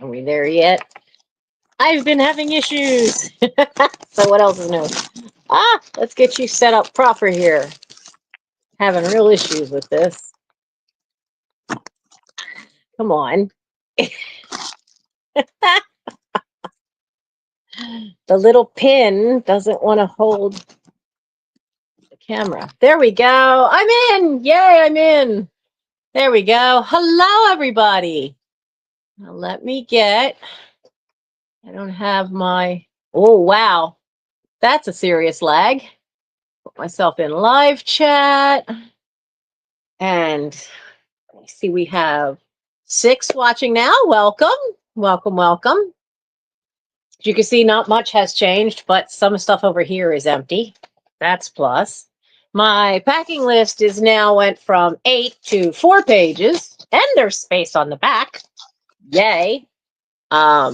Are we there yet? I've been having issues. So what else is new? Let's get you set up proper here. Having real issues with this. Come on. The little pin doesn't want to hold the camera. There we go. I'm in. Yay, I'm in. There we go. Hello, everybody. Now let me get, I don't have my, oh, wow. That's a serious lag. Put myself in live chat. And let me see, we have 6 watching now. Welcome, welcome, welcome. As you can see, not much has changed, but some stuff over here is empty. That's plus. My packing list is now went from 8 to 4 pages, and there's space on the back. Yay. A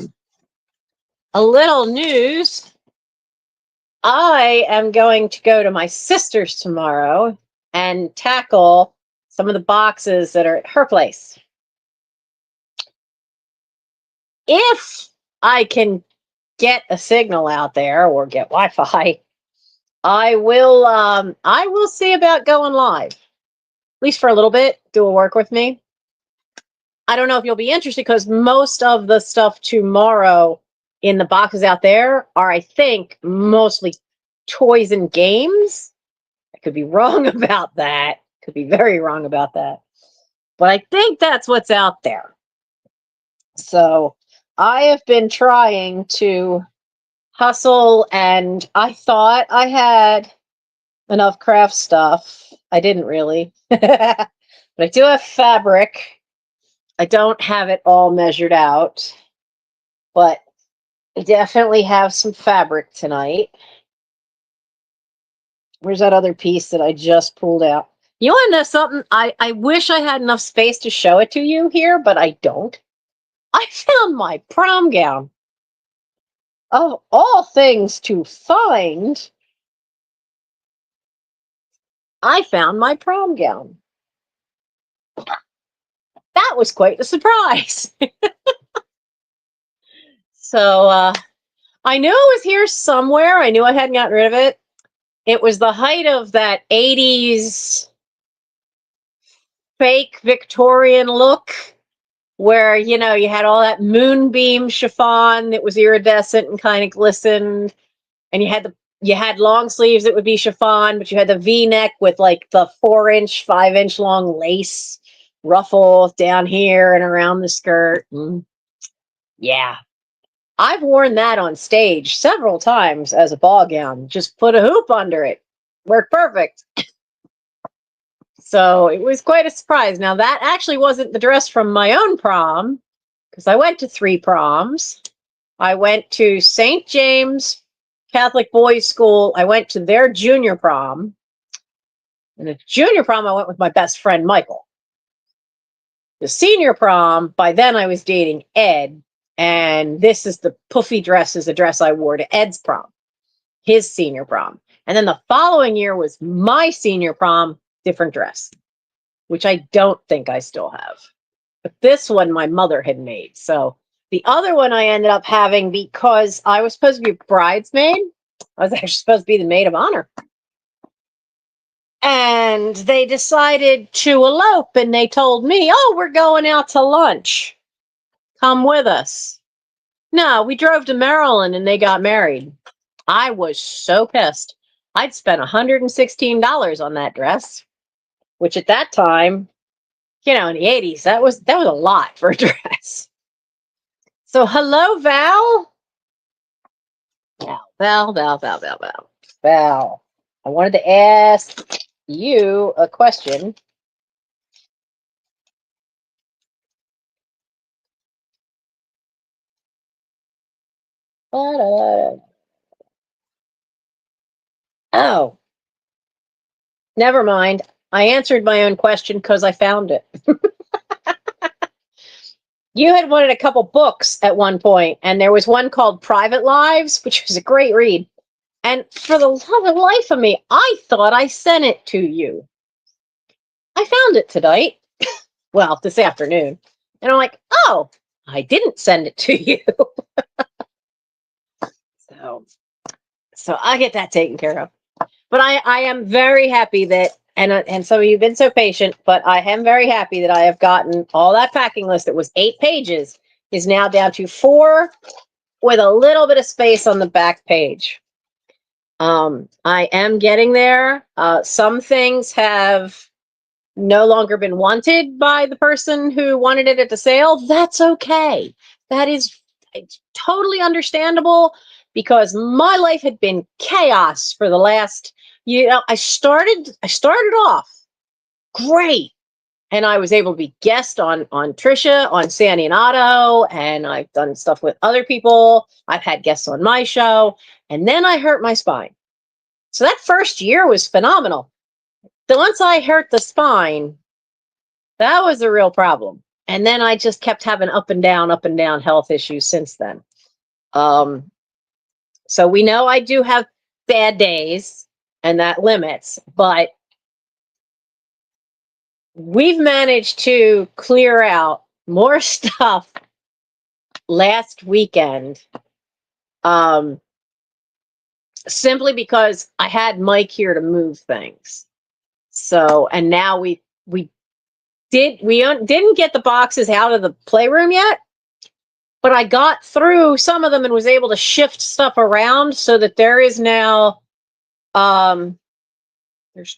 little news. I am going to go to my sister's tomorrow and tackle some of the boxes that are at her place. If I can get a signal out there or get Wi-Fi, I will see about going live, at least for a little bit, do a work with me. I don't know if you'll be interested because most of the stuff tomorrow in the boxes out there are, I think, mostly toys and games. I could be wrong about that. Could be very wrong about that. But I think that's what's out there. So I have been trying to hustle, and I thought I had enough craft stuff. I didn't really. But I do have fabric. I don't have it all measured out, but I definitely have some fabric tonight. Where's that other piece that I just pulled out? You want to know something? I wish I had enough space to show it to you here, but I don't. I found my prom gown. Of all things to find, I found my prom gown. That was quite a surprise. So I knew it was here somewhere. I knew I hadn't gotten rid of it. It was the height of that 80s fake Victorian look where, you know, you had all that moonbeam chiffon that was iridescent and kind of glistened. And you had long sleeves that would be chiffon, but you had the V-neck with like the 4-inch, 5-inch long lace ruffle down here and around the skirt. Yeah. I've worn that on stage several times as a ball gown. Just put a hoop under it. Worked perfect. So it was quite a surprise. Now, that actually wasn't the dress from my own prom, because I went to 3 proms. I went to St. James Catholic Boys School. I went to their junior prom. And the junior prom, I went with my best friend, Michael. The senior prom, by then I was dating Ed. And this is the puffy dress, is the dress I wore to Ed's prom, his senior prom. And then the following year was my senior prom, different dress, which I don't think I still have. But this one my mother had made. So the other one I ended up having because I was supposed to be a bridesmaid. I was actually supposed to be the maid of honor. And they decided to elope, and they told me, oh, we're going out to lunch. Come with us. No, we drove to Maryland and they got married. I was so pissed. I'd spent $116 on that dress, which at that time, you know, in the 80s, that was a lot for a dress. So hello, Val. Val. I wanted to ask you a question. Oh, never mind. I answered my own question because I found it. You had wanted a couple books at one point, and there was one called Private Lives, which was a great read. And for the love of life of me, I thought I sent it to you. I found it tonight. Well, this afternoon. And I'm like, oh, I didn't send it to you. So I get that taken care of. But I am very happy that, and some of you have been so patient, but I am very happy that I have gotten all that packing list that was 8 pages is now down to 4 with a little bit of space on the back page. I am getting there. Some things have no longer been wanted by the person who wanted it at the sale. That's okay. That is totally understandable because my life had been chaos for the last, I started off great. And I was able to be guest on Trisha, on Sandy and Otto, and I've done stuff with other people. I've had guests on my show, and then I hurt my spine. So that first year was phenomenal. Then once I hurt the spine, that was a real problem. And then I just kept having up and down health issues since then. So we know I do have bad days, and that limits, but we've managed to clear out more stuff last weekend, simply because I had Mike here to move things. So, and now we didn't get the boxes out of the playroom yet, but I got through some of them and was able to shift stuff around so that there is now, there's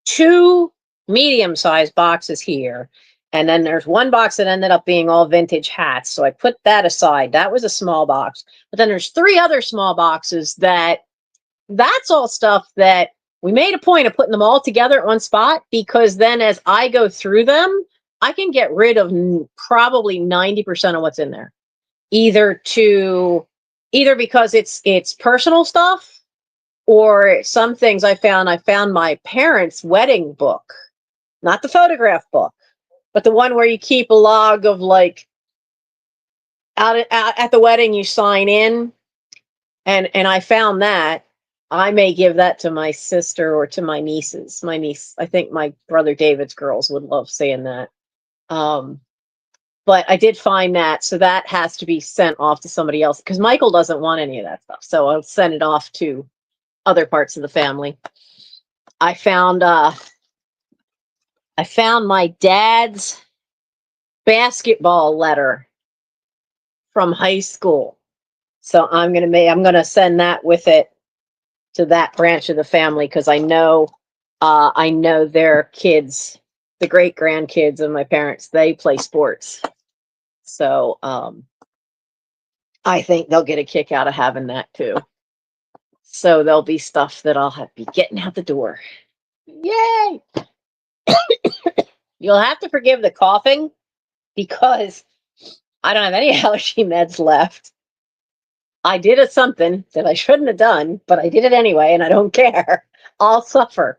2 medium-sized boxes here. And then there's one box that ended up being all vintage hats. So I put that aside. That was a small box. But then there's 3 other small boxes that's all stuff that we made a point of putting them all together at one spot, because then as I go through them, I can get rid of probably 90% of what's in there. Either because it's personal stuff, or some things I found my parents' wedding book, not the photograph book, but the one where you keep a log of like out at the wedding you sign in, and I found that. I may give that to my sister or to my nieces. My niece, I think my brother David's girls would love seeing that. But I did find that, so that has to be sent off to somebody else because Michael doesn't want any of that stuff. So I'll send it off to other parts of the family. I found my dad's basketball letter from high school. So I'm gonna send that with it to that branch of the family because I know their kids, the great grandkids of my parents, they play sports. So I think they'll get a kick out of having that too. So there'll be stuff that I'll have to be getting out the door. Yay! You'll have to forgive the coughing because I don't have any allergy meds left. I did something that I shouldn't have done, but I did it anyway, and I don't care. I'll suffer.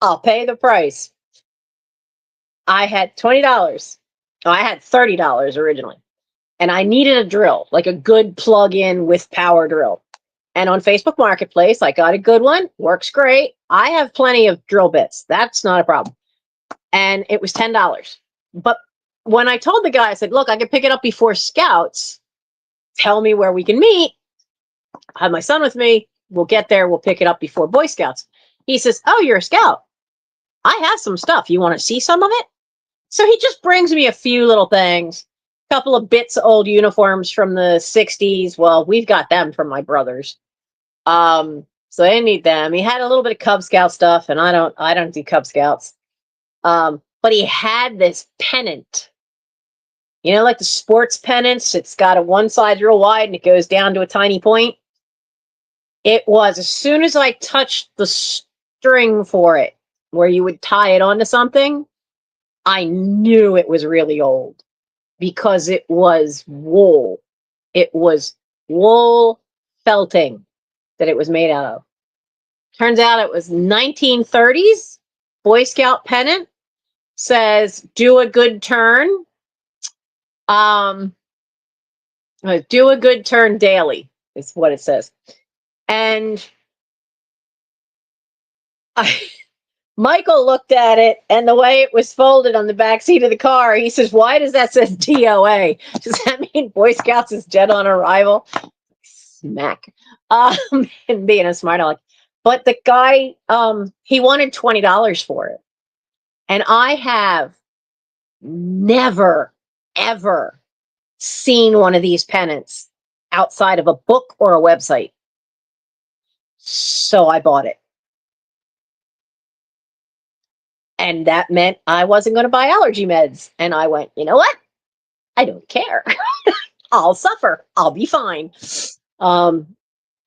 I'll pay the price. I had $20. Oh, I had $30 originally. And I needed a drill, like a good plug-in with power drill. And on Facebook Marketplace, I got a good one. Works great. I have plenty of drill bits. That's not a problem. And it was $10. But when I told the guy, I said, look, I can pick it up before Scouts. Tell me where we can meet. I have my son with me. We'll get there. We'll pick it up before Boy Scouts. He says, oh, you're a Scout. I have some stuff. You want to see some of it? So he just brings me a few little things. A couple of bits of old uniforms from the 60s. Well, we've got them from my brothers. So I didn't need them. He had a little bit of Cub Scout stuff, and I don't do Cub Scouts. But he had this pennant. You know, like the sports pennants, it's got a one side real wide and it goes down to a tiny point. It was, as soon as I touched the string for it, where you would tie it onto something, I knew it was really old because it was wool. It was wool felting that it was made out of. Turns out it was 1930s Boy Scout pennant. Says, do a good turn. Do a good turn daily is what it says. And Michael looked at it, and the way it was folded on the back seat of the car, he says, "Why does that say DOA? Does that mean Boy Scouts is dead on arrival?" Smack. And being a smart aleck. But the guy, he wanted $20 for it. And I have never, ever seen one of these pennants outside of a book or a website. So I bought it. And that meant I wasn't going to buy allergy meds. And I went, you know what? I don't care. I'll suffer. I'll be fine.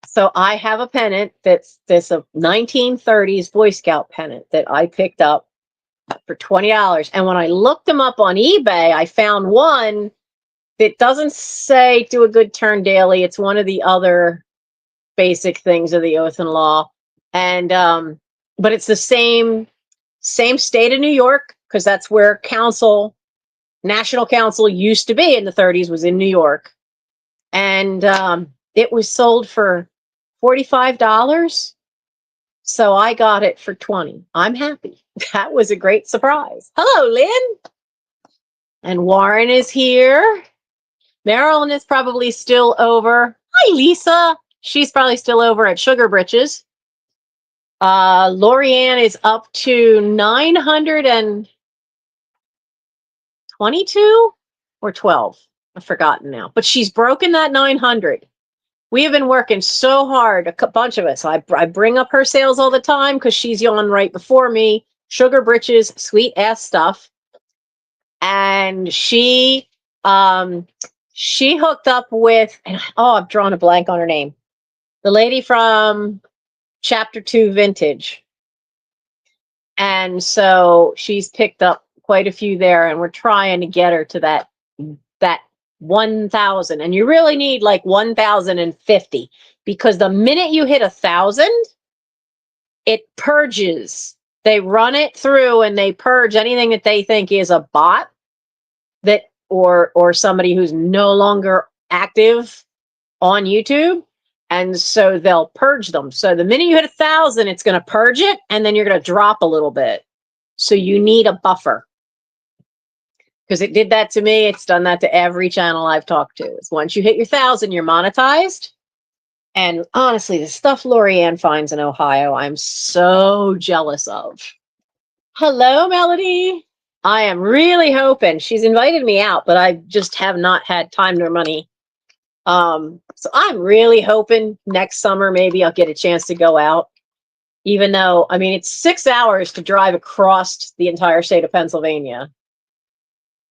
So I have a pennant that's this a 1930s Boy Scout pennant that I picked up for $20. And when I looked them up on eBay, I found one that doesn't say do a good turn daily. It's one of the other basic things of the oath and law. And but it's the same state of New York, because that's where National Council used to be in the 30s, was in New York. And it was sold for $45. So I got it for $20. I'm happy. That was a great surprise. Hello, Lynn. And Warren is here. Marilyn is probably still over. Hi, Lisa. She's probably still over at Sugar Britches. Lorianne is up to 922 or 12. I've forgotten now. But she's broken that 900. We have been working so hard, a bunch of us. I bring up her sales all the time because she's on right before me. Sugar Britches, sweet ass stuff. And she hooked up with, I've drawn a blank on her name. The lady from Chapter 2 Vintage. And so she's picked up quite a few there, and we're trying to get her to that 1,000. And you really need like 1,050, because the minute you hit 1,000, it purges. They run it through and they purge anything that they think is a bot that or somebody who's no longer active on YouTube. And so they'll purge them. So the minute you hit 1,000, it's going to purge it, and then you're going to drop a little bit. So you need a buffer. Because it did that to me. It's done that to every channel I've talked to. It's once you hit your 1,000, you're monetized. And honestly, the stuff Lorianne finds in Ohio, I'm so jealous of. Hello, Melody. I am really hoping. She's invited me out, but I just have not had time nor money. So I'm really hoping next summer maybe I'll get a chance to go out. Even though, I mean, it's 6 hours to drive across the entire state of Pennsylvania.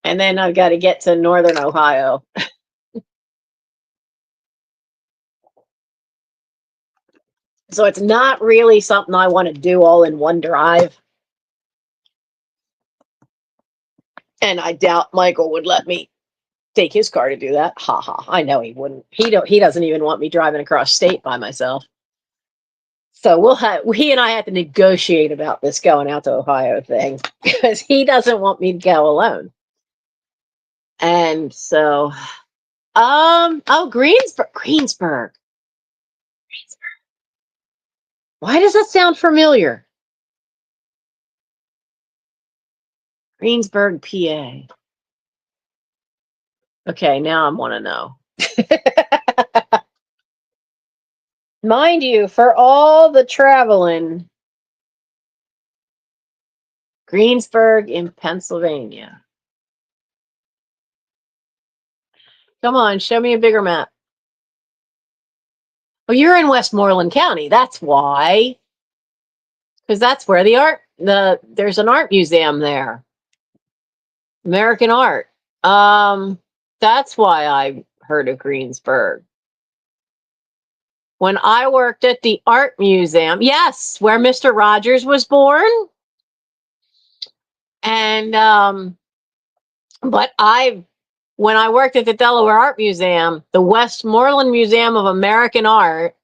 And then I've got to get to northern Ohio. So it's not really something I want to do all in one drive. And I doubt Michael would let me take his car to do that. Ha ha. I know he wouldn't. He doesn't even want me driving across state by myself. So he and I have to negotiate about this going out to Ohio thing, because he doesn't want me to go alone. And so, Greensburg. Why does that sound familiar? Greensburg, PA. Okay, now I want to know. Mind you, for all the traveling, Greensburg in Pennsylvania. Come on, show me a bigger map. Oh, you're in Westmoreland County. That's why. Because that's where there's an art museum there. American art. That's why I heard of Greensburg. When I worked at the art museum, yes, where Mr. Rogers was born. And but when I worked at the Delaware Art Museum, the Westmoreland Museum of American Art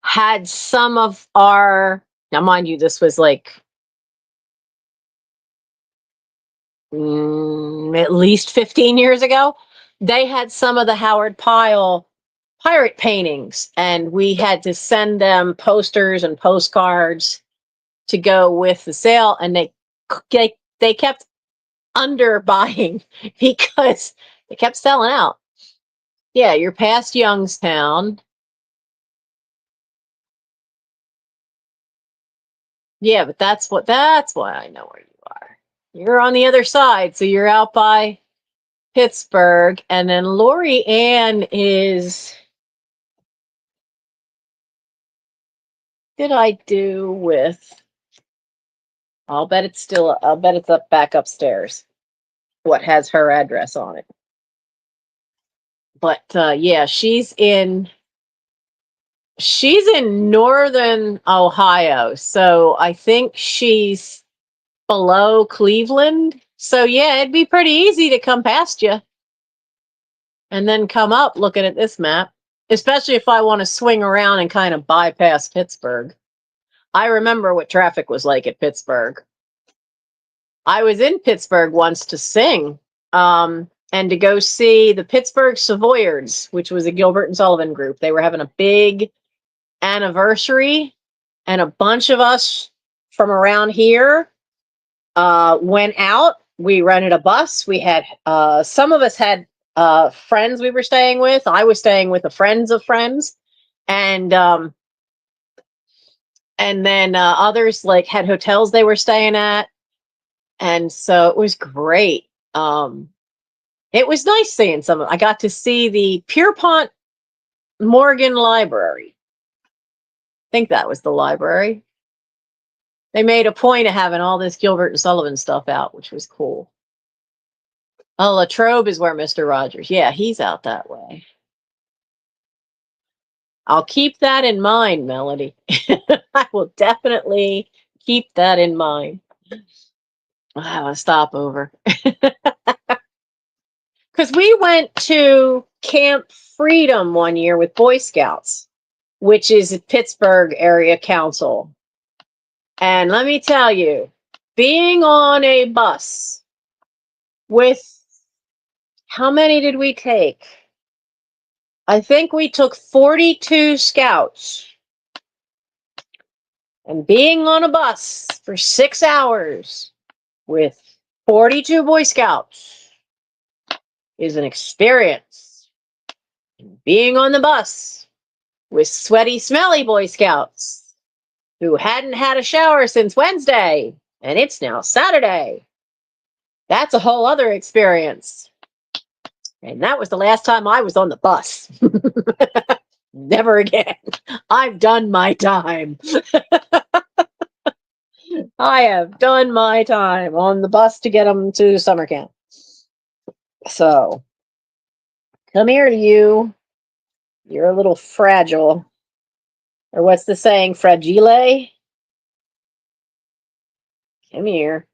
had some of our, now mind you, this was like at least 15 years ago. They had some of the Howard Pyle pirate paintings, and we had to send them posters and postcards. to go with the sale, and they kept under buying because they kept selling out. Yeah, you're past Youngstown. Yeah, but that's why I know where you are. You're on the other side, so you're out by Pittsburgh, and then Lori Ann is. Did I do with? I'll bet it's up back upstairs. What has her address on it? But yeah, she's in northern Ohio, so I think she's below Cleveland. So yeah, it'd be pretty easy to come past you and then come up looking at this map, especially if I want to swing around and kind of bypass Pittsburgh. I remember what traffic was like at Pittsburgh. I was in Pittsburgh once to sing, and to go see the Pittsburgh Savoyards, which was a Gilbert and Sullivan group. They were having a big anniversary, and a bunch of us from around here went out. We rented a bus. We had some of us had friends we were staying with. I was staying with a friends of friends, and then others like had hotels they were staying at, and so it was great. It was nice seeing some. I got to see the Pierpont Morgan Library. I think that was the library. They made a point of having all this Gilbert and Sullivan stuff out, which was cool. Oh, Latrobe is where Mr. Rogers. Yeah, he's out that way. I'll keep that in mind, Melody. I will definitely keep that in mind. I'll have a stopover. Because we went to Camp Freedom one year with Boy Scouts, which is a Pittsburgh area council. And let me tell you, being on a bus with, how many did we take? I think we took 42 scouts. And being on a bus for 6 hours with 42 Boy Scouts is an experience. And being on the bus with sweaty, smelly Boy Scouts who hadn't had a shower since Wednesday, and it's now Saturday. That's a whole other experience. And that was the last time I was on the bus. Never again. I've done my time. I have done my time on the bus to get them to summer camp. So, come here to you. You're a little fragile. Or what's the saying? Fragile? Come here.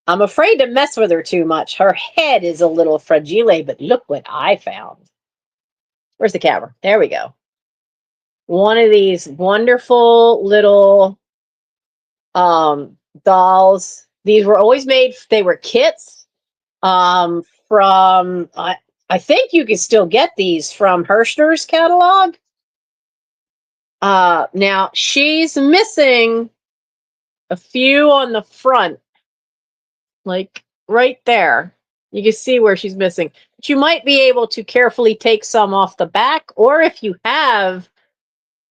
I'm afraid to mess with her too much. Her head is a little fragile, but look what I found. Where's the camera? There we go. One of these wonderful little dolls. These were always made, they were kits from, I think you can still get these from Hershner's catalog. Now, she's missing a few on the front, like right there. You can see where she's missing. But you might be able to carefully take some off the back, or if you have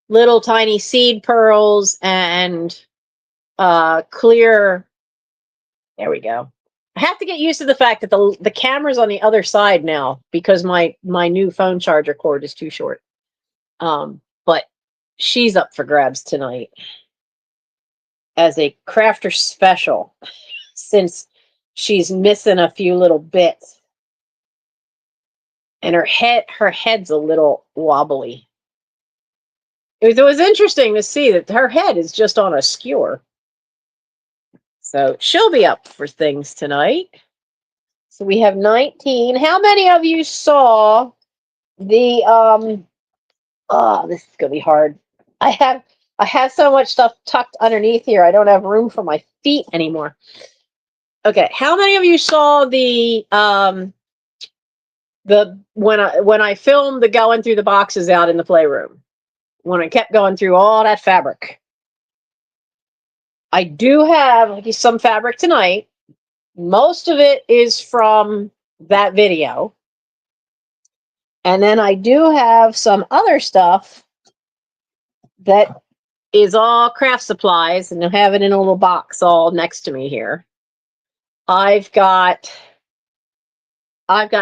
little tiny seed pearls and clear. There we go. I have to get used to the fact that the camera's on the other side now because my new phone charger cord is too short. But she's up for grabs tonight as a crafter special, since she's missing a few little bits. And her head's a little wobbly. It was interesting to see that her head is just on a skewer. So she'll be up for things tonight. So we have 19. How many of you saw the oh, this is gonna be hard. I have so much stuff tucked underneath here. I don't have room for my feet anymore. Okay, how many of you saw the when I filmed the going through the boxes out in the playroom? When I kept going through all that fabric. I do have like some fabric tonight. Most of it is from that video. And then I do have some other stuff that is all craft supplies, and I have it in a little box all next to me here. I've got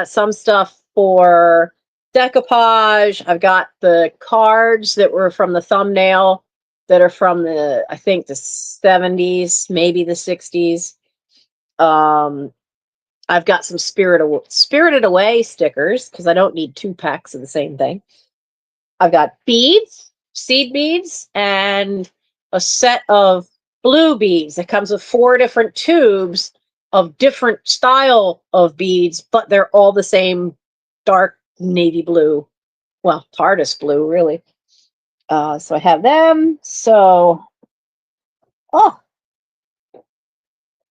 some stuff for decoupage. I've got the cards that were from the thumbnail that are from the, I think, the 70s, maybe the 60s. I've got some Spirited Away stickers because I don't need 2 packs of the same thing. I've got beads, seed beads, and a set of blue beads. It comes with 4 different tubes of different style of beads, but they're all the same dark navy blue. Well, TARDIS blue, really. So I have them. So, I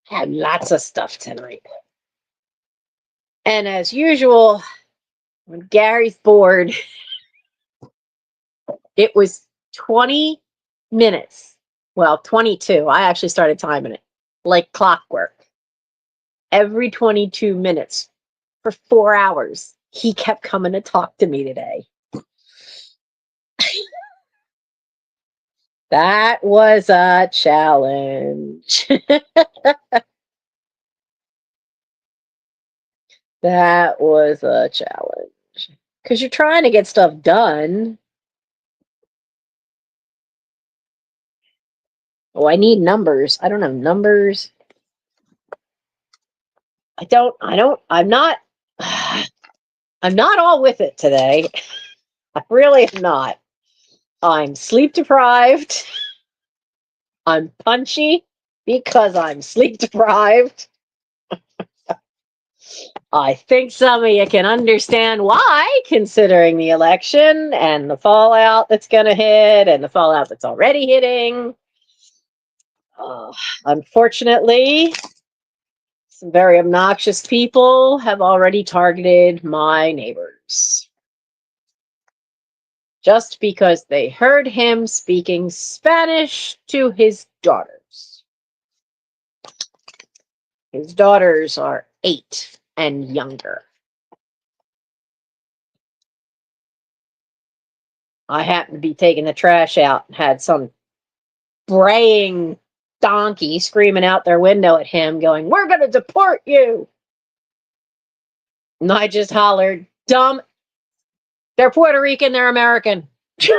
had lots of stuff tonight. And as usual, when Gary's bored, it was 20 minutes. Well, 22. I actually started timing it like clockwork. Every 22 minutes for 4 hours, he kept coming to talk to me today. That was a challenge. That was a challenge. Because you're trying to get stuff done. Oh, I need numbers. I don't have numbers. I'm not all with it today. I really am not. I'm sleep deprived. I'm punchy because I'm sleep deprived. I think some of you can understand why, considering the election and the fallout that's going to hit and the fallout that's already hitting. Unfortunately, some very obnoxious people have already targeted my neighbors. Just because they heard him speaking Spanish to his daughters. His daughters are 8 and younger. I happened to be taking the trash out and had some braying donkey screaming out their window at him going, "We're going to deport you." And I just hollered, "Dumb. They're Puerto Rican, they're American." People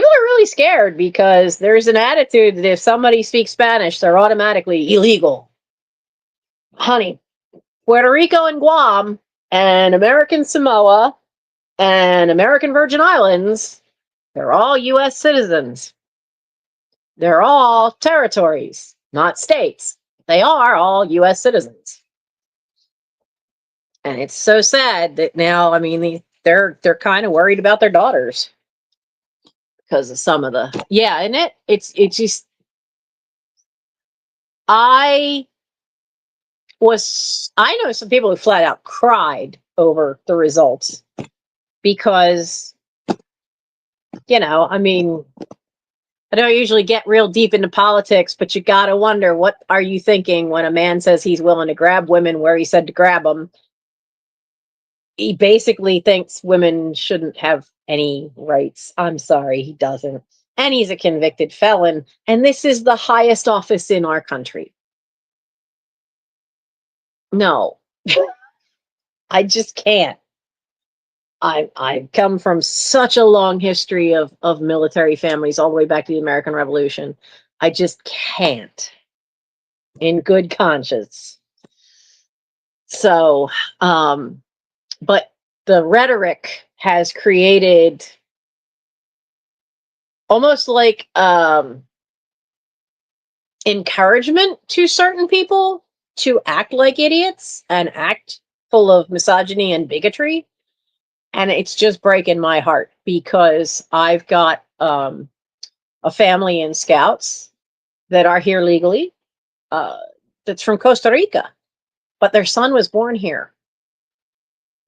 are really scared because there's an attitude that if somebody speaks Spanish, they're automatically illegal. Honey, Puerto Rico and Guam and American Samoa and American Virgin Islands, they're all U.S. citizens. They're all territories, not states. They are all U.S. citizens. And it's so sad that now, I mean, they're kind of worried about their daughters because of some of the, and it's just, I know some people who flat out cried over the results because, I mean, I don't usually get real deep into politics, but you got to wonder, what are you thinking when a man says he's willing to grab women where he said to grab them? He basically thinks women shouldn't have any rights. I'm sorry, he doesn't. And he's a convicted felon. And this is the highest office in our country. No, I just can't. I've come from such a long history of military families all the way back to the American Revolution. I just can't in good conscience. So, but the rhetoric has created almost like encouragement to certain people to act like idiots and act full of misogyny and bigotry. And it's just breaking my heart because I've got a family in Scouts that are here legally, that's from Costa Rica, but their son was born here.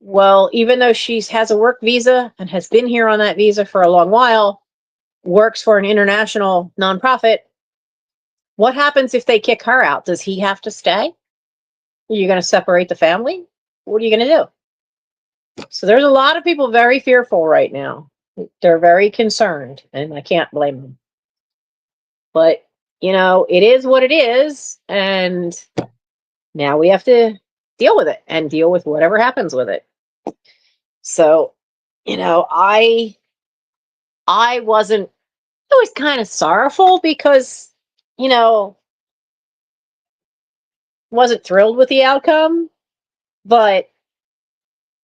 Well, even though she has a work visa and has been here on that visa for a long while, works for an international nonprofit. What happens if they kick her out? Does he have to stay? Are you going to separate the family? What are you going to do? So there's a lot of people very fearful right now. They're very concerned, and I can't blame them. But, you know, it is what it is, and now we have to deal with it and deal with whatever happens with it. So, you know, I wasn't, I was kind of sorrowful because, you know, wasn't thrilled with the outcome, but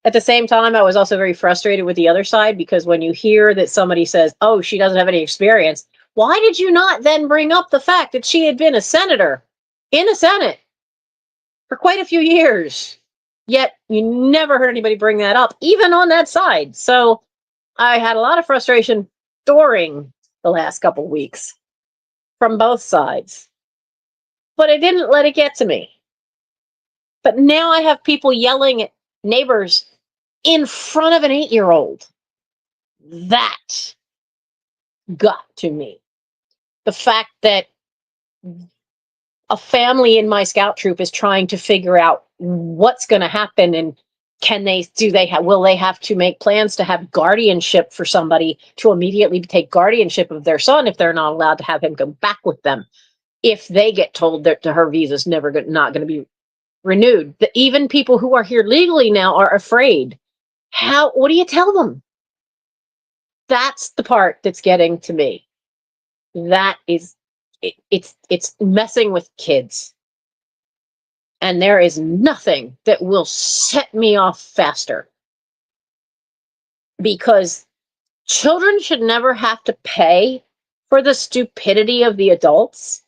at the same time, I was also very frustrated with the other side, because when you hear that somebody says, oh, she doesn't have any experience, why did you not then bring up the fact that she had been a senator in the Senate for quite a few years? Yet you never heard anybody bring that up, even on that side. So I had a lot of frustration during the last couple of weeks from both sides, but I didn't let it get to me. But now I have people yelling at neighbors in front of an 8-year-old. That got to me. The fact that a family in my scout troop is trying to figure out what's going to happen, and will they have to make plans to have guardianship for somebody to immediately take guardianship of their son if they're not allowed to have him go back with them, if they get told that her visa's not going to be renewed. Even people who are here legally now are afraid. What do you tell them? That's the part that's getting to me. That is, it's messing with kids. And there is nothing that will set me off faster, because children should never have to pay for the stupidity of the adults,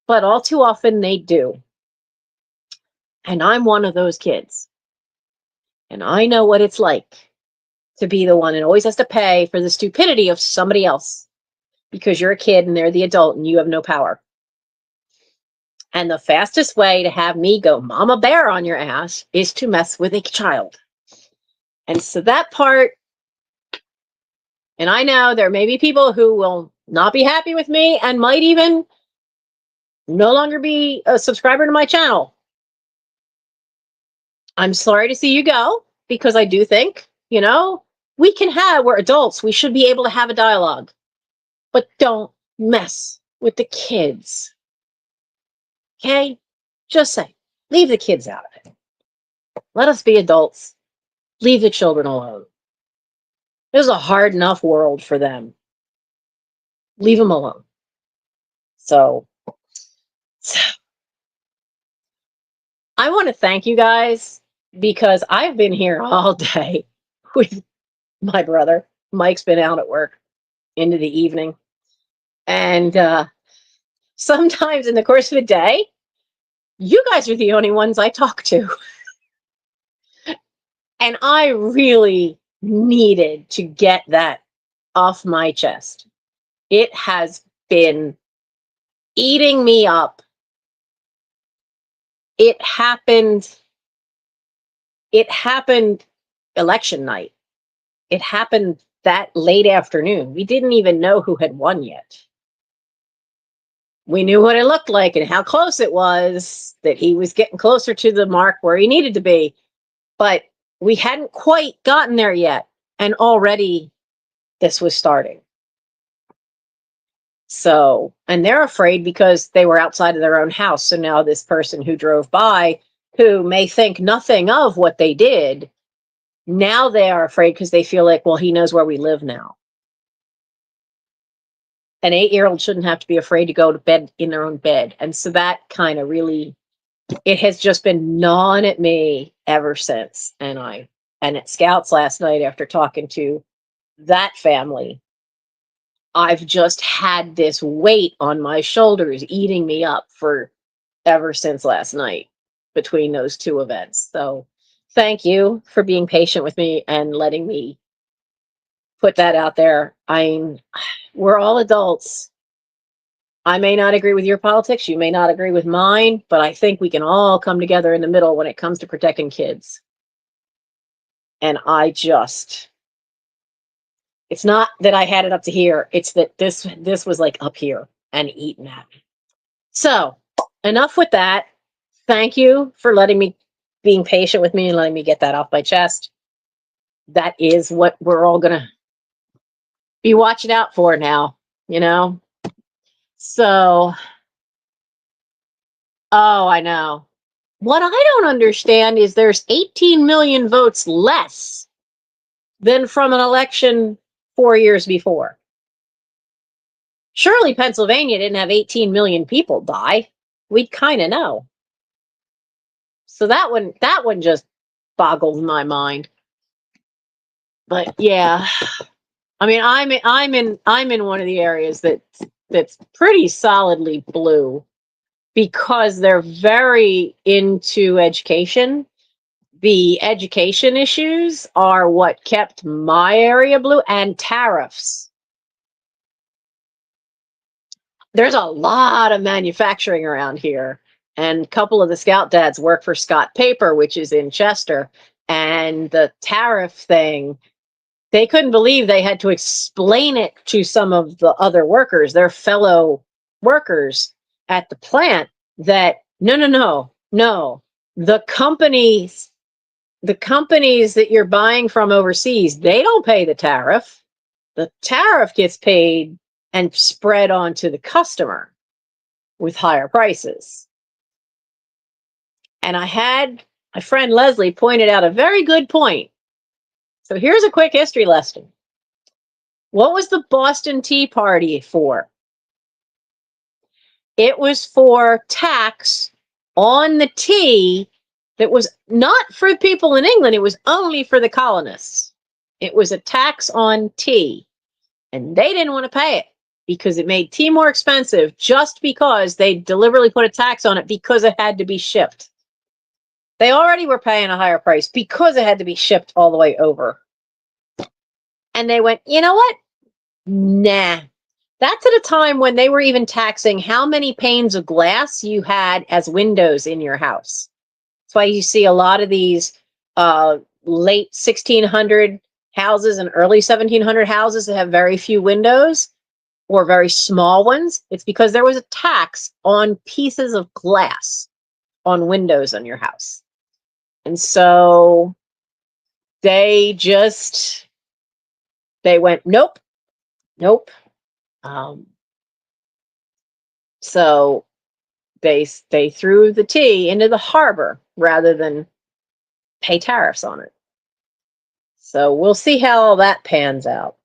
but all too often they do. And I'm one of those kids. And I know what it's like to be the one that always has to pay for the stupidity of somebody else, because you're a kid and they're the adult and you have no power. And the fastest way to have me go mama bear on your ass is to mess with a child. And so that part, and I know there may be people who will not be happy with me and might even no longer be a subscriber to my channel. I'm sorry to see you go, because I do think, you know, we're adults. We should be able to have a dialogue, but don't mess with the kids. Okay? Just say, leave the kids out of it. Let us be adults. Leave the children alone. This is a hard enough world for them. Leave them alone. So I want to thank you guys, because I've been here all day with my brother. Mike's been out at work into the evening. And sometimes in the course of a day, you guys are the only ones I talk to. And I really needed to get that off my chest. It has been eating me up. It happened election night. It happened that late afternoon. We didn't even know who had won yet. We knew what it looked like and how close it was, that he was getting closer to the mark where he needed to be. But we hadn't quite gotten there yet. And already this was starting. So, and they're afraid because they were outside of their own house. So now this person who drove by, who may think nothing of what they did, now they are afraid because they feel like, well, he knows where we live now. An 8-year-old shouldn't have to be afraid to go to bed in their own bed. And so that kind of really, it has just been gnawing at me ever since. And at Scouts last night, after talking to that family, I've just had this weight on my shoulders eating me up for ever since last night between those two events. So thank you for being patient with me and letting me put that out there. We're all adults. I may not agree with your politics. You may not agree with mine, but I think we can all come together in the middle when it comes to protecting kids. And It's not that I had it up to here. It's that this was like up here and eaten at me. So enough with that. Thank you for being patient with me and letting me get that off my chest. That is what we're all going to be watching out for now, you know? So, oh, I know. What I don't understand is there's 18 million votes less than from an election 4 years before. Surely Pennsylvania didn't have 18 million people die. We'd kind of know. So that one just boggles my mind. But yeah, I mean, I'm in one of the areas that's pretty solidly blue because they're very into education. The education issues are what kept my area blue, and tariffs. There's a lot of manufacturing around here, and a couple of the scout dads work for Scott Paper, which is in Chester, and the tariff thing, they couldn't believe they had to explain it to some of the other workers, their fellow workers at the plant, that no, the companies that you're buying from overseas, they don't pay the tariff. The tariff gets paid and spread onto the customer with higher prices. And I had my friend Leslie pointed out a very good point. So here's a quick history lesson. What was the Boston Tea Party for? It was for tax on the tea that was not for people in England. It was only for the colonists. It was a tax on tea. And they didn't want to pay it because it made tea more expensive just because they deliberately put a tax on it because it had to be shipped. They already were paying a higher price because it had to be shipped all the way over. And they went, you know what? Nah. That's at a time when they were even taxing how many panes of glass you had as windows in your house. That's why you see a lot of these late 1600 houses and early 1700 houses that have very few windows or very small ones. It's because there was a tax on pieces of glass on windows on your house. And so they went, nope. So they threw the tea into the harbor rather than pay tariffs on it. So we'll see how all that pans out.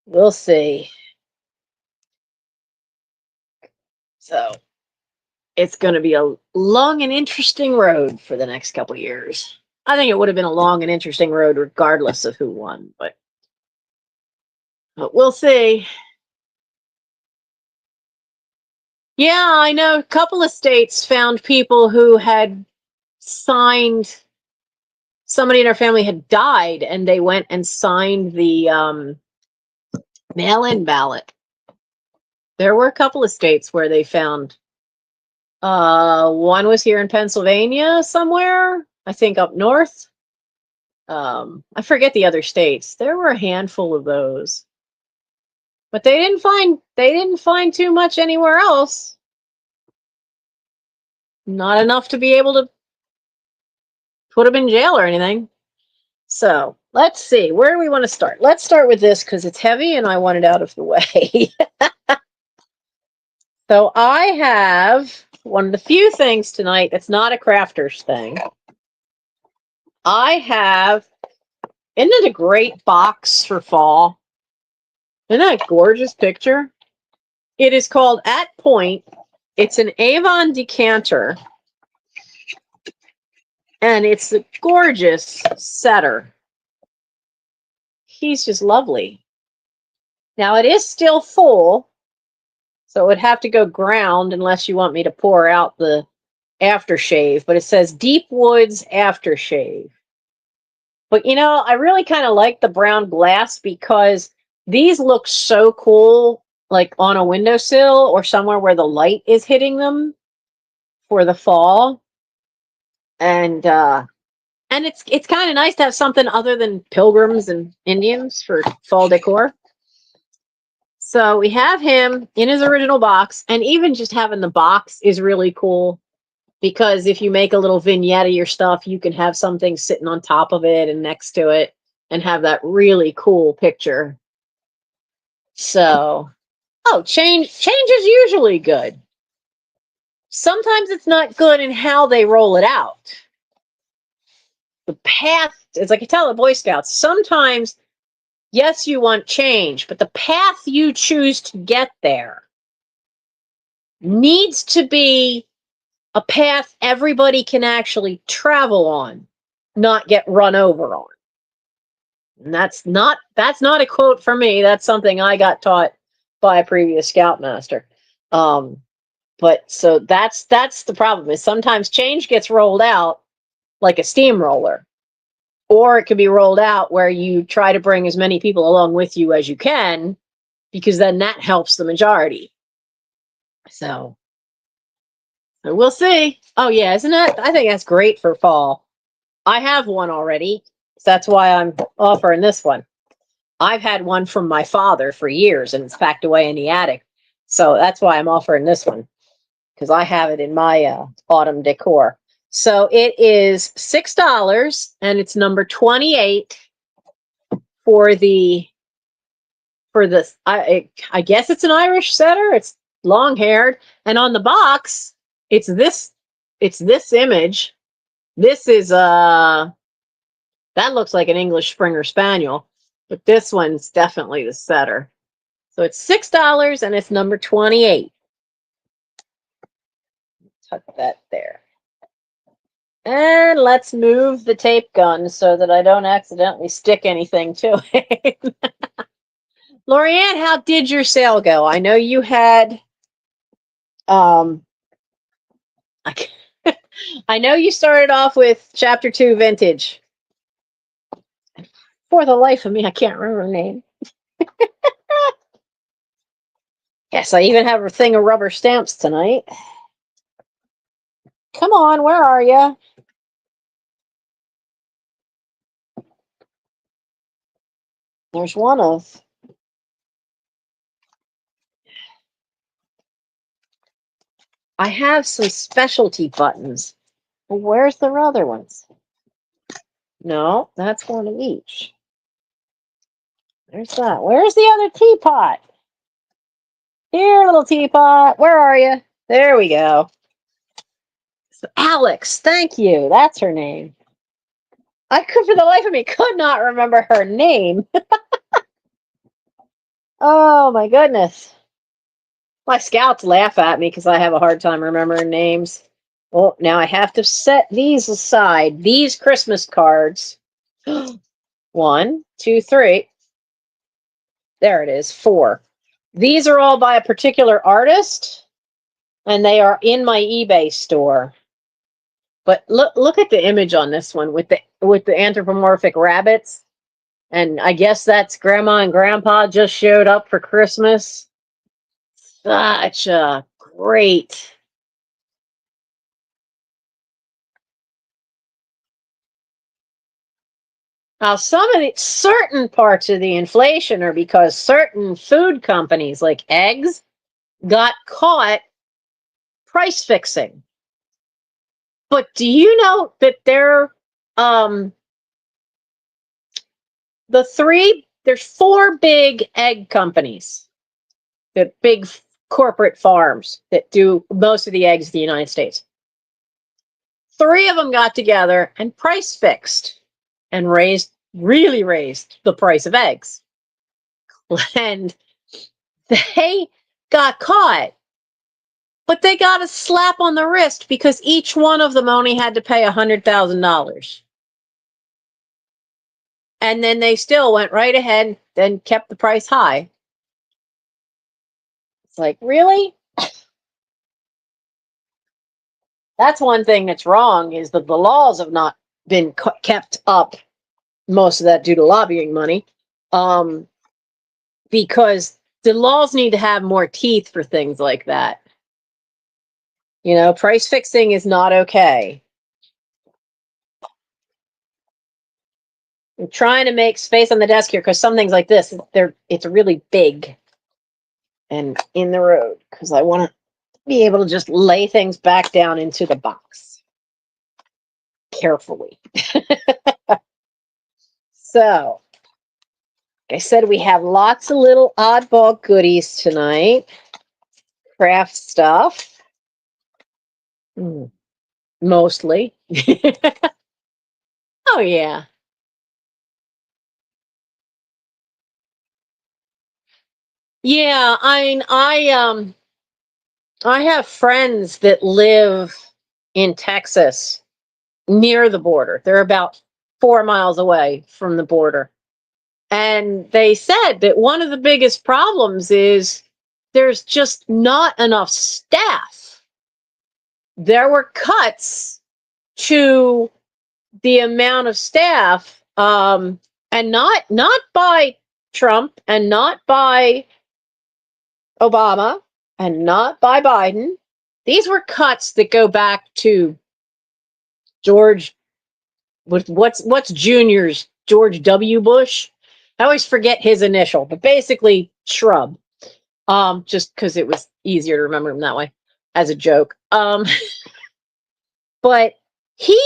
We'll see. So it's going to be a long and interesting road for the next couple of years. I think it would have been a long and interesting road regardless of who won, but we'll see. Yeah, I know a couple of states found people who had signed, somebody in our family had died, and they went and signed the mail-in ballot. There were a couple of states where they found, one was here in Pennsylvania somewhere, I think up north. I forget the other states. There were a handful of those. But they didn't find too much anywhere else. Not enough to be able to put them in jail or anything. So let's see, where do we want to start? Let's start with this because it's heavy and I want it out of the way. So I have one of the few things tonight that's not a crafter's thing. I have, isn't it a great box for fall? Isn't that a gorgeous picture? It is called At Point. It's an Avon decanter. And it's a gorgeous setter. He's just lovely. Now it is still full, so it would have to go ground unless you want me to pour out the aftershave, but it says Deep Woods Aftershave. But you know, I really kind of like the brown glass because these look so cool, like on a windowsill or somewhere where the light is hitting them for the fall. And And it's kind of nice to have something other than pilgrims and Indians for fall decor. So we have him in his original box, and even just having the box is really cool because if you make a little vignette of your stuff, you can have something sitting on top of it and next to it and have that really cool picture. So, oh, change is usually good. Sometimes it's not good in how they roll it out. The path, it's like I tell the Boy Scouts, sometimes, yes, you want change, but the path you choose to get there needs to be a path everybody can actually travel on, not get run over on. And that's not a quote from me. That's something I got taught by a previous scoutmaster. But so that's the problem is sometimes change gets rolled out like a steamroller, or it could be rolled out where you try to bring as many people along with you as you can, because then that helps the majority. So we'll see. Oh yeah, isn't it? I think that's great for fall. I have one already, so that's why I'm offering this one. I've had one from my father for years, and it's packed away in the attic. So that's why I'm offering this one, because I have it in my autumn decor. So it is $6, and it's number 28 for the I guess it's an Irish setter. It's long haired, and on the box, it's this image. This is that looks like an English Springer Spaniel, but this one's definitely the setter. So it's $6 and it's number 28. Tuck that there. And let's move the tape gun so that I don't accidentally stick anything to it. Lorianne, how did your sale go? I know you had I know you started off with chapter 2 vintage. For the life of me, I can't remember her name. Yes, I even have a thing of rubber stamps tonight. Come on, where are you? There's one of. I have some specialty buttons. Where's the other ones? No, that's one of each. There's that. Where's the other teapot? Here, little teapot. Where are you? There we go. So Alex, thank you. That's her name. I could, for the life of me, could not remember her name. Oh my goodness. My scouts laugh at me because I have a hard time remembering names. Well, now I have to set these aside. These Christmas cards. 1, 2, 3. There it is, 4. These are all by a particular artist, and they are in my eBay store. But look at the image on this one with the anthropomorphic rabbits. And I guess that's Grandma and Grandpa just showed up for Christmas. Such a great. Now, some of the certain parts of the inflation are because certain food companies, like eggs, got caught price fixing. But do you know that there's 4 big egg companies, the big corporate farms that do most of the eggs in the United States. 3 of them got together and price fixed and really raised the price of eggs. And they got caught, but they got a slap on the wrist because each one of them only had to pay $100,000. And then they still went right ahead and kept the price high. It's like, really? That's one thing that's wrong, is that the laws have not been kept up, most of that due to lobbying money, because the laws need to have more teeth for things like that. You know, price fixing is not okay. I'm trying to make space on the desk here because some things like this, it's really big and in the road because I want to be able to just lay things back down into the box carefully. So, like I said, we have lots of little oddball goodies tonight. Craft stuff. Mostly. Oh, yeah. Yeah, I have friends that live in Texas near the border. They're about 4 miles away from the border. And they said that one of the biggest problems is there's just not enough staff. There were cuts to the amount of staff, and not by Trump and not by Obama and not by Biden. These were cuts that go back to George, what's Junior's, George W. Bush. I always forget his initial, but basically Shrub. Just because it was easier to remember him that way as a joke. But he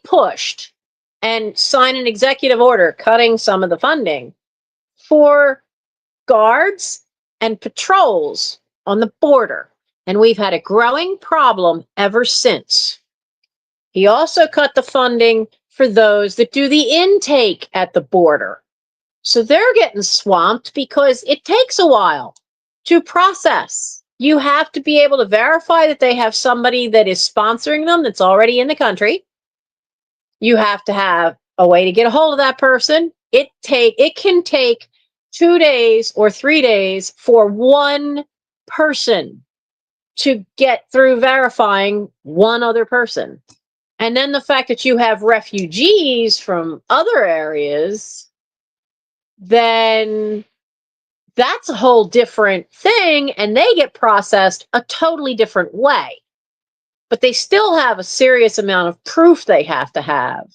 pushed and signed an executive order cutting some of the funding for guards and patrols on the border. And we've had a growing problem ever since. He also cut the funding for those that do the intake at the border. So they're getting swamped because it takes a while to process. You have to be able to verify that they have somebody that is sponsoring them that's already in the country. You have to have a way to get a hold of that person. It can take 2 days or 3 days for one person to get through verifying one other person. And then the fact that you have refugees from other areas, then that's a whole different thing, and they get processed a totally different way. But they still have a serious amount of proof they have to have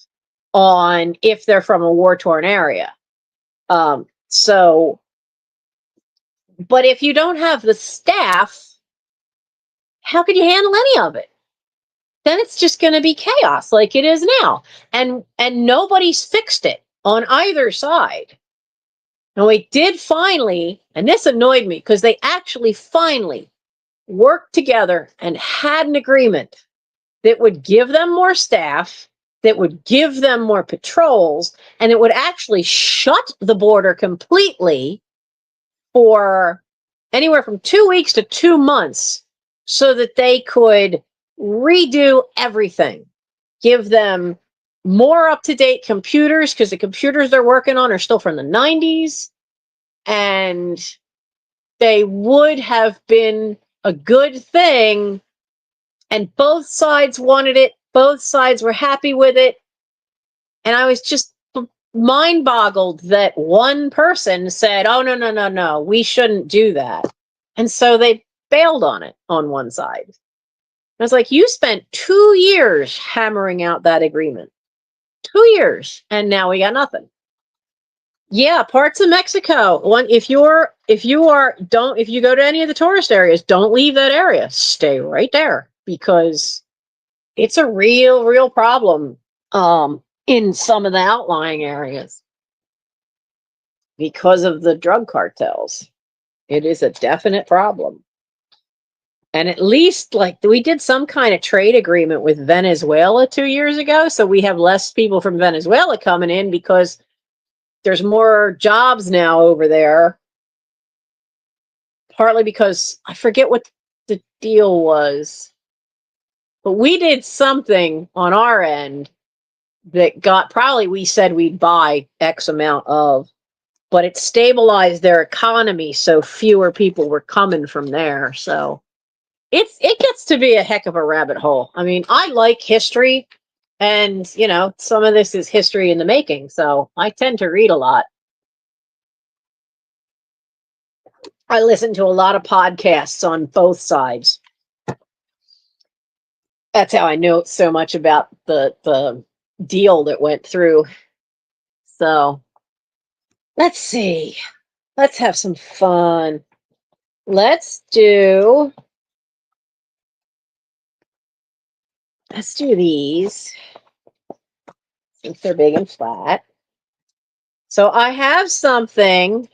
on if they're from a war-torn area. But if you don't have the staff, how can you handle any of it? Then it's just going to be chaos like it is now. And nobody's fixed it on either side. And we did finally, and this annoyed me because they actually finally worked together and had an agreement that would give them more staff, that would give them more patrols, and it would actually shut the border completely for anywhere from 2 weeks to 2 months so that they could redo everything, give them more up-to-date computers because the computers they're working on are still from the 90s, and they would have been a good thing, and both sides wanted it. Both sides were happy with it. And I was just mind boggled that one person said, oh, no, we shouldn't do that. And so they bailed on it on one side. I was like, you spent 2 years hammering out that agreement. 2 years. And now we got nothing. Yeah, parts of Mexico. If you go to any of the tourist areas, don't leave that area. Stay right there because it's a real problem in some of the outlying areas because of the drug cartels. It is a definite problem. And at least we did some kind of trade agreement with Venezuela 2 years ago, so we have less people from Venezuela coming in because there's more jobs now over there. Partly because I forget what the deal was, but we did something on our end that we said we'd buy X amount of, but it stabilized their economy, so fewer people were coming from there. So it gets to be a heck of a rabbit hole. I mean, I like history, and some of this is history in the making, so I tend to read a lot. I listen to a lot of podcasts on both sides. That's how I know so much about the deal that went through So let's see. Let's have some fun. Let's do these since they're big and flat. So I have something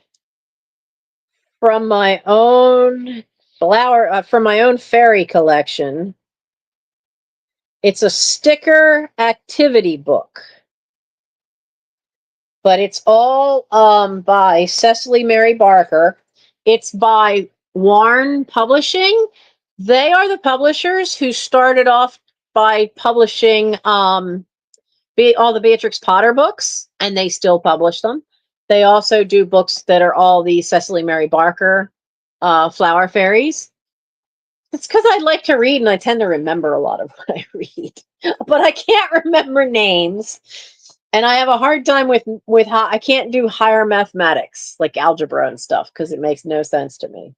from my own from my own fairy collection. It's a sticker activity book, but it's all by Cecily Mary Barker. It's by Warren Publishing. They are the publishers who started off by publishing all the Beatrix Potter books, and they still publish them. They also do books that are all the Cecily Mary Barker flower fairies. It's because I like to read and I tend to remember a lot of what I read, but I can't remember names. And I have a hard time with how I can't do higher mathematics like algebra and stuff because it makes no sense to me.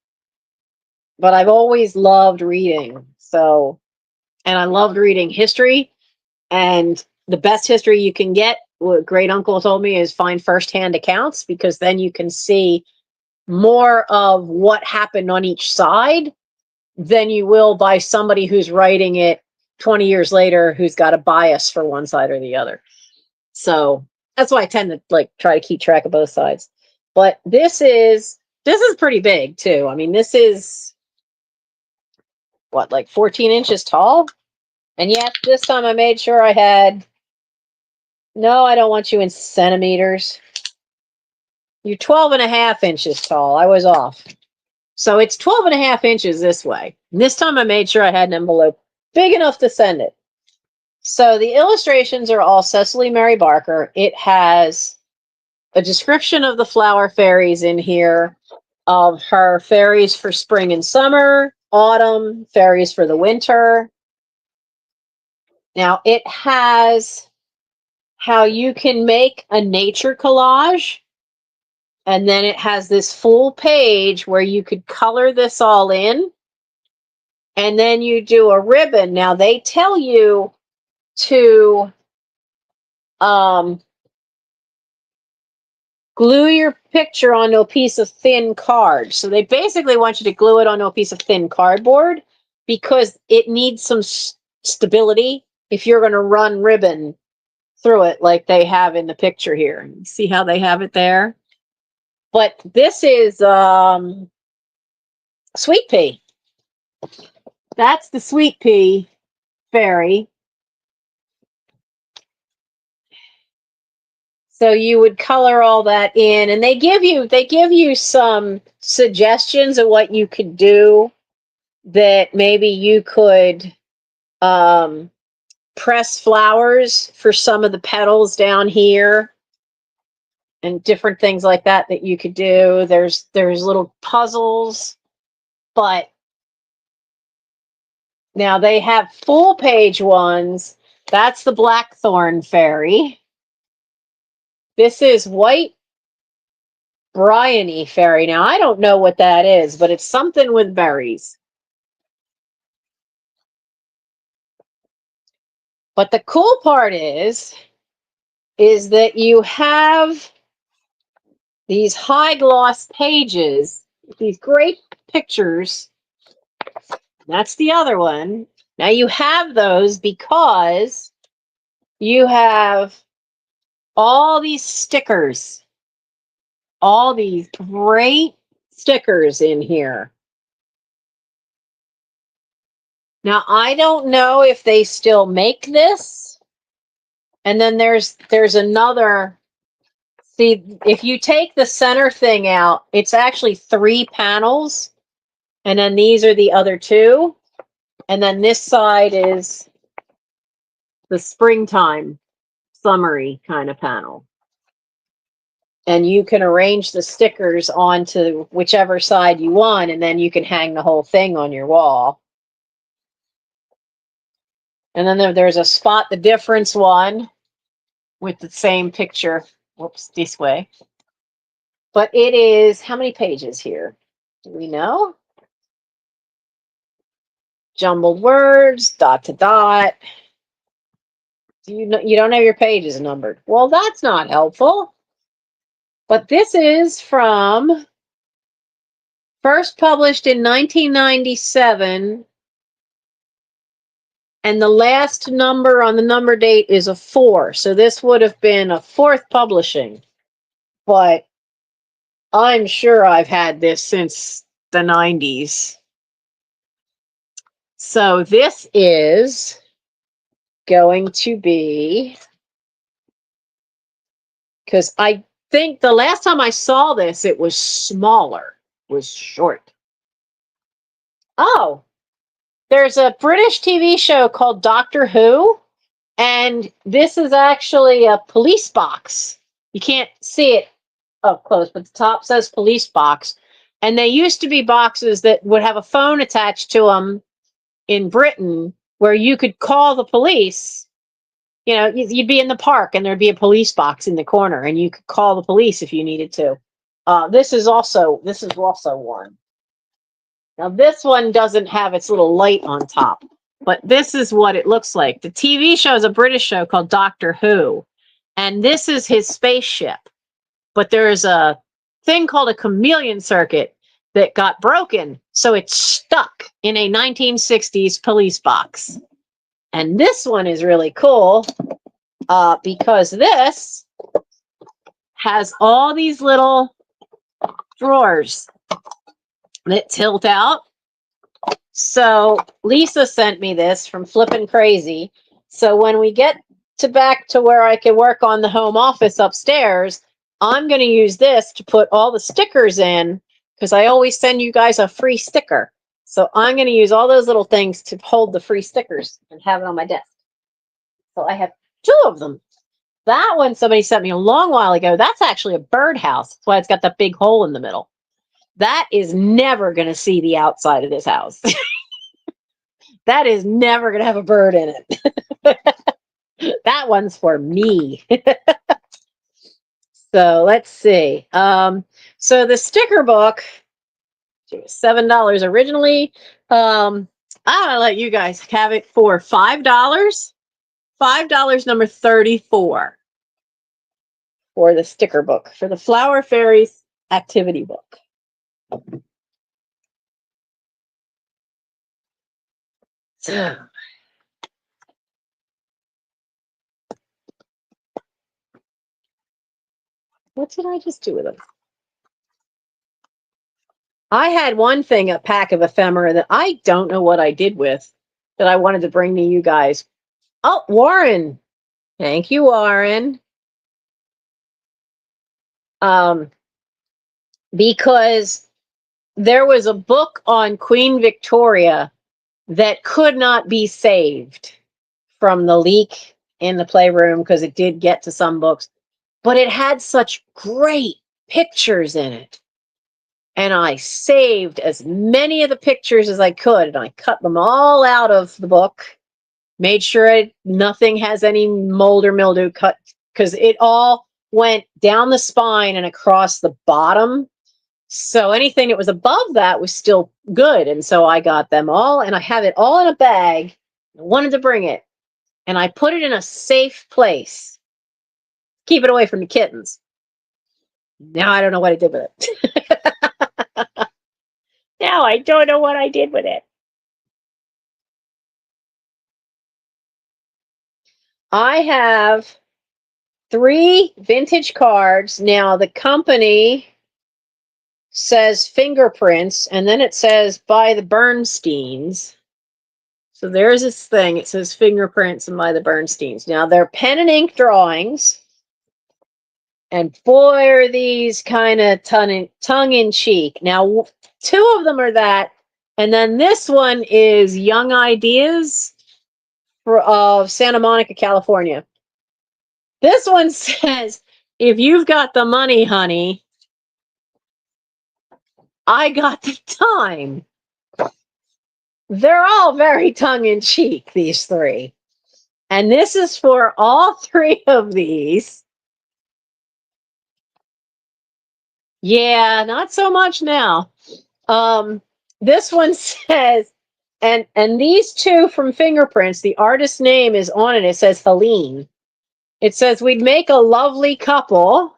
But I've always loved reading. So, and I loved reading history, and the best history you can get, what great uncle told me, is find firsthand accounts, because then you can see more of what happened on each side than you will by somebody who's writing it 20 years later who's got a bias for one side or the other. So that's why I tend to like try to keep track of both sides. But this is pretty big too. I mean, this is what, like 14 inches tall? And yet this time I made sure I had, no, I don't want you in centimeters. You're 12 and a half inches tall. I was off. So it's 12 and a half inches this way. And this time I made sure I had an envelope big enough to send it. So the illustrations are all Cecily Mary Barker. It has a description of the flower fairies in here, of her fairies for spring and summer, autumn, fairies for the winter. Now it has how you can make a nature collage. And then it has this full page where you could color this all in. And then you do a ribbon. Now they tell you to glue your picture onto a piece of thin card. So they basically want you to glue it onto a piece of thin cardboard because it needs some stability if you're going to run ribbon through it like they have in the picture here. See how they have it there? But this is sweet pea. That's the sweet pea fairy. So you would color all that in, and they give you some suggestions of what you could do, that maybe you could press flowers for some of the petals down here and different things like that that you could do. There's little puzzles, but now they have full page ones. That's the Blackthorn fairy. This is White Bryony fairy. Now I don't know what that is, but it's something with berries. But the cool part is that you have these high gloss pages, these great pictures. That's the other one. Now you have those because you have all these stickers, all these great stickers in here. Now I don't know if they still make this. And then there's another. See, if you take the center thing out, it's actually 3 panels. And then these are the other 2. And then this side is the springtime summary kind of panel. And you can arrange the stickers onto whichever side you want, and then you can hang the whole thing on your wall. And then there's a spot the difference one with the same picture. Whoops, this way. But it is, how many pages here? Do we know? Jumbled words, dot to dot. You don't have your pages numbered. Well, that's not helpful. But this is from first published in 1997, and the last number on the number date is a 4. So this would have been a 4th publishing. But I'm sure I've had this since the 90s. So this is going to be, because I think the last time I saw this, it was smaller, was short. Oh, there's a British TV show called Doctor Who, and this is actually a police box. You can't see it up close, but the top says police box. And they used to be boxes that would have a phone attached to them in Britain where you could call the police. You know, you'd be in the park and there'd be a police box in the corner and you could call the police if you needed to. This is also one. Now this one doesn't have its little light on top, but this is what it looks like. The TV show is a British show called Doctor Who, and this is his spaceship. But there's a thing called a chameleon circuit that got broken, so it's stuck in a 1960s police box. And this one is really cool because this has all these little drawers that tilt out. So Lisa sent me this from Flippin' Crazy. So when we get back to where I can work on the home office upstairs, I'm going to use this to put all the stickers in, because I always send you guys a free sticker. So I'm going to use all those little things to hold the free stickers and have it on my desk. So I have 2 of them. That one somebody sent me a long while ago. That's actually a birdhouse. That's why it's got that big hole in the middle. That is never going to see the outside of this house. That is never going to have a bird in it. That one's for me. So let's see. So the sticker book, it was $7 originally. I'm gonna let you guys have it for $5. $5, number 34 for the sticker book, for the Flower Fairies activity book. So, what did I just do with them? I had one thing, a pack of ephemera that I don't know what I did with, that I wanted to bring to you guys. Oh, Warren. Thank you, Warren. Because there was a book on Queen Victoria that could not be saved from the leak in the playroom, because it did get to some books, but it had such great pictures in it. And I saved as many of the pictures as I could, and I cut them all out of the book, made sure nothing has any mold or mildew cut, because it all went down the spine and across the bottom. So anything that was above that was still good. And so I got them all, and I have it all in a bag. I wanted to bring it, and I put it in a safe place. Keep it away from the kittens. Now I don't know what I did with it. Now I don't know what I did with it. I have 3 vintage cards. Now the company says fingerprints, and then it says by the Bernsteins. So there's this thing. It says fingerprints and by the Bernsteins. Now they're pen and ink drawings. And boy, are these kind of tongue-in-cheek. Now, 2 of them are that. And then this one is Young Ideas of Santa Monica, California. This one says, if you've got the money, honey, I got the time. They're all very tongue-in-cheek, these 3. And this is for all 3 of these. Yeah, not so much now. This one says, and these 2 from Fingerprints, the artist's name is on it. It says Helene. It says, we'd make a lovely couple.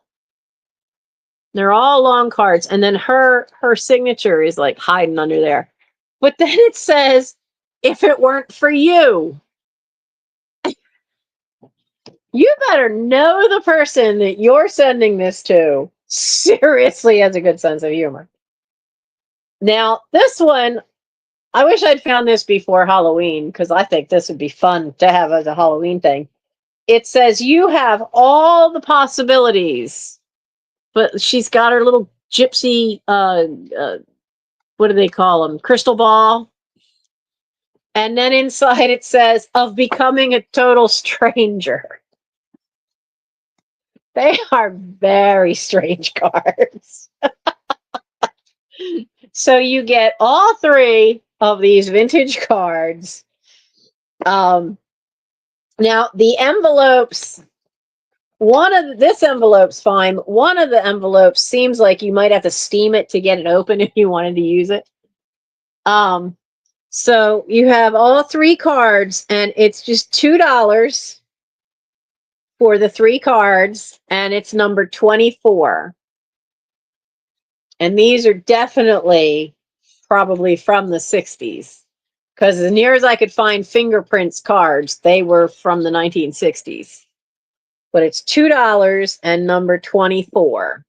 They're all long cards. And then her signature is like hiding under there. But then it says, if it weren't for you, you better know the person that you're sending this to seriously has a good sense of humor. Now, this one, I wish I'd found this before Halloween because I think this would be fun to have as a Halloween thing. It says, you have all the possibilities. But she's got her little gypsy, what do they call them? Crystal ball. And then inside it says, of becoming a total stranger. They are very strange cards. So you get all three of these vintage cards. Now the envelopes, this envelope's fine. One of the envelopes seems like you might have to steam it to get it open if you wanted to use it. So you have all three cards, and it's just $2 for the three cards, and it's number 24. And these are definitely probably from the 60s, because as near as I could find fingerprints cards, they were from the 1960s. But it's $2 and number 24.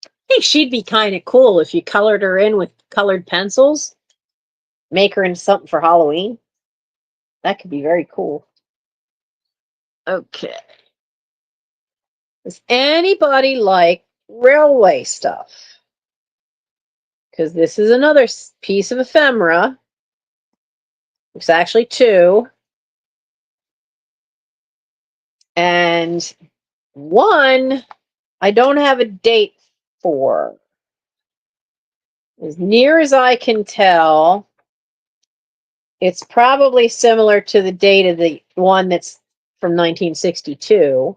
I think she'd be kind of cool if you colored her in with colored pencils. Make her into something for Halloween. That could be very cool. Okay. Does anybody like railway stuff? Because this is another piece of ephemera. It's actually two. And one, I don't have a date for. As near as I can tell, it's probably similar to the date of the one that's from 1962.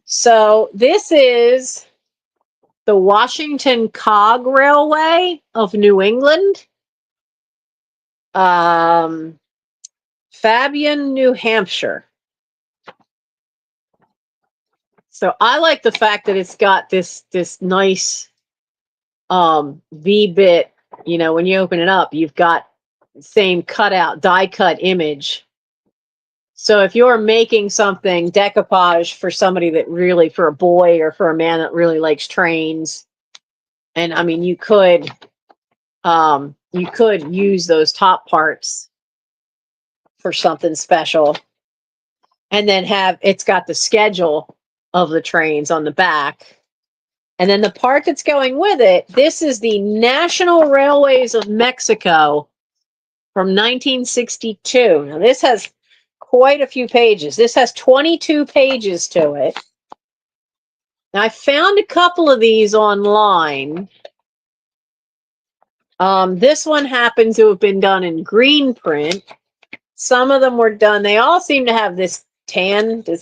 So this is the Washington Cog Railway of New England. Fabian, New Hampshire. So I like the fact that it's got this nice V-bit, when you open it up, you've got the same cutout, die cut image. So if you're making something decoupage for somebody that really, for a boy or for a man that really likes trains, and I mean, you could use those top parts for something special. And then it's got the schedule of the trains on the back. And then the part that's going with it, this is the National Railways of Mexico from 1962. Now, this has quite a few pages. This has 22 pages to it. Now, I found a couple of these online. This one happened to have been done in green print. Some of them were done, they all seem to have this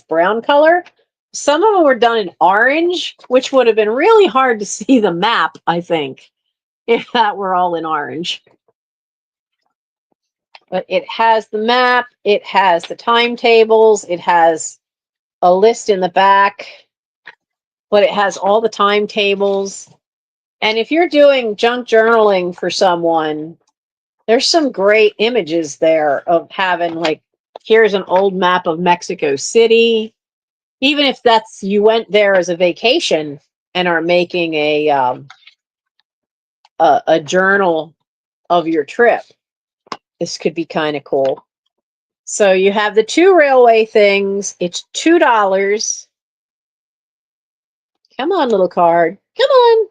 brown color. Some of them were done in orange, which would have been really hard to see the map, I think, if that were all in orange. But it has the map, it has the timetables, it has a list in the back, but it has all the timetables. And if you're doing junk journaling for someone, there's some great images there of having, like, here's an old map of Mexico City. Even if you went there as a vacation and are making a journal of your trip, this could be kind of cool. So you have the two railway things. It's $2. Come on, little card. Come on.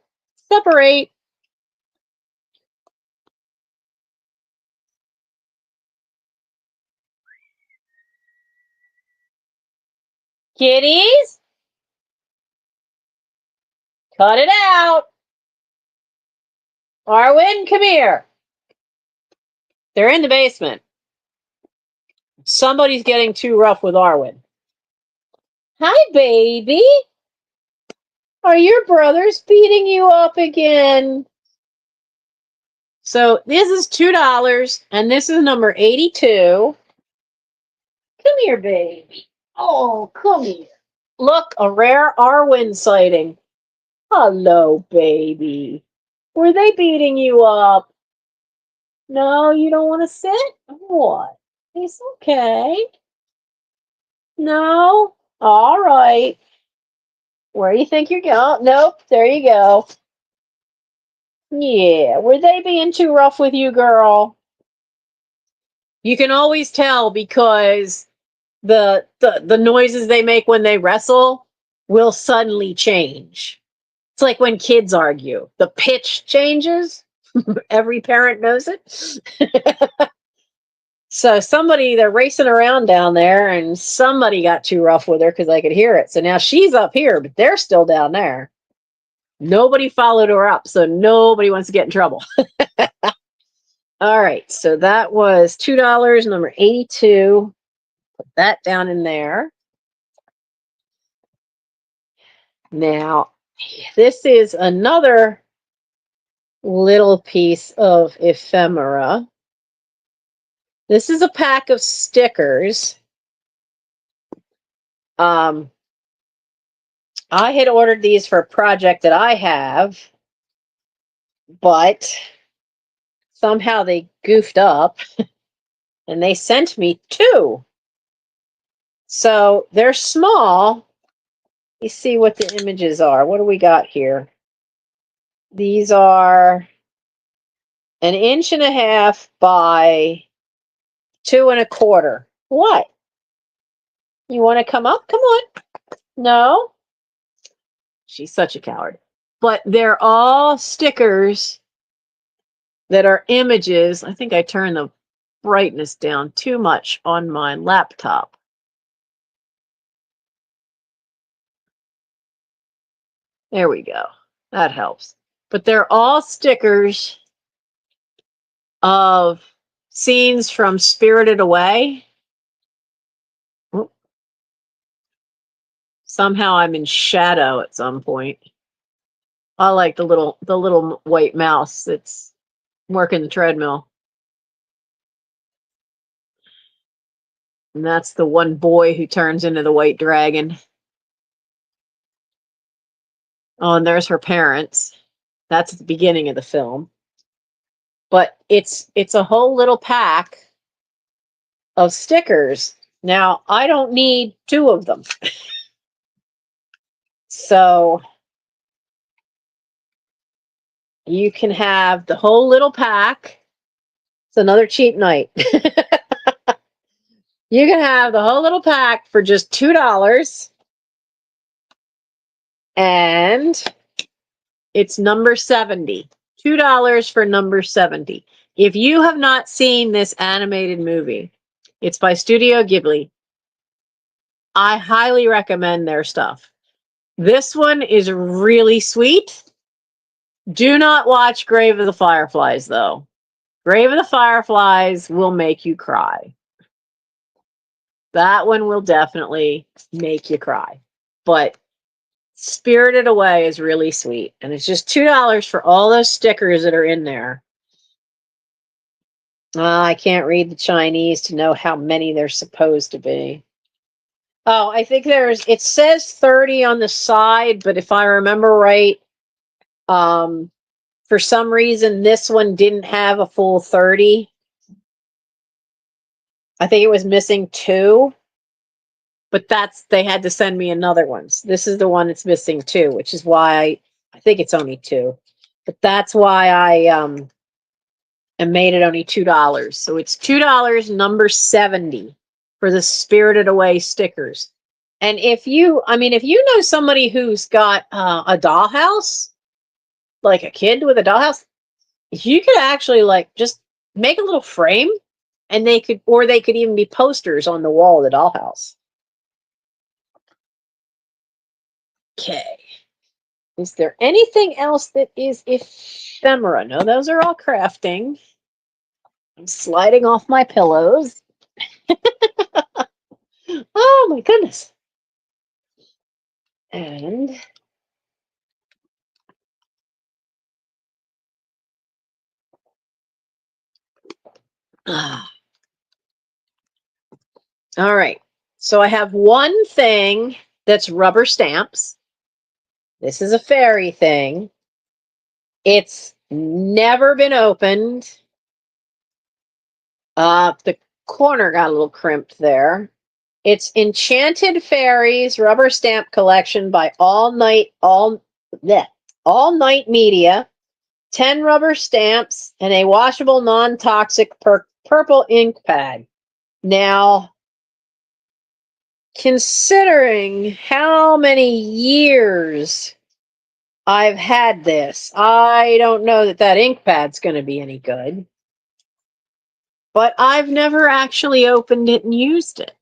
Separate. Kitties? Cut it out. Arwen, come here. They're in the basement. Somebody's getting too rough with Arwen. Hi, baby. Are your brothers beating you up again? So this is $2, and this is number 82. Come here, baby. Oh, come here. Look, a rare Arwen sighting. Hello, baby. Were they beating you up? No, you don't want to sit? What? It's okay. No? All right. Where do you think you're going? Nope, there you go. Yeah, were they being too rough with you, girl? You can always tell because the noises they make when they wrestle will suddenly change. It's like when kids argue. The pitch changes. Every parent knows it. So they're racing around down there, and somebody got too rough with her because I could hear it. So now she's up here, but they're still down there. Nobody followed her up, so nobody wants to get in trouble. All right, so that was $2, number 82. Put that down in there. Now, this is another little piece of ephemera. This is a pack of stickers. I had ordered these for a project that I have, but somehow they goofed up and they sent me 2. So they're small. You see what the images are. What do we got here? These are 1.5 by 2.25. What? You want to come up? Come on. No? She's such a coward. But they're all stickers that are images. I think I turned the brightness down too much on my laptop. There we go. That helps. But they're all stickers of scenes from Spirited Away. Oop. Somehow I'm in shadow at some point. I like the little white mouse that's working the treadmill. And that's the one boy who turns into the white dragon. Oh, and there's her parents. That's at the beginning of the film. But it's a whole little pack of stickers. Now, I don't need 2 of them. So you can have the whole little pack. It's another cheap night. You can have the whole little pack for just $2. And it's number 70. $2 for number 70. If you have not seen this animated movie, it's by Studio Ghibli. I highly recommend their stuff. This one is really sweet. Do not watch Grave of the Fireflies, though. Grave of the Fireflies will make you cry. That one will definitely make you cry. But Spirited Away is really sweet. And it's just $2 for all those stickers that are in there. I can't read the Chinese to know how many there's supposed to be. Oh, I think it says 30 on the side, but if I remember right, for some reason, this one didn't have a full 30. I think it was missing 2, but they had to send me another one. So this is the one that's missing 2, which is why I think it's only 2. But that's why I made it only $2. So it's $2, number 70 for the Spirited Away stickers. And if you know somebody who's got a dollhouse, like a kid with a dollhouse, you could actually just make a little frame, and they could even be posters on the wall of the dollhouse. Okay. Is there anything else that is ephemera? No, those are all crafting. I'm sliding off my pillows. Oh my goodness. And All right. So I have one thing that's rubber stamps. This is a fairy thing. It's never been opened. The corner got a little crimped there. It's Enchanted Fairies rubber stamp collection by All Night Media. 10 rubber stamps and a washable non-toxic purple ink pad. Now, considering how many years I've had this, I don't know that ink pad's going to be any good. But I've never actually opened it and used it.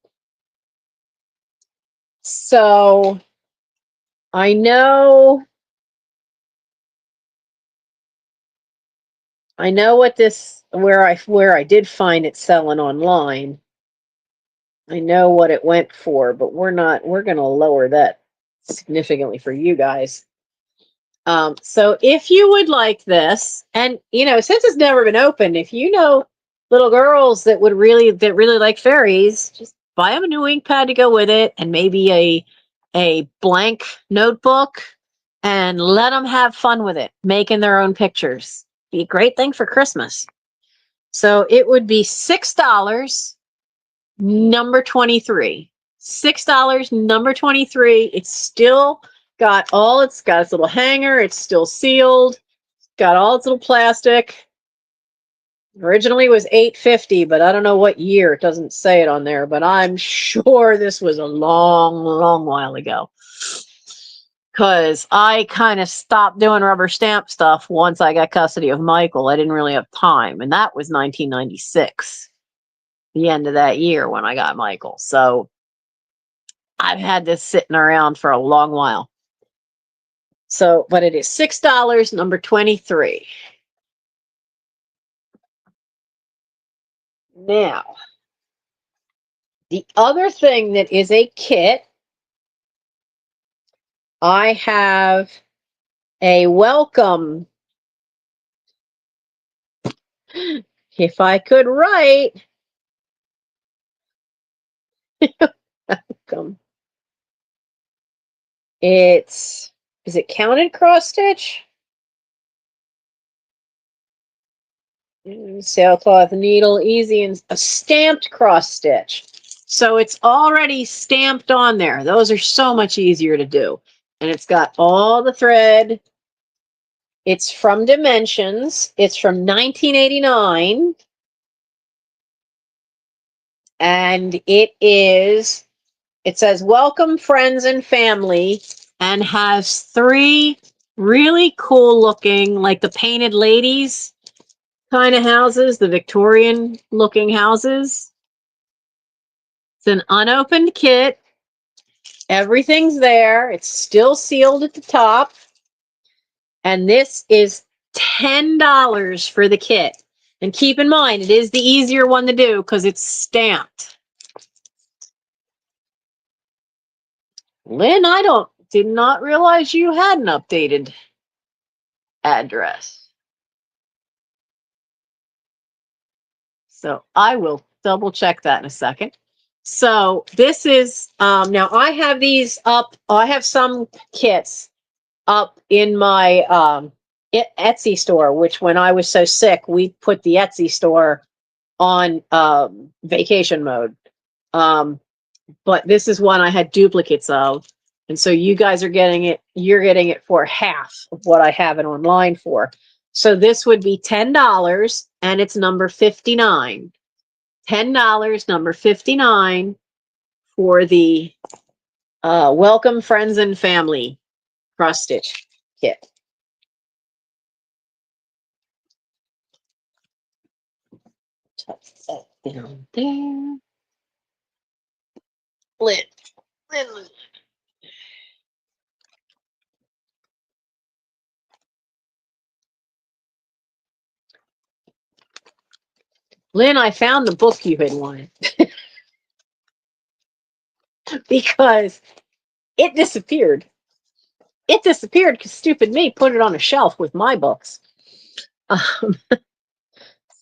So I know what this where I did find it selling online. I know what it went for, but we're going to lower that significantly for you guys. So if you would like this, and since it's never been opened, if you know little girls that really like fairies, just buy them a new ink pad to go with it, and maybe a blank notebook, and let them have fun with it, making their own pictures. Be a great thing for Christmas. So it would be $6, number 23. $6, number 23. It's still got its little hanger. It's still sealed. Got all its little plastic. Originally it was $8.50, but I don't know what year. It doesn't say it on there, but I'm sure this was a long, long while ago. Because I kind of stopped doing rubber stamp stuff once I got custody of Michael. I didn't really have time, and that was 1996, the end of that year when I got Michael. So I've had this sitting around for a long while. So, but it is $6, number 23. Now, the other thing that is a kit, I have a welcome. If I could write, welcome. Is it counted cross stitch? Sailcloth needle, easy, and a stamped cross stitch. So it's already stamped on there. Those are so much easier to do. And it's got all the thread. It's from Dimensions. It's from 1989. And it says, welcome friends and family, and has 3 really cool looking, like the painted ladies kind of houses, the Victorian looking houses. It's an unopened kit. Everything's there. It's still sealed at the top. And this is $10 for the kit. And keep in mind, it is the easier one to do because it's stamped. Lynn, I did not realize you had an updated address. So I will double check that in a second. So this is, now I have these up, I have some kits up in my Etsy store, which when I was so sick, we put the Etsy store on vacation mode. But this is one I had duplicates of. And so you guys are getting it, you're getting it for half of what I have it online for. So this would be $10 and it's number 59. $10, number 59 for the Welcome Friends and Family cross stitch kit. Tuck that down there. Lynn. Lynn, I found the book you had wanted because it disappeared. It disappeared because stupid me put it on a shelf with my books.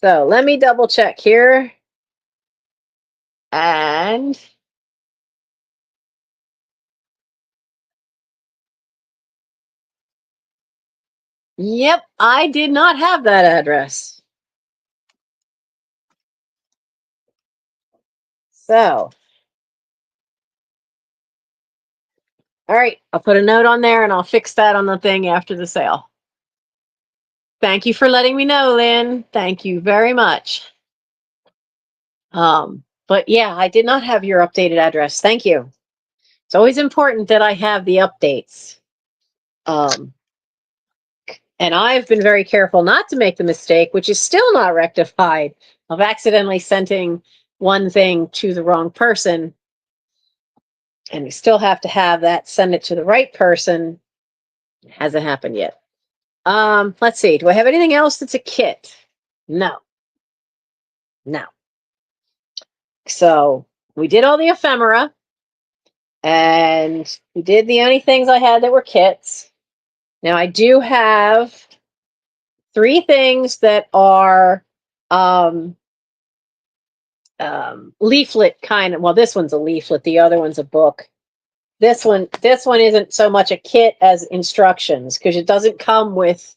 So let me double check here. And yep, I did not have that address. So, all right, I'll put a note on there and I'll fix that on the thing after the sale. Thank you for letting me know, Lynn. Thank you very much. But yeah, I did not have your updated address. Thank you. It's always important that I have the updates. And I've been very careful not to make the mistake, which is still not rectified, of accidentally sending one thing to the wrong person. And we still have to have that, send it to the right person. It hasn't happened yet. Let's see. Do I have anything else that's a kit? No. No. So we did all the ephemera, and we did the only things I had that were kits. Now I do have 3 things that are leaflet kind of. Well, this one's a leaflet. The other one's a book. This one isn't so much a kit as instructions, because it doesn't come with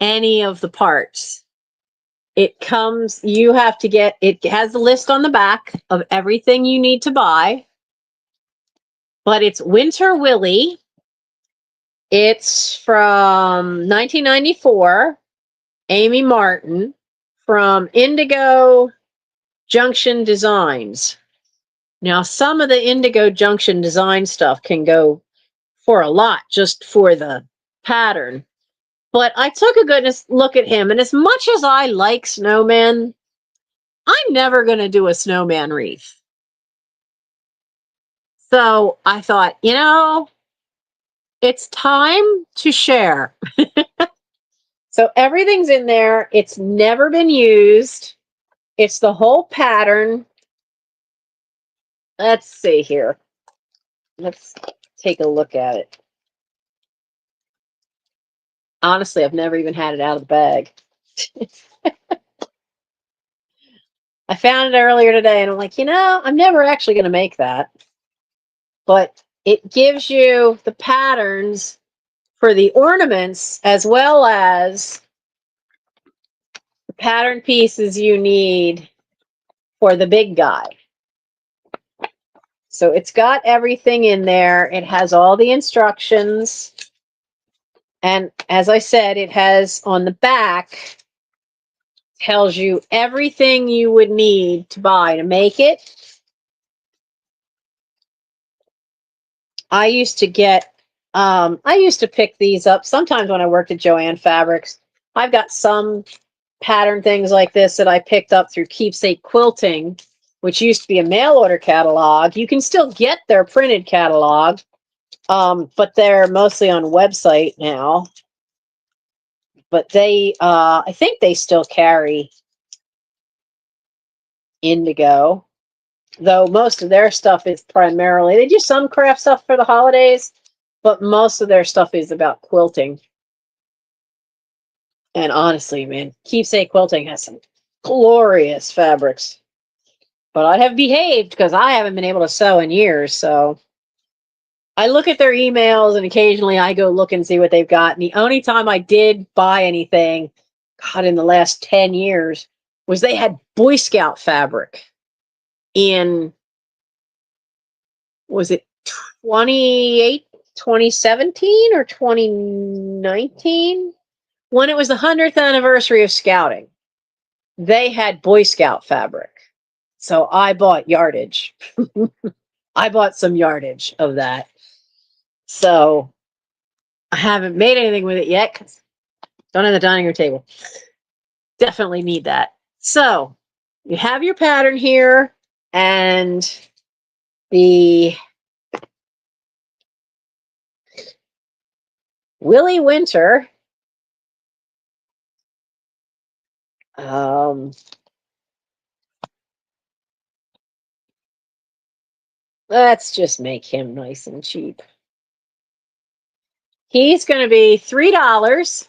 any of the parts. It comes, you have to get, it has a list on the back of everything you need to buy, but it's Winter Willie. It's from 1994, Amy Martin, from Indigo Junction Designs. Now, some of the Indigo Junction design stuff can go for a lot just for the pattern. But I took a good look at him, and as much as I like snowmen, I'm never going to do a snowman wreath. So I thought, it's time to share. So everything's in there. It's never been used. It's the whole pattern. Let's see here. Let's take a look at it. Honestly, I've never even had it out of the bag. I found it earlier today, and I'm like, I'm never actually going to make that. But it gives you the patterns for the ornaments, as well as the pattern pieces you need for the big guy. So it's got everything in there. It has all the instructions. And as I said, it has on the back, tells you everything you would need to buy to make it. I used to pick these up sometimes when I worked at Joann Fabrics. I've got some pattern things like this that I picked up through Keepsake Quilting, which used to be a mail order catalog. You can still get their printed catalog, but they're mostly on website now. But they, I think they still carry Indigo, though most of their stuff is primarily, they do some craft stuff for the holidays, but most of their stuff is about quilting. And honestly, man, Keepsake Quilting has some glorious fabrics. But I have behaved because I haven't been able to sew in years, so I look at their emails and occasionally I go look and see what they've got. And the only time I did buy anything, God, in the last 10 years, was they had Boy Scout fabric in, was it 2017 or 2019? When it was the 100th anniversary of Scouting, they had Boy Scout fabric. So I bought yardage. I bought some yardage of that. So I haven't made anything with it yet because don't have the dining room table. Definitely need that. So you have your pattern here, and the Willie Winter. Let's just make him nice and cheap. He's going to be $3,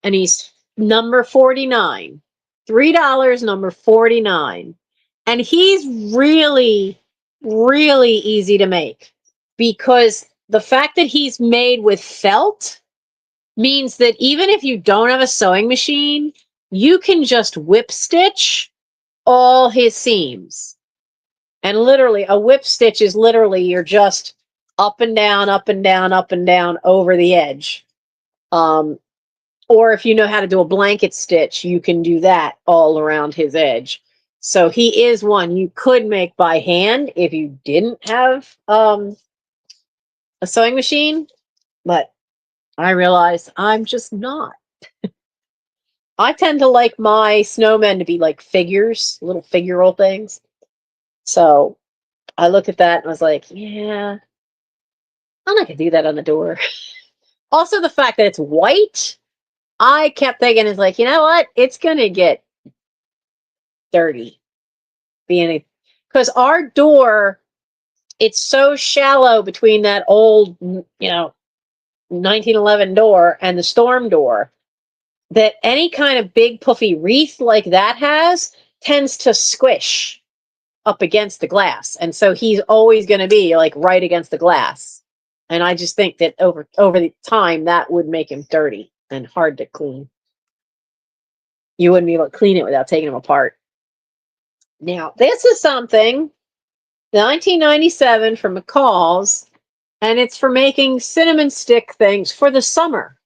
and he's number 49. $3, number 49. And he's really, really easy to make because the fact that he's made with felt means that even if you don't have a sewing machine, you can just whip stitch all his seams. And literally, a whip stitch is literally you're just up and down, up and down, up and down over the edge. Or if you know how to do a blanket stitch, you can do that all around his edge. So he is one you could make by hand if you didn't have a sewing machine. But I realize I'm just not. I tend to like my snowmen to be like figures, little figural things. So I looked at that and I was like, yeah, I'm not going to do that on the door. Also, the fact that it's white, I kept thinking, it's like, you know what? It's going to get dirty. Because our door, it's so shallow between that old, 1911 door and the storm door that any kind of big puffy wreath like that tends to squish up against the glass. And so he's always going to be like right against the glass. And I just think that over the time that would make him dirty and hard to clean. You wouldn't be able to clean it without taking him apart. Now, this is something 1997 from McCall's, and it's for making cinnamon stick things for the summer.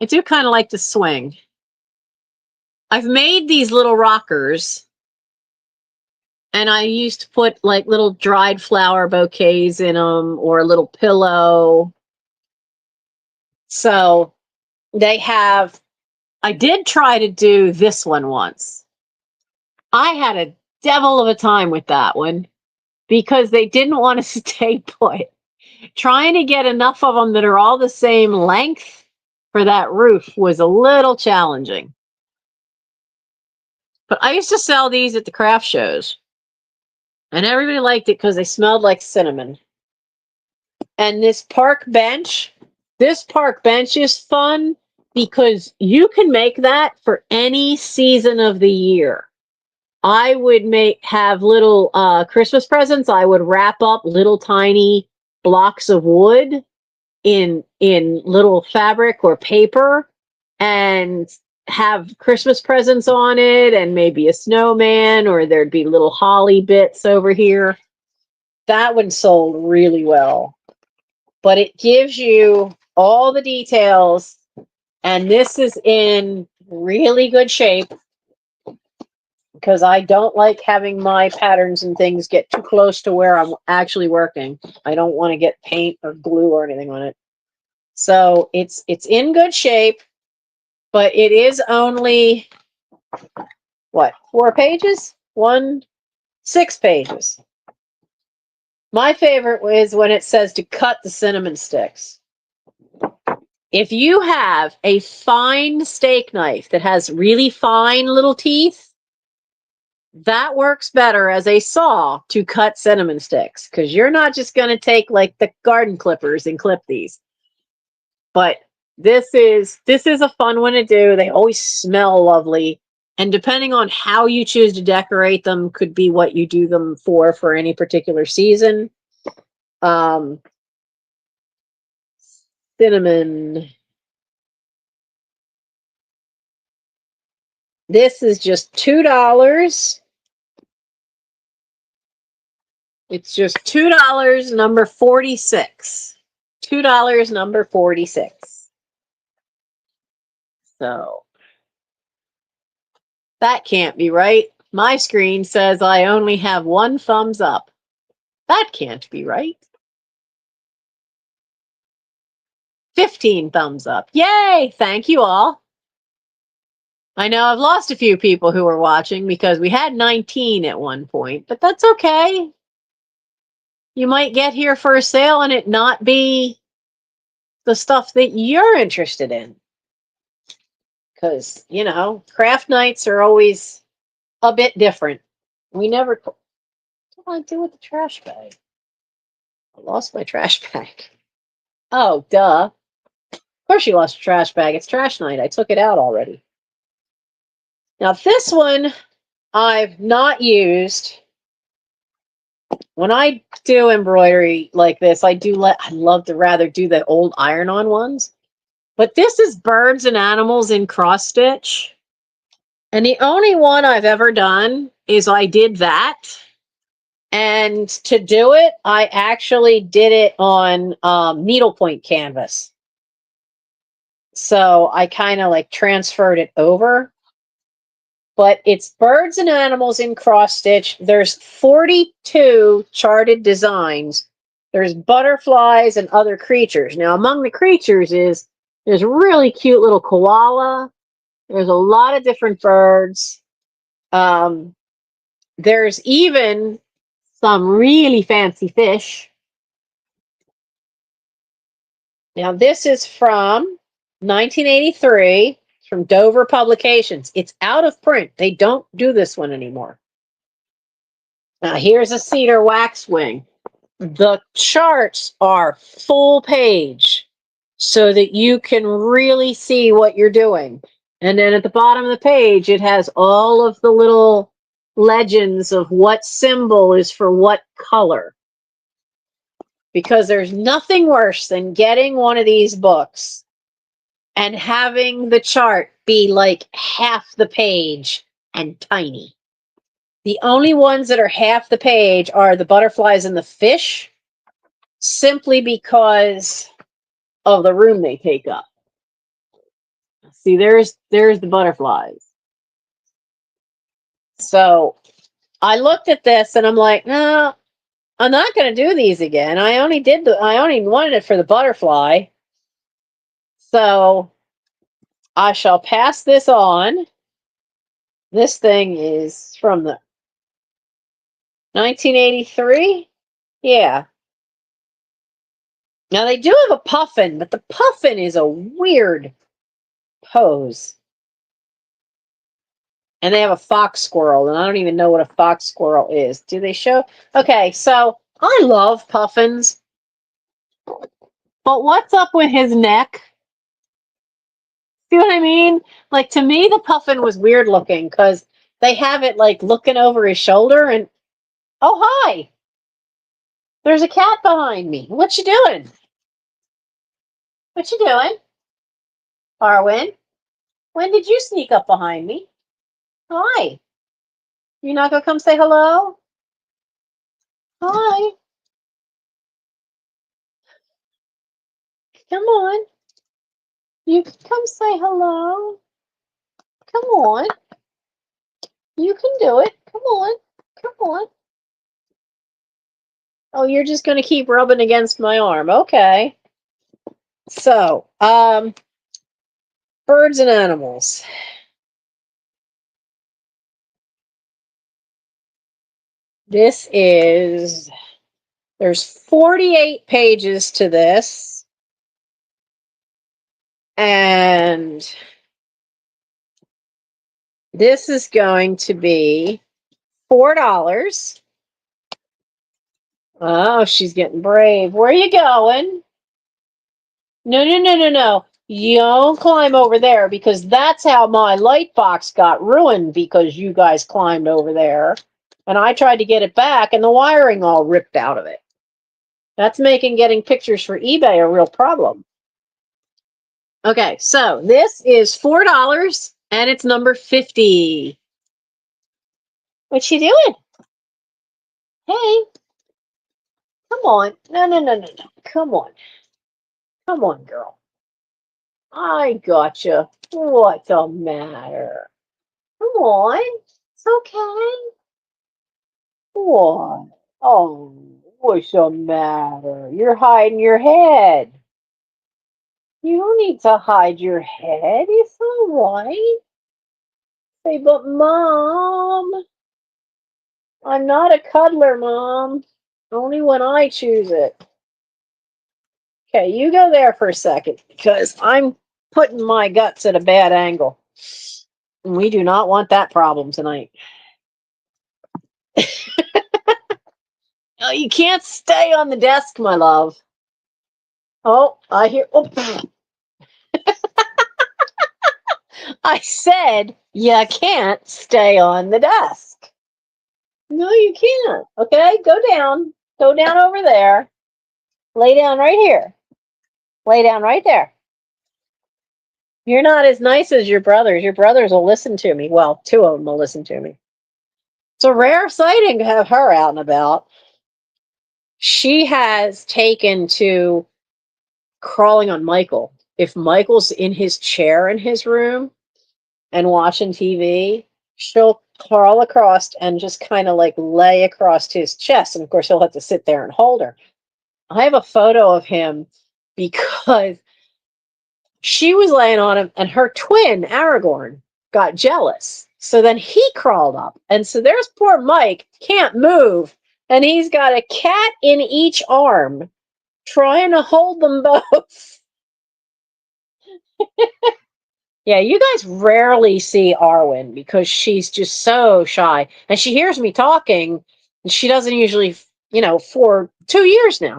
I do kind of like to swing. I've made these little rockers, and I used to put like little dried flower bouquets in them or a little pillow. So I did try to do this one once. I had a devil of a time with that one because they didn't want to stay put. Trying to get enough of them that are all the same length for that roof was a little challenging. But I used to sell these at the craft shows, and everybody liked it because they smelled like cinnamon. And this park bench is fun because you can make that for any season of the year. I would have little Christmas presents. I would wrap up little tiny blocks of wood in little fabric or paper and have Christmas presents on it and maybe a snowman, or there'd be little holly bits over here. That one sold really well. But it gives you all the details, and this is in really good shape because I don't like having my patterns and things get too close to where I'm actually working. I don't want to get paint or glue or anything on it. So it's in good shape, but it is only, 4 pages? 6 pages. My favorite is when it says to cut the cinnamon sticks. If you have a fine steak knife that has really fine little teeth, that works better as a saw to cut cinnamon sticks, because you're not just going to take like the garden clippers and clip these. But this is a fun one to do. They always smell lovely. And depending on how you choose to decorate them could be what you do them for any particular season. Cinnamon. This is just $2. It's just $2, number 46. $2, number 46. So that can't be right. My screen says I only have 1 thumbs up. That can't be right. 15 thumbs up. Yay! Thank you all. I know I've lost a few people who were watching because we had 19 at one point, but that's okay. You might get here for a sale and it not be the stuff that you're interested in. Because, craft nights are always a bit different. We never... What do I do with the trash bag? I lost my trash bag. Oh, duh. Of course you lost your trash bag. It's trash night. I took it out already. Now, this one, I've not used. When I do embroidery like this, I love to rather do the old iron-on ones. But this is birds and animals in cross stitch. And the only one I've ever done is I did that. And to do it, I actually did it on needlepoint canvas. So I kind of like transferred it over. But it's birds and animals in cross stitch. There's 42 charted designs. There's butterflies and other creatures. Now, among the creatures there's a really cute little koala. There's a lot of different birds. There's even some really fancy fish. Now, this is from 1983. From Dover Publications. It's out of print. They don't do this one anymore. Now, here's a cedar waxwing. The charts are full page so that you can really see what you're doing. And then at the bottom of the page, it has all of the little legends of what symbol is for what color. Because there's nothing worse than getting one of these books and having the chart be like half the page and tiny. The only ones that are half the page are the butterflies and the fish, simply because of the room they take up. See, there's the butterflies. So I looked at this and I'm like, no, I'm not going to do these again. I only wanted it for the butterfly. So I shall pass this on. This thing is from the 1983. Yeah. Now they do have a puffin, but the puffin is a weird pose. And they have a fox squirrel, and I don't even know what a fox squirrel is. Do they show? Okay, so I love puffins. But what's up with his neck? See what I mean? Like, to me, the puffin was weird looking because they have it like looking over his shoulder and, oh, hi. There's a cat behind me. What you doing? What you doing? Arwen? When did you sneak up behind me? Hi. You're not going to come say hello? Hi. Come on. You can come say hello. Come on. You can do it. Come on. Come on. Oh, you're just going to keep rubbing against my arm. Okay. So, birds and animals. There's 48 pages to this. And this is going to be $4. Oh, she's getting brave. Where are you going? No, no, no, no, no. You don't climb over there, because that's how my light box got ruined, because you guys climbed over there. And I tried to get it back, and the wiring all ripped out of it. That's making getting pictures for eBay a real problem. Okay, so this is $4, and it's number 50. What you doing? Hey. Come on. No, no, no, no, no. Come on. Come on, girl. I gotcha. What's the matter? Come on. It's okay. What? Oh, what's the matter? You're hiding your head. You don't need to hide your head. It's all right. Say, but Mom, I'm not a cuddler, Mom. Only when I choose it. Okay, you go there for a second, because I'm putting my guts at a bad angle. We do not want that problem tonight. Oh, you can't stay on the desk, my love. Oh, I hear. Oh. I said you can't stay on the desk. No, you can't. Okay, go down. Go down over there. Lay down right here. Lay down right there. You're not as nice as your brothers. Your brothers will listen to me. Well, two of them will listen to me. It's a rare sighting to have her out and about. She has taken to crawling on Michael. If Michael's in his chair in his room and watching TV, she'll crawl across and just kind of like lay across his chest. And of course, he'll have to sit there and hold her. I have a photo of him because she was laying on him and her twin, Aragorn, got jealous. So then he crawled up. And so there's poor Mike, can't move. And he's got a cat in each arm trying to hold them both. Yeah, you guys rarely see Arwen because she's just so shy. And she hears me talking, and she doesn't usually, for 2 years now.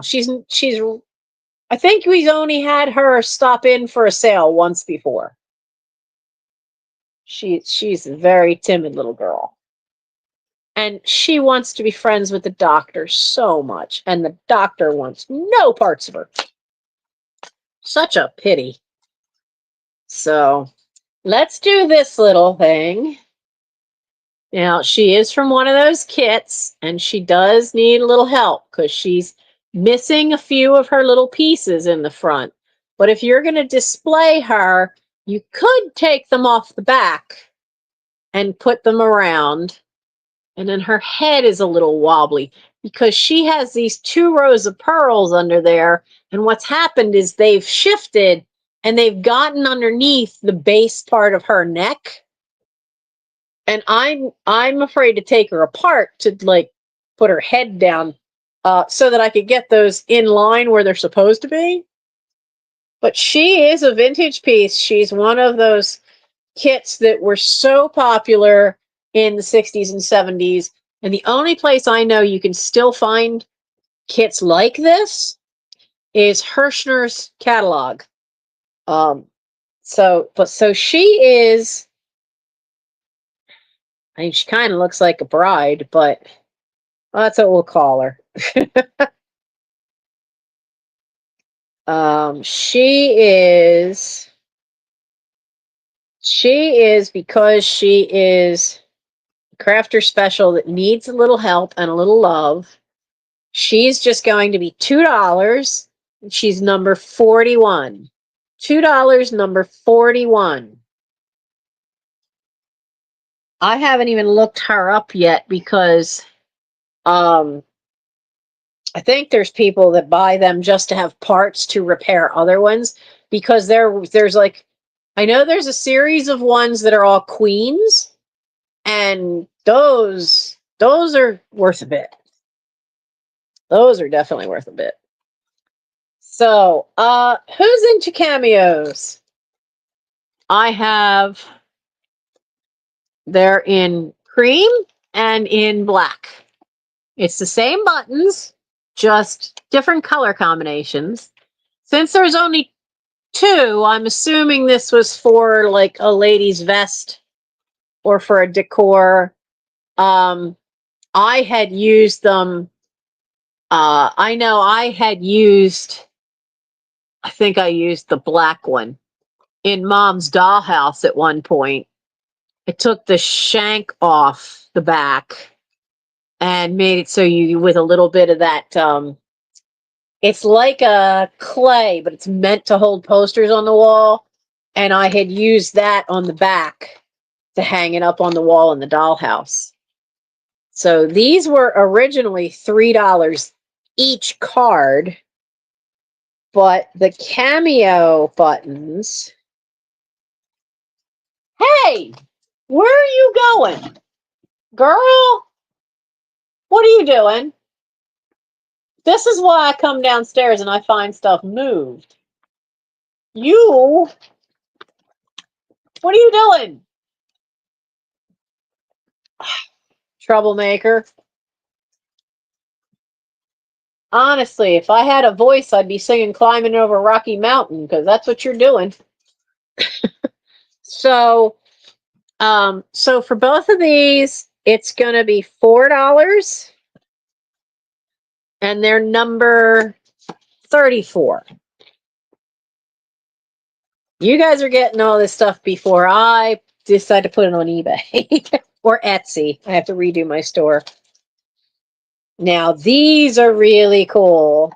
I think we've only had her stop in for a sale once before. She's a very timid little girl. And she wants to be friends with the doctor so much. And the doctor wants no parts of her. Such a pity. So let's do this little thing. Now, she is from one of those kits, and she does need a little help because she's missing a few of her little pieces in the front. But if you're going to display her, you could take them off the back and put them around. And then her head is a little wobbly because she has these 2 rows of pearls under there. And what's happened is they've shifted and they've gotten underneath the base part of her neck. And I'm afraid to take her apart to like put her head down so that I could get those in line where they're supposed to be. But she is a vintage piece. She's one of those kits that were so popular in the 60s and 70s. And the only place I know you can still find kits like this is Hirschner's catalog. So she is, I mean, she kind of looks like a bride, but that's what we'll call her. She is because she is a crafter special that needs a little help and a little love. She's just going to be $2. She's number 41. $2, number 41. I haven't even looked her up yet because I think there's people that buy them just to have parts to repair other ones because there's like, I know there's a series of ones that are all queens, and those are worth a bit. Those are definitely worth a bit. So, who's into cameos? They're in cream and in black. It's the same buttons, just different color combinations. Since there's only 2, I'm assuming this was for like a lady's vest or for a decor. I had used them. I know I think I used the black one in Mom's dollhouse at one point. I took the shank off the back and made it so you, with a little bit of that, it's like a clay, but it's meant to hold posters on the wall. And I had used that on the back to hang it up on the wall in the dollhouse. So these were originally $3 each card, but the cameo buttons. Hey, where are you going? Girl, what are you doing? This is why I come downstairs and I find stuff moved. What are you doing? Troublemaker. Honestly, if I had a voice, I'd be singing Climbing Over Rocky Mountain, because that's what you're doing. So for both of these, It's going to be $4. And they're number 34. You guys are getting all this stuff before I decide to put it on eBay or Etsy. I have to redo my store. Now, these are really cool.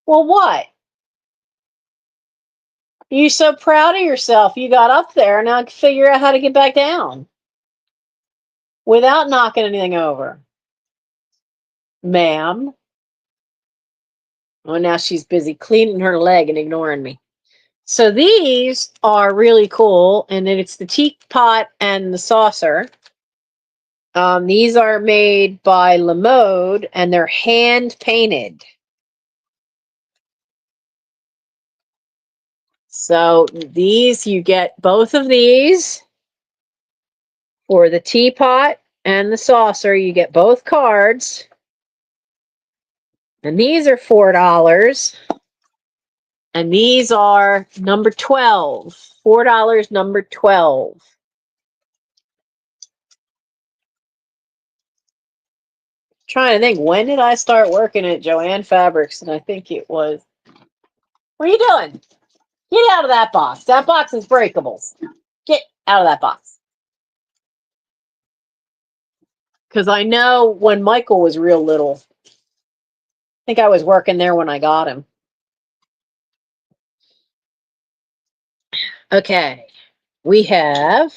Well, what? You're so proud of yourself. You got up there. Now figure out how to get back down without knocking anything over. Ma'am. Oh, now she's busy cleaning her leg and ignoring me. So these are really cool. And then it's the teapot and the saucer. These are made by Lamode and they're hand painted. So these, you get both of these for the teapot and the saucer. You get both cards. And these are $4. And these are number 12. $4, number 12. Trying to think, when did I start working at Joann Fabrics? And I think it was. What are you doing? Get out of that box. That box is breakable. Get out of that box. Because I know when Michael was real little, I think I was working there when I got him. Okay. We have.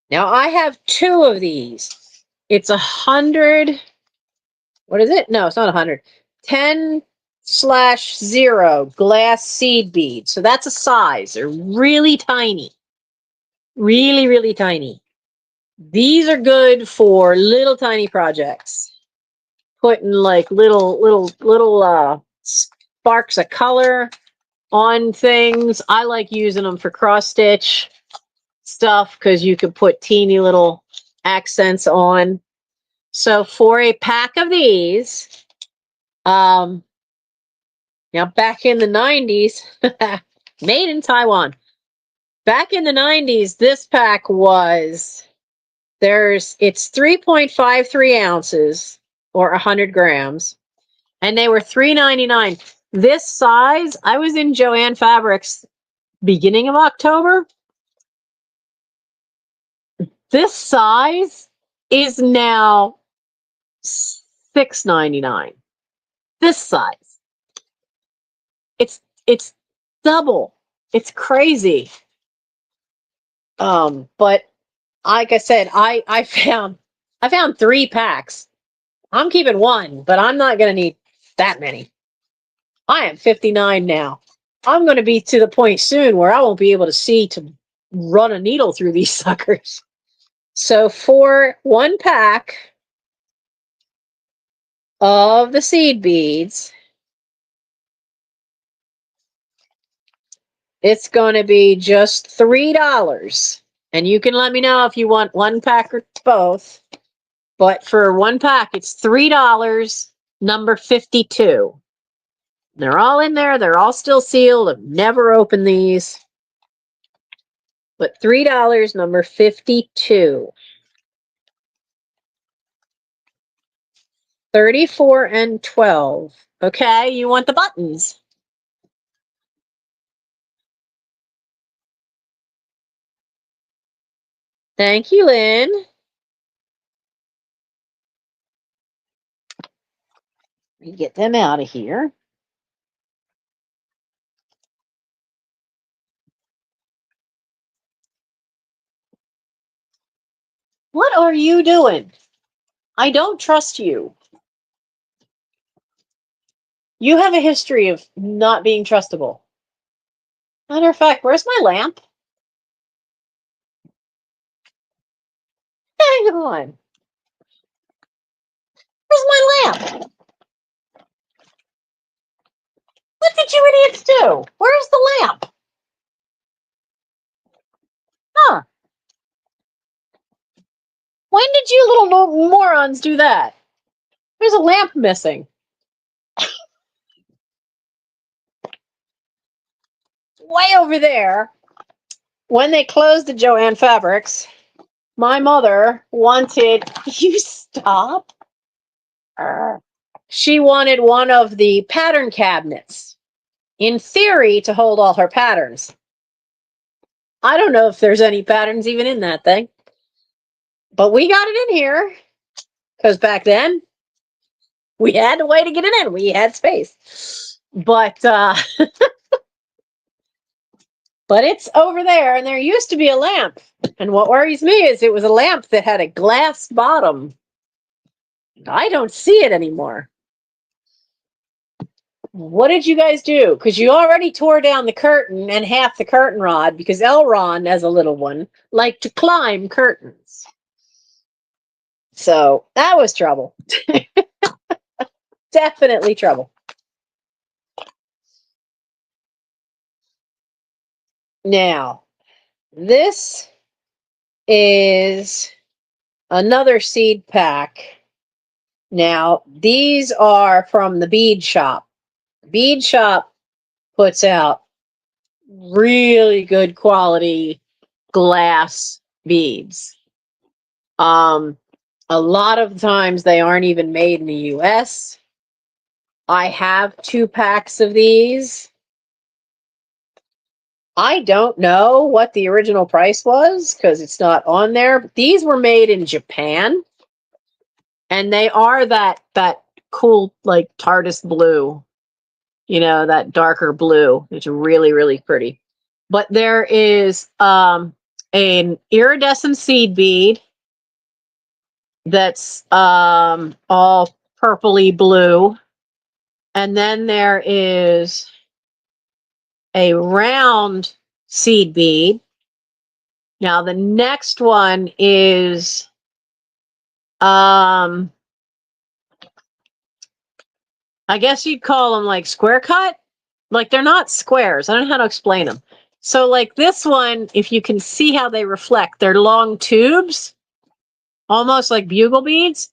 Now I have 2 of these. It's 100. What is it? No, it's not 100. 10/0 glass seed beads. So that's a size. They're really tiny. Really, really tiny. These are good for little tiny projects. Putting like little sparks of color on things. I like using them for cross stitch stuff because you can put teeny little accents on. So for a pack of these, now back in the 90s, made in Taiwan. Back in the 90s, this pack was, it's 3.53 ounces or 100 grams, and they were $3.99. This size, I was in Joann Fabrics beginning of October. This size is now $6.99. This size. It's double. It's crazy. But like I said, I found 3 packs. I'm keeping 1, but I'm not gonna need that many. I am 59 now. I'm gonna be to the point soon where I won't be able to see to run a needle through these suckers. So for 1 pack of the seed beads, it's going to be just $3. And you can let me know if you want 1 pack or both. But for 1 pack, it's $3, number 52. They're all in there. They're all still sealed. I've never opened these. But $3, number 52. 34 and 12. Okay, you want the buttons. Thank you, Lynn. Let me get them out of here. What are you doing? I don't trust you. You have a history of not being trustable. Matter of fact, where's my lamp? Hang on. Where's my lamp? What did you idiots do? Where's the lamp? Huh. When did you little morons do that? There's a lamp missing. Way over there. when they closed the Joann Fabrics, my mother wanted, you stop? She wanted one of the pattern cabinets, in theory, to hold all her patterns. I don't know if there's any patterns even in that thing, but we got it in here because back then we had a way to get it in. We had space, but but it's over there, and there used to be a lamp. And what worries me is it was a lamp that had a glass bottom. I don't see it anymore. What did you guys do? Because you already tore down the curtain and half the curtain rod because Elron, as a little one, liked to climb curtains. So that was trouble. Definitely trouble. Now, this is another seed pack. Now, these are from the bead shop. Bead shop puts out really good quality glass beads. A lot of times they aren't even made in the US. I have 2 packs of these. I don't know what the original price was because it's not on there. But these were made in Japan, and they are that cool like TARDIS blue, you know, that darker blue. It's really, really pretty. But there is an iridescent seed bead that's all purpley blue, and then there is a round seed bead. Now the next one is I guess you'd call them like square cut. Like they're not squares. I don't know how to explain them. So like this one, if you can see how they reflect, they're long tubes, almost like bugle beads.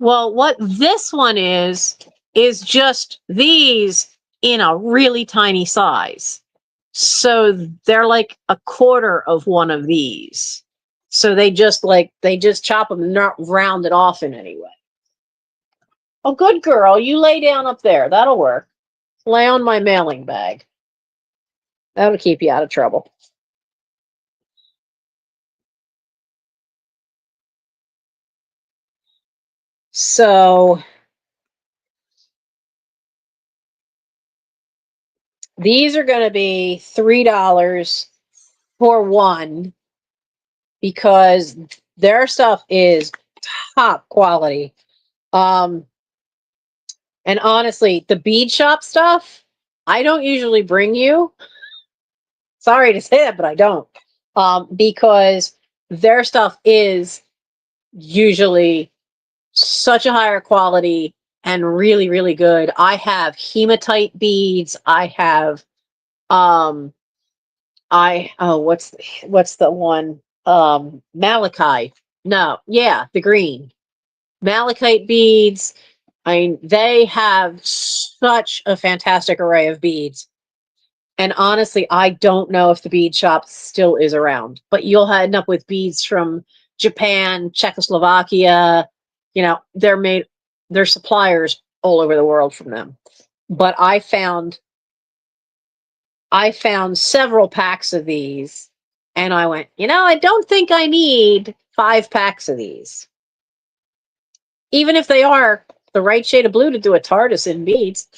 Well, what this one is just these in a really tiny size. So they're like a quarter of one of these. So they just chop them, not round it off in any way. Oh, good girl. You lay down up there. That'll work. Lay on my mailing bag. That'll keep you out of trouble. So these are going to be $3 for one because their stuff is top quality. And honestly, the bead shop stuff, I don't usually bring you. Sorry to say that, but I don't. Because their stuff is usually such a higher quality and really, really good. I have hematite beads. I have what's the one? Malachite. No, yeah, the green. Malachite beads. I mean, they have such a fantastic array of beads. And honestly, I don't know if the bead shop still is around, but you'll end up with beads from Japan, Czechoslovakia. You know, they're suppliers all over the world from them. But I found several packs of these, and I went, you know, I don't think I need 5 packs of these. Even if they are the right shade of blue to do a TARDIS in beads.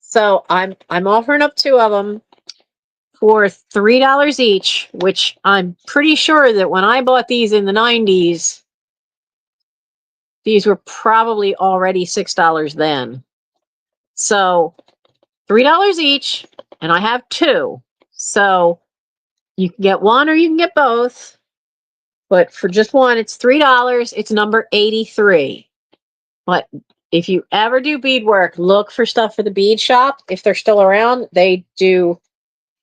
So I'm offering up 2 of them for $3 each, which I'm pretty sure that when I bought these in the 90s, these were probably already $6 then. So $3 each, and I have 2. So you can get one or you can get both. But for just one, it's $3. It's number 83. But if you ever do beadwork, look for stuff for the bead shop. If they're still around, they do.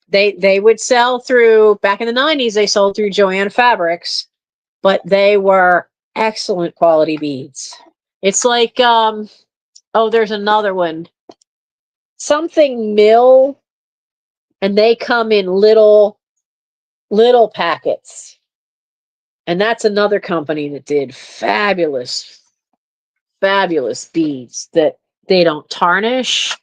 They would sell through, back in the 90s, they sold through Joann Fabrics, but they were excellent quality beads. It's like, oh, there's another one. Something Mill, and they come in little little packets. And that's another company that did fabulous beads that they don't tarnish.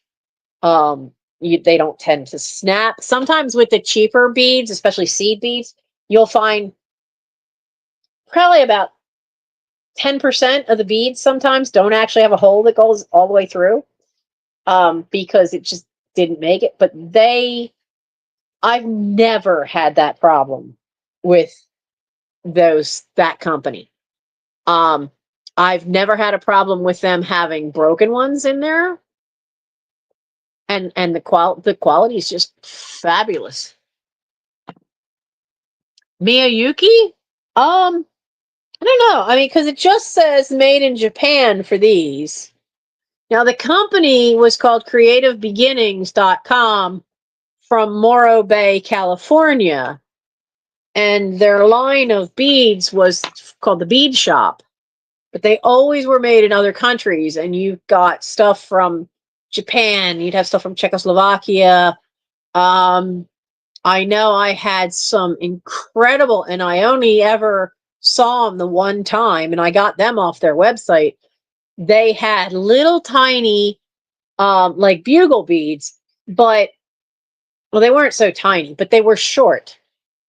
They don't tend to snap. Sometimes with the cheaper beads, especially seed beads, you'll find probably about 10% of the beads sometimes don't actually have a hole that goes all the way through, because it just didn't make it. But I've never had that problem with that company. I've never had a problem with them having broken ones in there, and the quality is just fabulous. Miyuki? I don't know. I mean, because it just says made in Japan for these. Now, the company was called creativebeginnings.com from Morro Bay, California. And their line of beads was called the Bead Shop. But they always were made in other countries. And you've got stuff from Japan. You'd have stuff from Czechoslovakia. I know I had some incredible, and I only ever saw them the one time, and I got them off their website. They had little tiny, like bugle beads, but, well, they weren't so tiny, but they were short.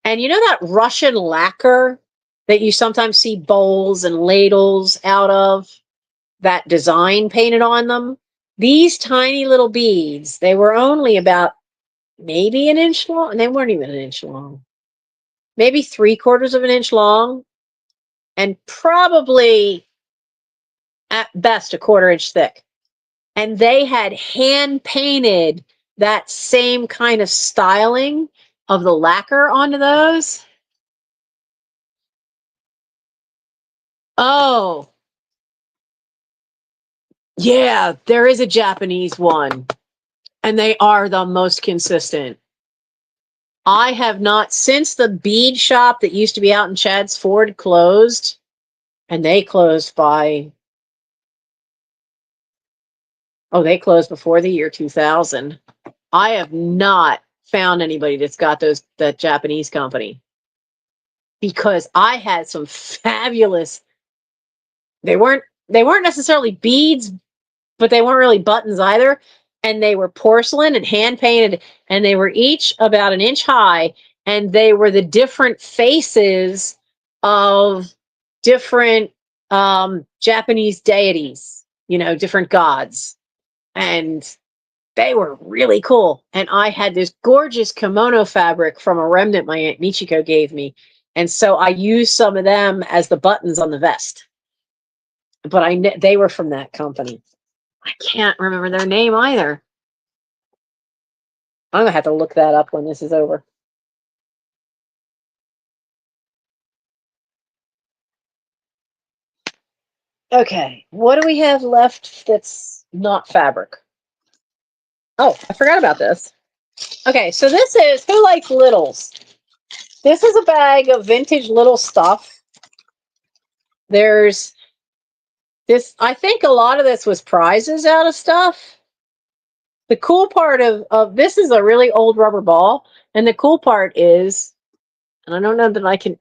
And you know that Russian lacquer that you sometimes see bowls and ladles out of, that design painted on them? These tiny little beads, they were only about maybe an inch long. They weren't even an inch long. Maybe 3/4 of an inch long, and probably at best a 1/4 inch thick. And they had hand painted that same kind of styling of the lacquer onto those. Oh, yeah, there is a Japanese one, and they are the most consistent. I have not, since the bead shop that used to be out in Chad's Ford closed, and they closed they closed before the year 2000. I have not found anybody that's got that Japanese company, because I had some fabulous, they weren't necessarily beads, but they weren't really buttons either. And they were porcelain and hand painted, and they were each about an inch high, and they were the different faces of different Japanese deities, different gods. And they were really cool. And I had this gorgeous kimono fabric from a remnant my Aunt Michiko gave me. And so I used some of them as the buttons on the vest. But they were from that company. I can't remember their name either. I'm going to have to look that up when this is over. Okay, what do we have left that's not fabric? Oh, I forgot about this. Okay, so this is, who likes littles? This is a bag of vintage little stuff. There's this, I think a lot of this was prizes out of stuff. The cool part of this is a really old rubber ball. And the cool part is, and I don't know that I can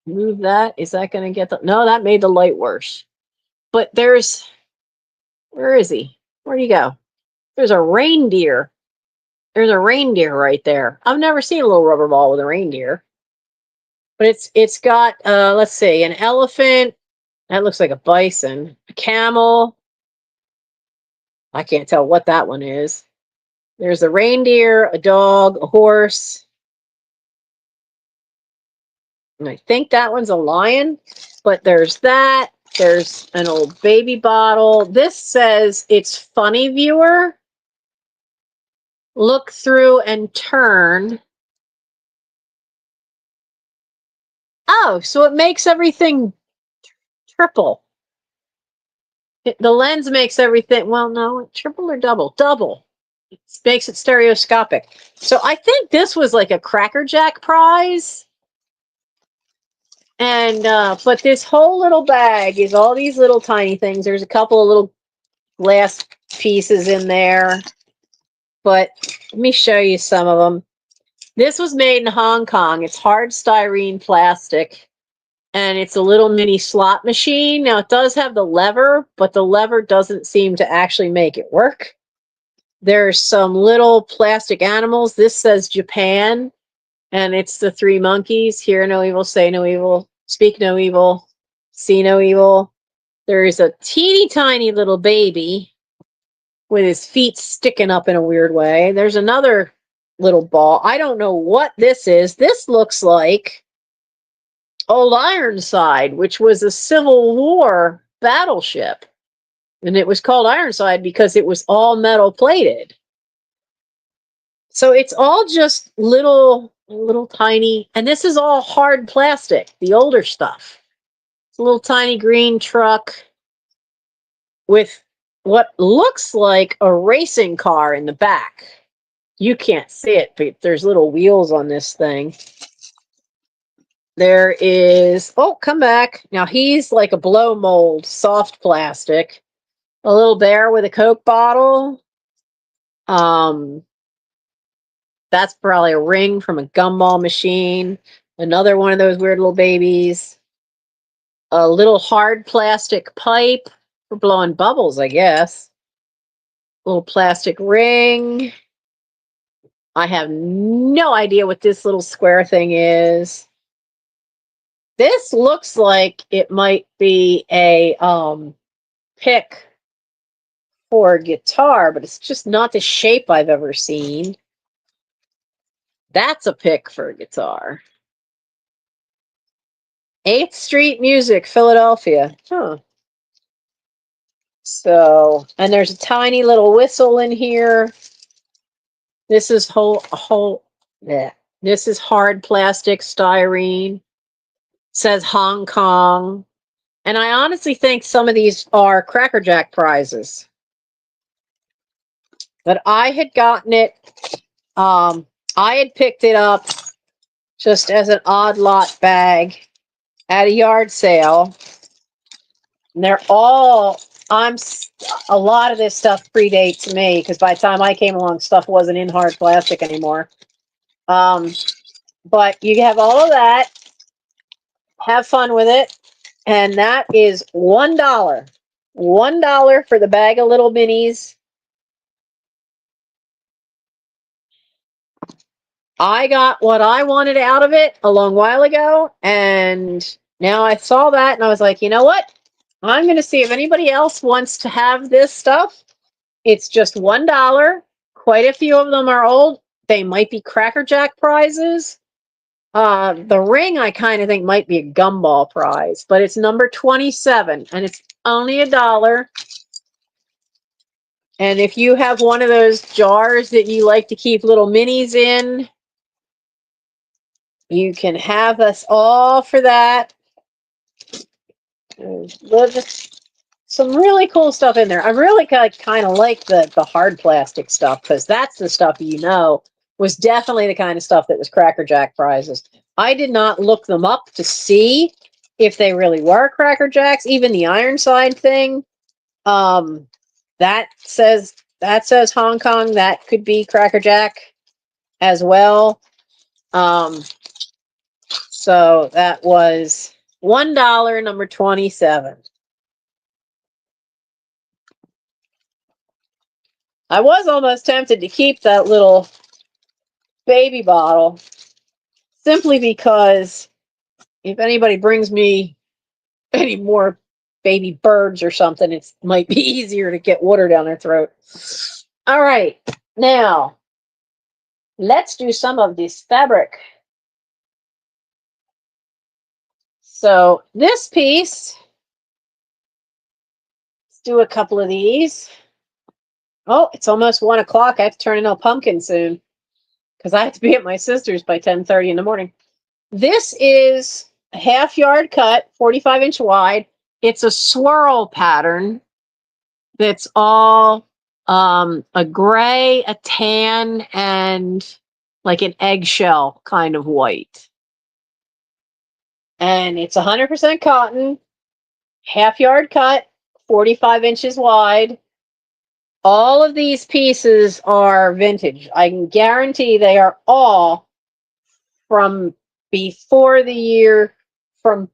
move that. Is that going to get no, that made the light worse. But where is he? Where'd he go? There's a reindeer. There's a reindeer right there. I've never seen a little rubber ball with a reindeer. But it's got, let's see, an elephant. That looks like a bison. A camel. I can't tell what that one is. There's a reindeer, a dog, a horse. And I think that one's a lion. But there's that. There's an old baby bottle. This says it's funny viewer. Look through and turn. Oh, so it makes everything triple. The lens makes everything, well, no, triple or double? Double. It makes it stereoscopic. So I think this was like a Cracker Jack prize. And, but this whole little bag is all these little tiny things. There's a couple of little glass pieces in there. But let me show you some of them. This was made in Hong Kong. It's hard styrene plastic. And it's a little mini slot machine. Now, it does have the lever, but the lever doesn't seem to actually make it work. There's some little plastic animals. This says Japan, and it's the three monkeys. Hear no evil, say no evil, speak no evil, see no evil. There is a teeny tiny little baby with his feet sticking up in a weird way. There's another little ball. I don't know what this is. This looks like Old Ironside, which was a Civil War battleship. And it was called Ironside because it was all metal plated. So it's all just little tiny, and this is all hard plastic, the older stuff. It's a little tiny green truck with what looks like a racing car in the back. You can't see it, but there's little wheels on this thing. There is, oh, come back. Now he's like a blow mold, soft plastic. A little bear with a Coke bottle. That's probably a ring from a gumball machine. Another one of those weird little babies. A little hard plastic pipe for blowing bubbles, I guess. A little plastic ring. I have no idea what this little square thing is. This looks like it might be a pick for a guitar, but it's just not the shape I've ever seen. That's a pick for a guitar. 8th Street Music, Philadelphia. Huh. So, and there's a tiny little whistle in here. This is This is hard plastic styrene. Says Hong Kong. And I honestly think some of these are Cracker Jack prizes. But I had gotten it, I had picked it up just as an odd lot bag at a yard sale. And they're all, a lot of this stuff predates me because by the time I came along, stuff wasn't in hard plastic anymore. But you have all of that. Have fun with it. And that is $1. $1 for the bag of little minis. I got what I wanted out of it a long while ago, and now I saw that and I was like, you know what? I'm going to see if anybody else wants to have this stuff. It's just $1. Quite a few of them are old. They might be Cracker Jack prizes. The ring I kind of think might be a gumball prize, but it's number 27 and it's only $1. And if you have one of those jars that you like to keep little minis in, you can have us all for that. There's some really cool stuff in there. I really kind of like the hard plastic stuff because that's the stuff was definitely the kind of stuff that was Cracker Jack prizes. I did not look them up to see if they really were Cracker Jacks. Even the Ironside thing, that says Hong Kong. That could be Cracker Jack as well. So that was $1, number 27. I was almost tempted to keep that little baby bottle simply because if anybody brings me any more baby birds or something, it might be easier to get water down their throat. All right, now let's do some of this fabric. So this piece, let's do a couple of these. Oh, it's almost 1 o'clock. I have to turn in a pumpkin soon because I have to be at my sister's by 10:30 in the morning. This is a half yard cut, 45-inch wide. It's a swirl pattern that's all a gray, a tan, and like an eggshell kind of white. And it's 100% cotton, half yard cut, 45 inches wide. All of these pieces are vintage. I can guarantee they are all from before the year, from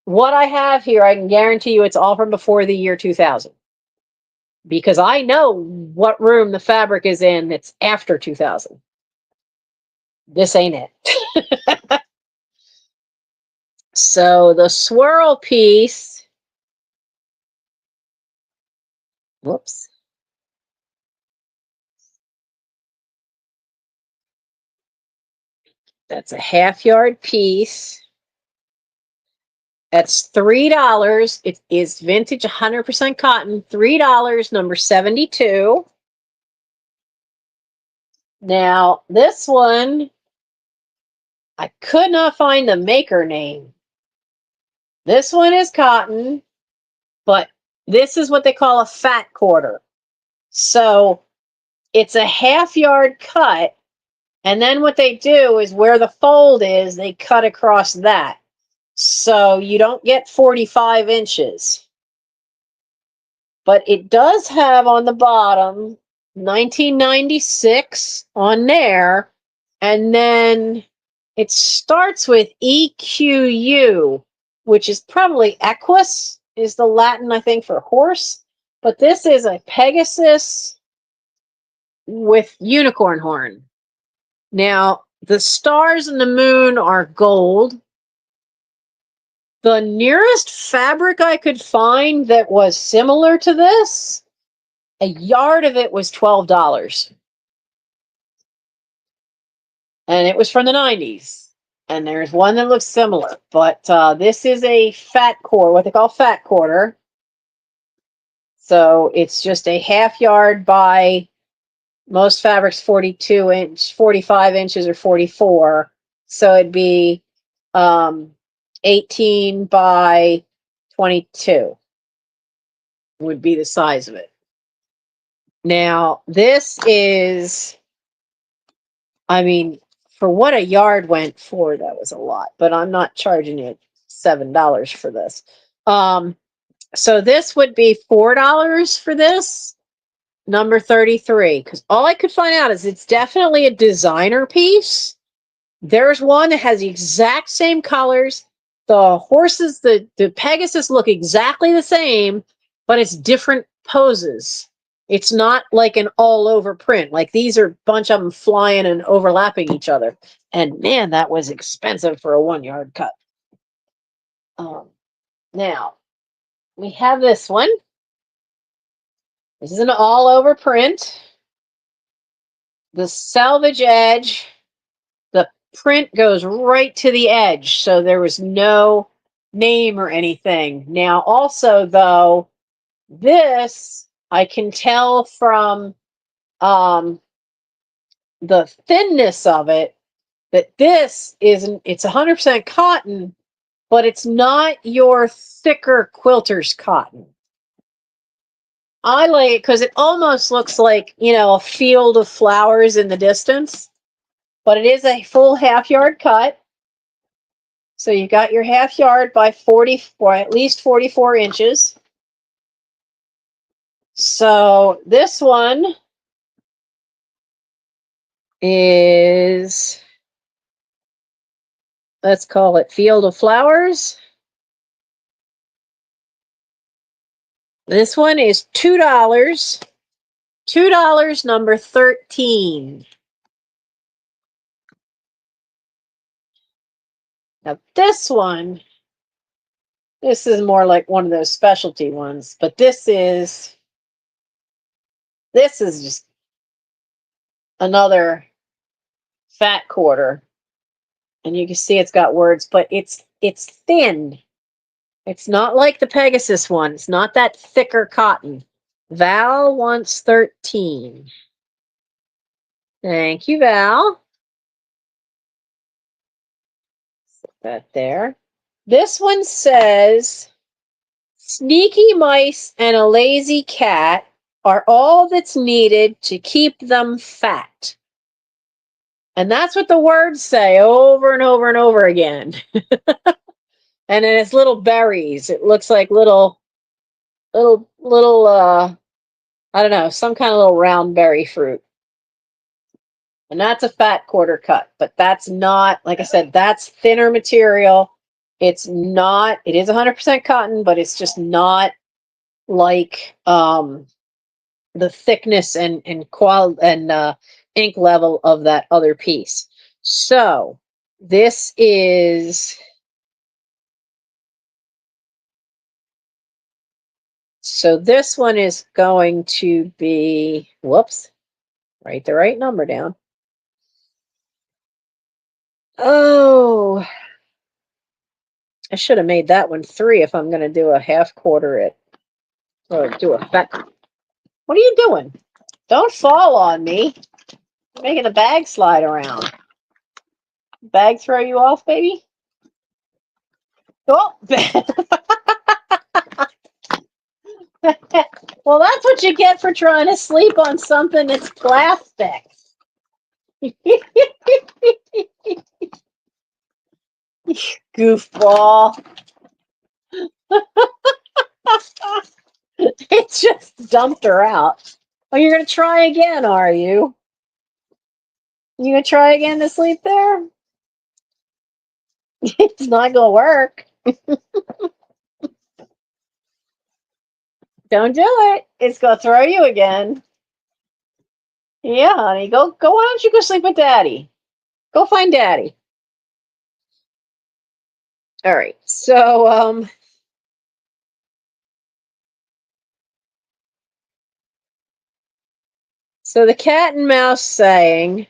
what I have here, I can guarantee you it's all from before the year 2000. Because I know what room the fabric is in that's after 2000. This ain't it. So the swirl piece, whoops. That's a half-yard piece. That's $3. It is vintage 100% cotton. $3, number 72. Now, this one, I could not find the maker name. This one is cotton, but this is what they call a fat quarter. So it's a half-yard cut, and then what they do is where the fold is, they cut across that. So you don't get 45 inches. But it does have on the bottom 1996 on there, and then it starts with EQU, which is probably equus, is the Latin, I think, for horse. But this is a Pegasus with unicorn horn. Now, the stars and the moon are gold. The nearest fabric I could find that was similar to this, a yard of it was $12. And it was from the 90s. And there's one that looks similar. But this is a fat quarter, what they call fat quarter. So it's just a half yard by, most fabrics 42 inch, 45 inches or 44. So it'd be 18 by 22 would be the size of it. Now, this is, I mean, for what a yard went for, that was a lot, but I'm not charging you $7 for this. So this would be $4 for this, number 33, because all I could find out is it's definitely a designer piece. There's one that has the exact same colors. The horses, the Pegasus look exactly the same, but it's different poses. It's not like an all-over print. Like these are a bunch of them flying and overlapping each other. And man, that was expensive for a 1 yard cut. Now, we have this one. This is an all-over print. The selvage edge, the print goes right to the edge, so there was no name or anything. Now, also, though, this, I can tell from the thinness of it that this isn't, it's 100% cotton, but it's not your thicker quilter's cotton. I like it because it almost looks like, you know, a field of flowers in the distance, but it is a full half yard cut. So you got your half yard by 40, or at least 44 inches. So this one is, let's call it Field of Flowers. This one is $2. $2, number 13. Now this one, this is more like one of those specialty ones, but this is just another fat quarter. And you can see it's got words, but it's thin. It's not like the Pegasus one. It's not that thicker cotton. Val wants 13. Thank you, Val. Put that there. This one says, sneaky mice and a lazy cat are all that's needed to keep them fat. And that's what the words say over and over and over again. And then it's little berries. It looks like little, I don't know, some kind of little round berry fruit. And that's a fat quarter cut, but that's not, like I said, that's thinner material. It's not, it is 100% cotton, but it's just not like the thickness and ink level of that other piece. So this is, so this one is going to be, whoops, write the right number down. Oh, I should have made that one 3 if I'm going to do a half quarter it, or do a fat. What are you doing? Don't fall on me. You're making the bag slide around. Bag throw you off, baby? Oh. Well, that's what you get for trying to sleep on something that's plastic. Goofball. It just dumped her out. Oh, you're going to try again, are you? You going to try again to sleep there? It's not going to work. Don't do it. It's going to throw you again. Yeah, honey. Go. Why don't you go sleep with Daddy? Go find Daddy. All right. So, so the cat and mouse saying,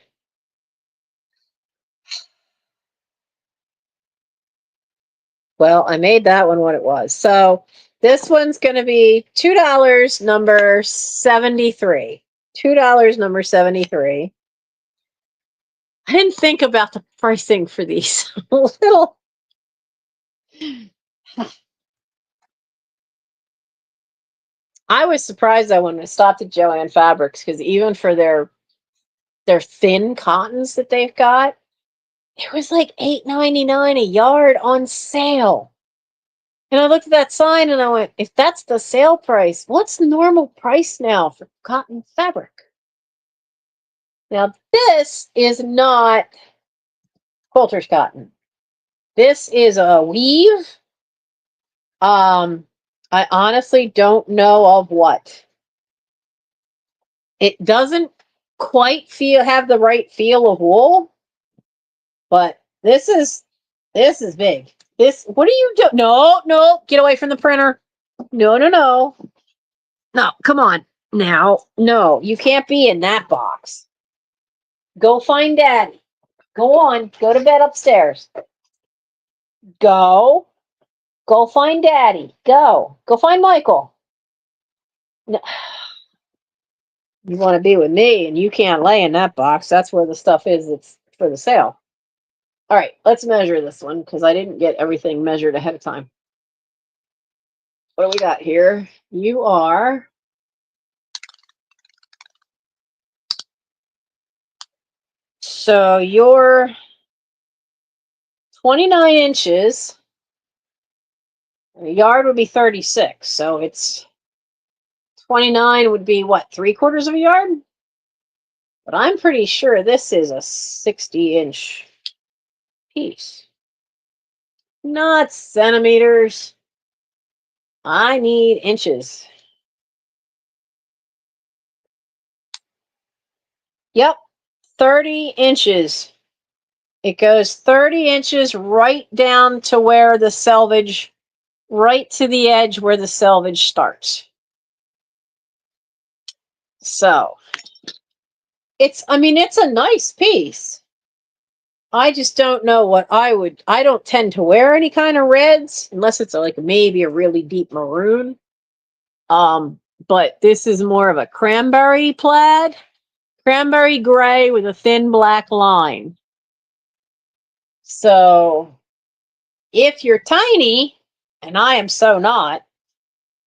well, I made that one what it was. So this one's going to be $2, number 73. $2, number 73. I didn't think about the pricing for these. Little. I was surprised though when I stopped at Joann Fabrics, because even for their thin cottons that they've got, it was like $8.99 a yard on sale. And I looked at that sign and I went, if that's the sale price, what's the normal price now for cotton fabric? Now, this is not quilter's cotton. This is a weave. I honestly don't know of what. It doesn't quite have the right feel of wool, but this is big. What are you doing? No, get away from the printer. No. No, come on. Now, no, you can't be in that box. Go find Daddy. Go on. Go to bed upstairs. Go. Go find Daddy. Go. Go find Michael. No. You want to be with me, and you can't lay in that box. That's where the stuff is that's for the sale. All right, let's measure this one because I didn't get everything measured ahead of time. What do we got here? You are... So you're 29 inches. A yard would be 36. So it's 29 would be what, 3/4 of a yard? But I'm pretty sure this is a 60-inch piece. Not centimeters. I need inches. Yep, 30 inches. It goes 30 inches right down to where the selvage, right to the edge where the selvage starts. So, it's a nice piece. I just don't know what I don't tend to wear any kind of reds unless it's like maybe a really deep maroon. But this is more of a cranberry plaid, cranberry gray with a thin black line. So if you're tiny, and I am so not,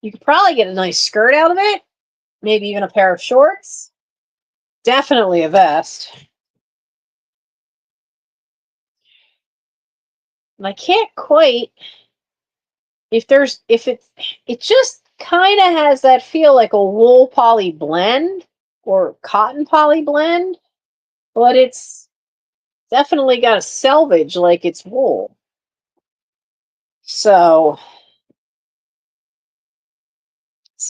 you could probably get a nice skirt out of it, maybe even a pair of shorts, definitely a vest. And I can't quite, it just kind of has that feel like a wool poly blend or cotton poly blend, but it's definitely got a selvage like it's wool. So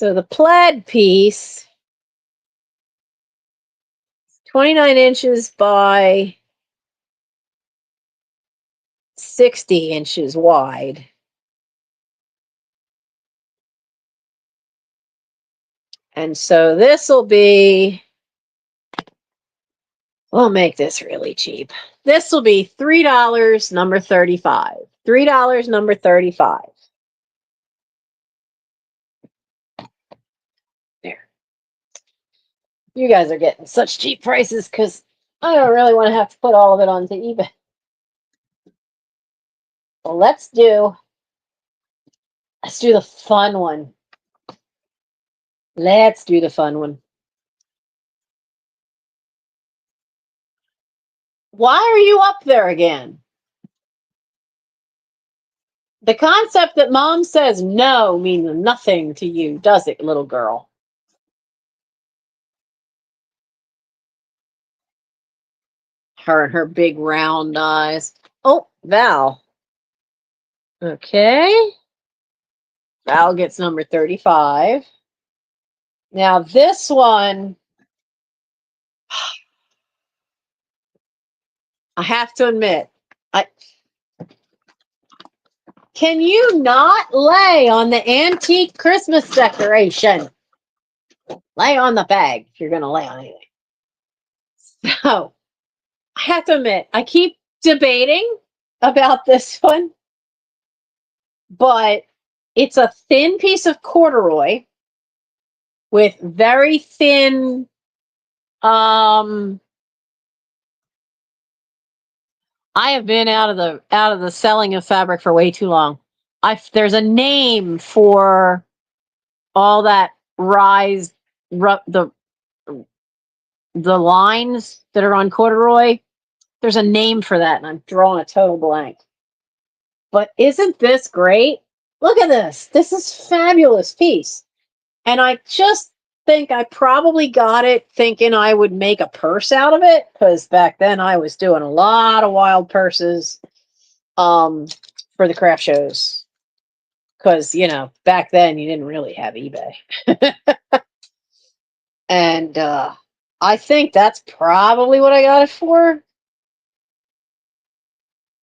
the plaid piece, 29 inches by 60 inches wide. And so this will be, we'll make this really cheap. This will be $3, number 35. $3, number 35. There. You guys are getting such cheap prices because I don't really want to have to put all of it onto eBay. Well, let's do the fun one. Let's do the fun one. Why are you up there again? The concept that mom says no means nothing to you, does it, little girl? Her and her big round eyes. Oh, Val. Okay. Val gets number 35. Now this one, I have to admit, can you not lay on the antique Christmas decoration? Lay on the bag if you're going to lay on anything. So, I have to admit, I keep debating about this one, but it's a thin piece of corduroy with very thin, I have been out of the selling of fabric for way too long. There's a name for all that the lines that are on corduroy. There's a name for that, and I'm drawing a total blank. But isn't this great? Look at this. This is fabulous piece. And I just think I probably got it thinking I would make a purse out of it, because back then I was doing a lot of wild purses for the craft shows. Because, back then you didn't really have eBay. And I think that's probably what I got it for.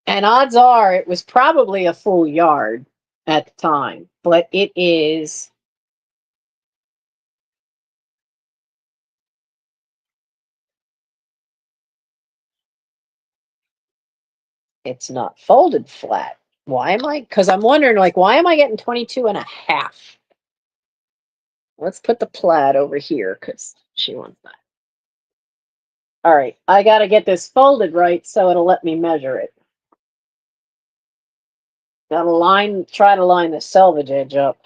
And odds are it was probably a full yard at the time, but it is. It's not folded flat. Why am I? Because I'm wondering, why am I getting 22.5? Let's put the plaid over here because she wants that. All right, I got to get this folded right so it'll let me measure it. Gotta try to line the selvage edge up.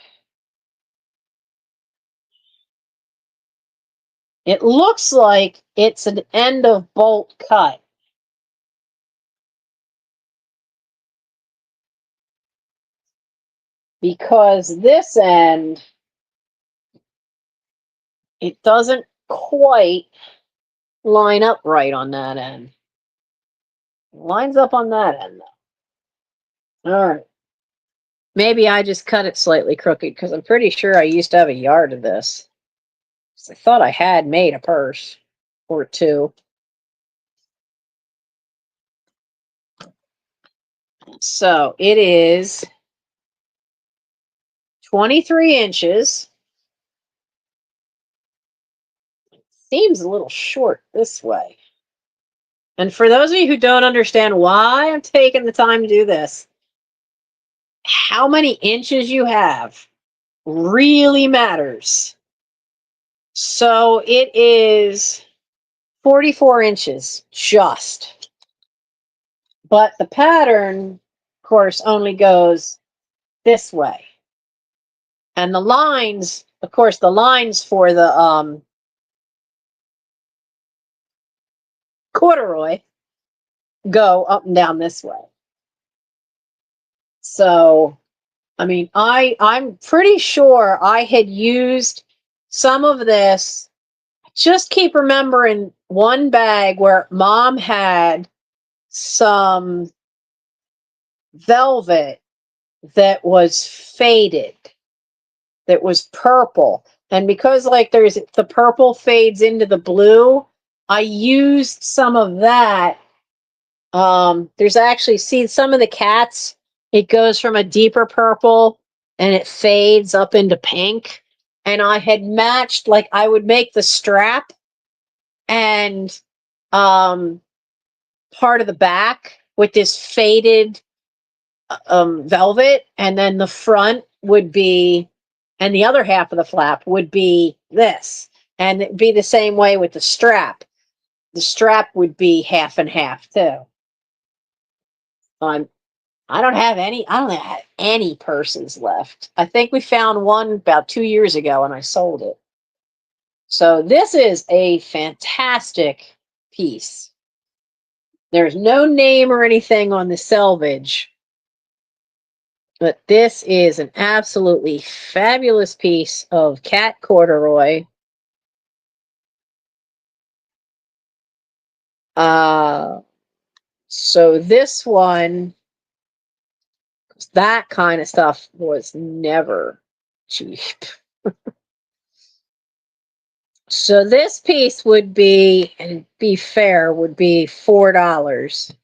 It looks like it's an end of bolt cut. Because this end, it doesn't quite line up right on that end. It lines up on that end, though. All right. Maybe I just cut it slightly crooked because I'm pretty sure I used to have a yard of this. I thought I had made a purse or two. So it is 23 inches. Seems a little short this way. And for those of you who don't understand why I'm taking the time to do this, how many inches you have really matters. So it is 44 inches just. But the pattern, of course, only goes this way. And the lines, of course, the lines for the corduroy go up and down this way. So, I mean, I'm pretty sure I had used some of this. Just keep remembering one bag where mom had some velvet that was faded, that was purple. And because like there's the purple fades into the blue, I used some of that. There's actually, see some of the cats, it goes from a deeper purple and it fades up into pink. And I had matched, like I would make the strap and part of the back with this faded velvet, and then the front would be, and the other half of the flap would be this, and it'd be the same way with the strap. The strap would be half and half too. I don't have any purses left. I think we found one about 2 years ago and I sold it. So this is a fantastic piece. There's no name or anything on the selvage, but this is an absolutely fabulous piece of cat corduroy. So this one, that kind of stuff was never cheap. So this piece would be, and be fair, would be $4.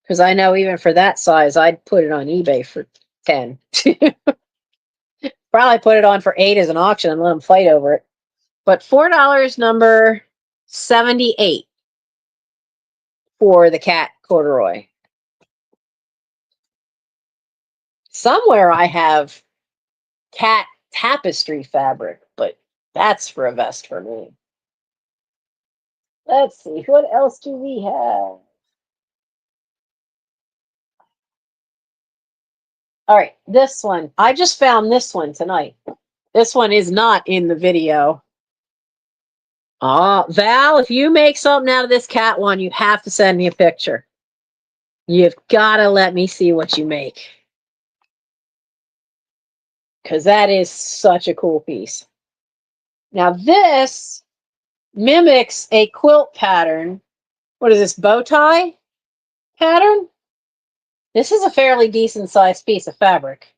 Because I know even for that size, I'd put it on eBay for 10. Probably put it on for 8 as an auction and let them fight over it. But $4, number 78 for the cat corduroy. Somewhere I have cat tapestry fabric, but that's for a vest for me. Let's see, what else do we have? All right, this one. I just found this one tonight. This one is not in the video. Val, if you make something out of this cat one, you have to send me a picture. You've got to let me see what you make. Because that is such a cool piece. Now this mimics a quilt pattern. What is this, bow tie pattern? This is a fairly decent sized piece of fabric.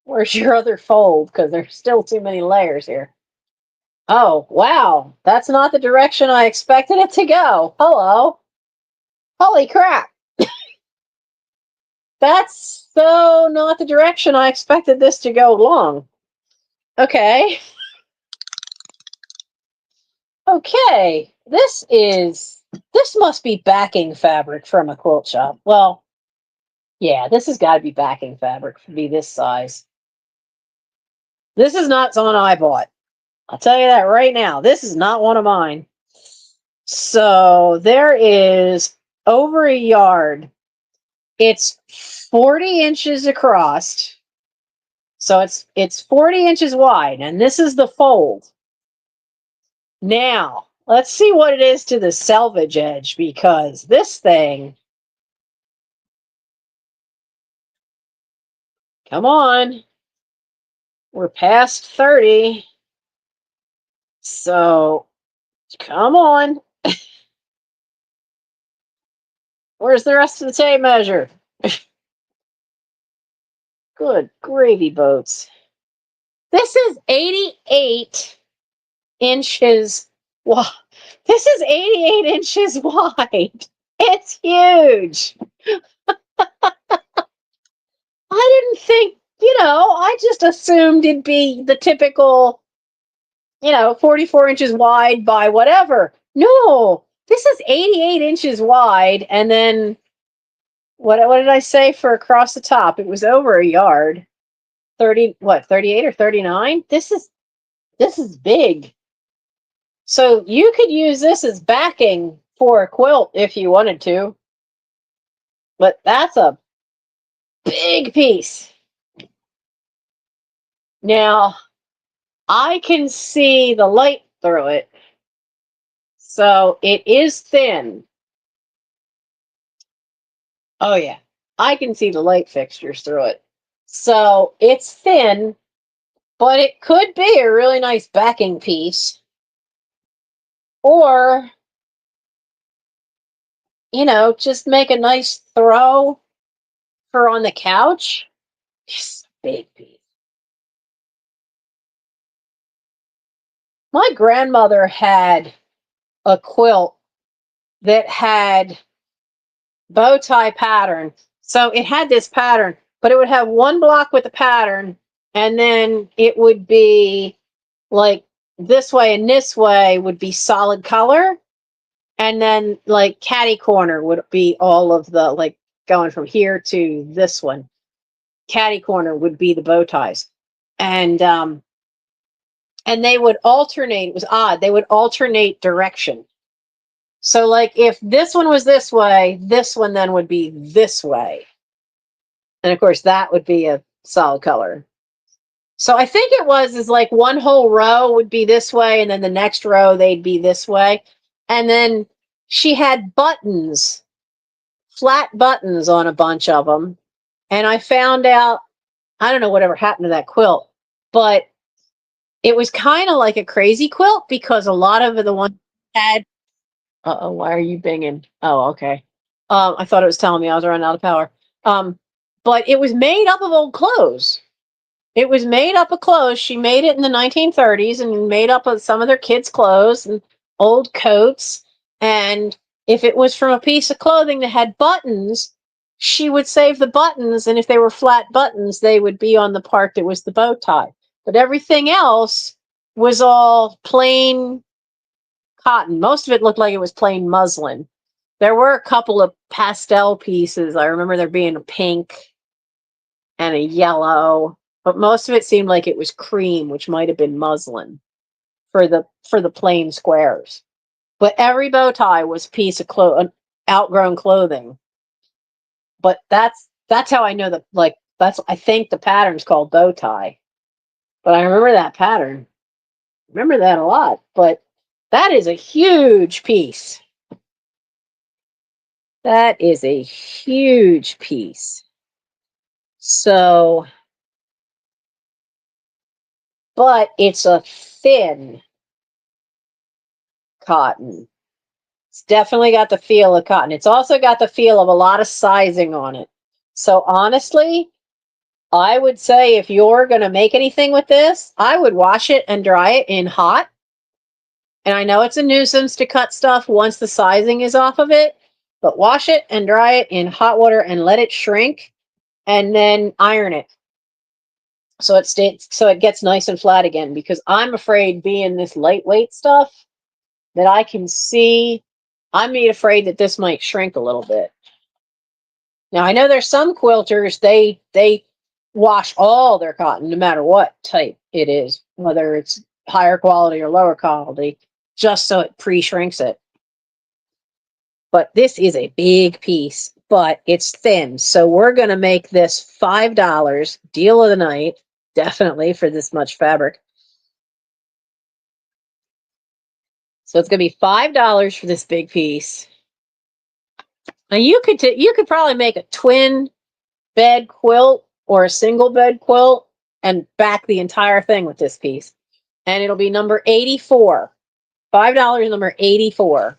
Where's your other fold? Because there's still too many layers here. Oh, wow. That's not the direction I expected it to go. Hello. Holy crap. That's so not the direction I expected this to go along. Okay. Okay. This must be backing fabric from a quilt shop. Well, yeah, this has got to be backing fabric to be this size. This is not someone I bought. I'll tell you that right now. This is not one of mine. So there is over a yard. It's 40 inches across. So it's 40 inches wide, and this is the fold. Now, let's see what it is to the selvage edge, because this thing, come on, we're past 30. So, come on. Where's the rest of the tape measure? Good gravy boats. This is 88 inches wide. This is 88 inches wide. It's huge. I didn't think, I just assumed it'd be the typical, 44 inches wide by whatever. No, this is 88 inches wide. And then what did I say for across the top? It was over a yard. 38 or 39? This is big. So you could use this as backing for a quilt if you wanted to. But that's a big piece. Now, I can see the light through it. So it is thin. Oh, yeah. I can see the light fixtures through it. So it's thin, But it could be a really nice backing piece. Or, just make a nice throw for on the couch. Just big piece. My grandmother had a quilt that had bow tie pattern. So it had this pattern, but it would have one block with the pattern, and then it would be like this way and this way would be solid color. And then like catty corner would be all of the like going from here to this one. Catty corner would be the bow ties. And they would alternate. It was odd. They would alternate direction. So like if this one was this way, this one then would be this way. And of course that would be a solid color. So I think it was is like one whole row would be this way, and then the next row they'd be this way. And then she had buttons, flat buttons on a bunch of them. And I found out, I don't know whatever happened to that quilt, but it was kind of like a crazy quilt because a lot of the ones had. Uh-oh, why are you binging? Oh, okay. I thought it was telling me I was running out of power. Um, but it was made up of old clothes. It was made up of clothes. She made it in the 1930s and made up of some of their kids' clothes and old coats. And if it was from a piece of clothing that had buttons, she would save the buttons. And if they were flat buttons, they would be on the part that was the bow tie. But everything else was all plain cotton. Most of it looked like it was plain muslin. There were a couple of pastel pieces. I remember there being a pink and a yellow, but most of it seemed like it was cream, which might have been muslin for the plain squares. But every bow tie was a piece of outgrown clothing. But that's how I know that that's I think the pattern's called bow tie. But I remember that pattern. Remember that a lot. But that is a huge piece. That is a huge piece. So, but it's a thin cotton. It's definitely got the feel of cotton. It's also got the feel of a lot of sizing on it. So honestly, I would say if you're going to make anything with this, I would wash it and dry it in hot. And I know it's a nuisance to cut stuff once the sizing is off of it, but wash it and dry it in hot water and let it shrink and then iron it. So it gets nice and flat again, because I'm afraid being this lightweight stuff that I can see, I'm afraid that this might shrink a little bit. Now I know there's some quilters, they wash all their cotton no matter what type it is, whether it's higher quality or lower quality, just so it pre-shrinks it. But this is a big piece, but it's thin. So we're going to make this $5 deal of the night, definitely, for this much fabric. So it's going to be $5 for this big piece. Now you could probably make a twin bed quilt or a single bed quilt and back the entire thing with this piece. And it'll be number 84. $5 number 84.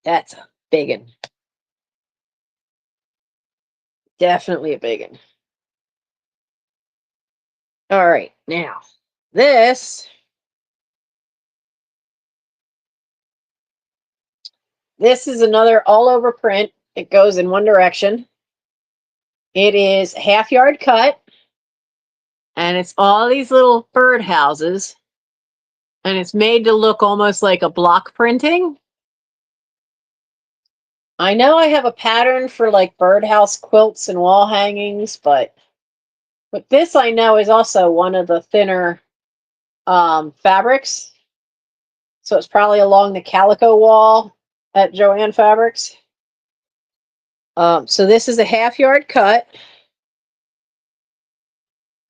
That's a big one. Definitely a big one. All right, now this is another all over print. It goes in one direction. It is half yard cut, and it's all these little bird houses, and it's made to look almost like a block printing. I know I have a pattern for like birdhouse quilts and wall hangings, but this I know is also one of the thinner fabrics. So it's probably along the calico wall at Joann Fabrics. So this is a half yard cut,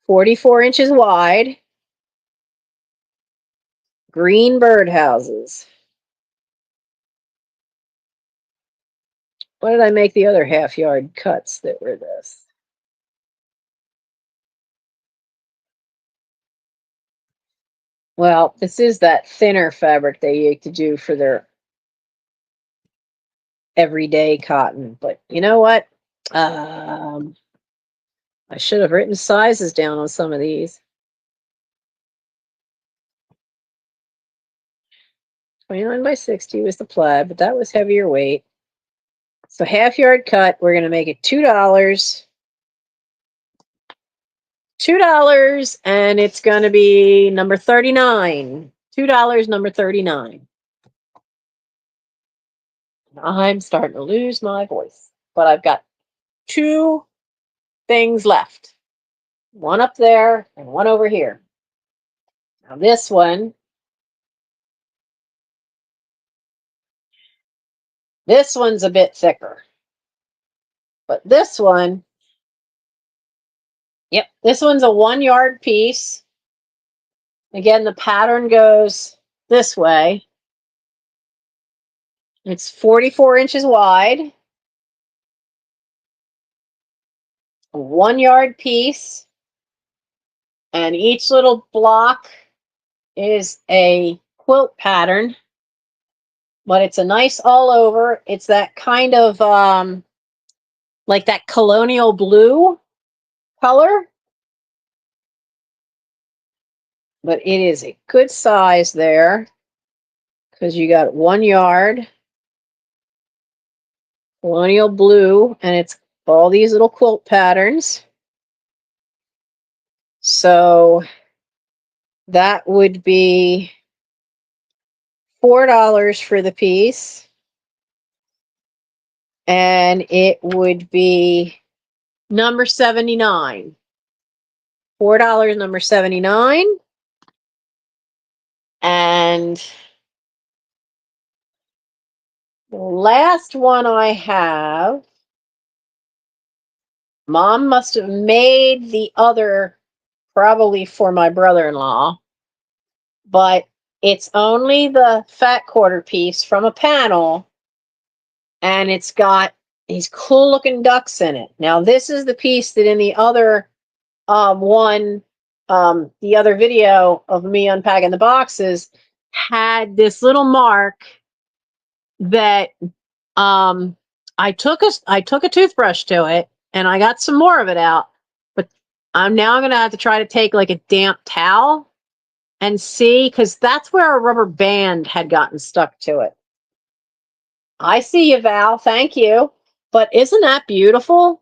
44 inches wide, green birdhouses. What did I make the other half yard cuts that were this? Well, this is that thinner fabric they used to do for their everyday cotton. But you know what? I should have written sizes down on some of these. 29 by 60 was the plaid, but that was heavier weight. So half yard cut, we're going to make it $2. $2, and it's going to be number 39. $2, number 39. I'm starting to lose my voice, but I've got 2 things left. One up there and one over here. Now this one's a bit thicker. But this one, yep, this one's a 1 yard piece. Again, the pattern goes this way. It's 44 inches wide. A 1 yard piece. And each little block is a quilt pattern. But it's a nice all over. It's that kind of like that colonial blue color. But it is a good size there because you got 1 yard, colonial blue, and it's all these little quilt patterns. So that would be $4 for the piece. And it would be number 79. $4, number 79. And the last one I have, Mom must have made the other probably for my brother-in-law, but it's only the fat quarter piece from a panel, and it's got these cool looking ducks in it. Now this is the piece that in the other the other video of me unpacking the boxes had this little mark that I took a toothbrush to it and I got some more of it out, but I'm now going to have to try to take like a damp towel and see, because that's where a rubber band had gotten stuck to it. I see you, Val. Thank you. But isn't that beautiful?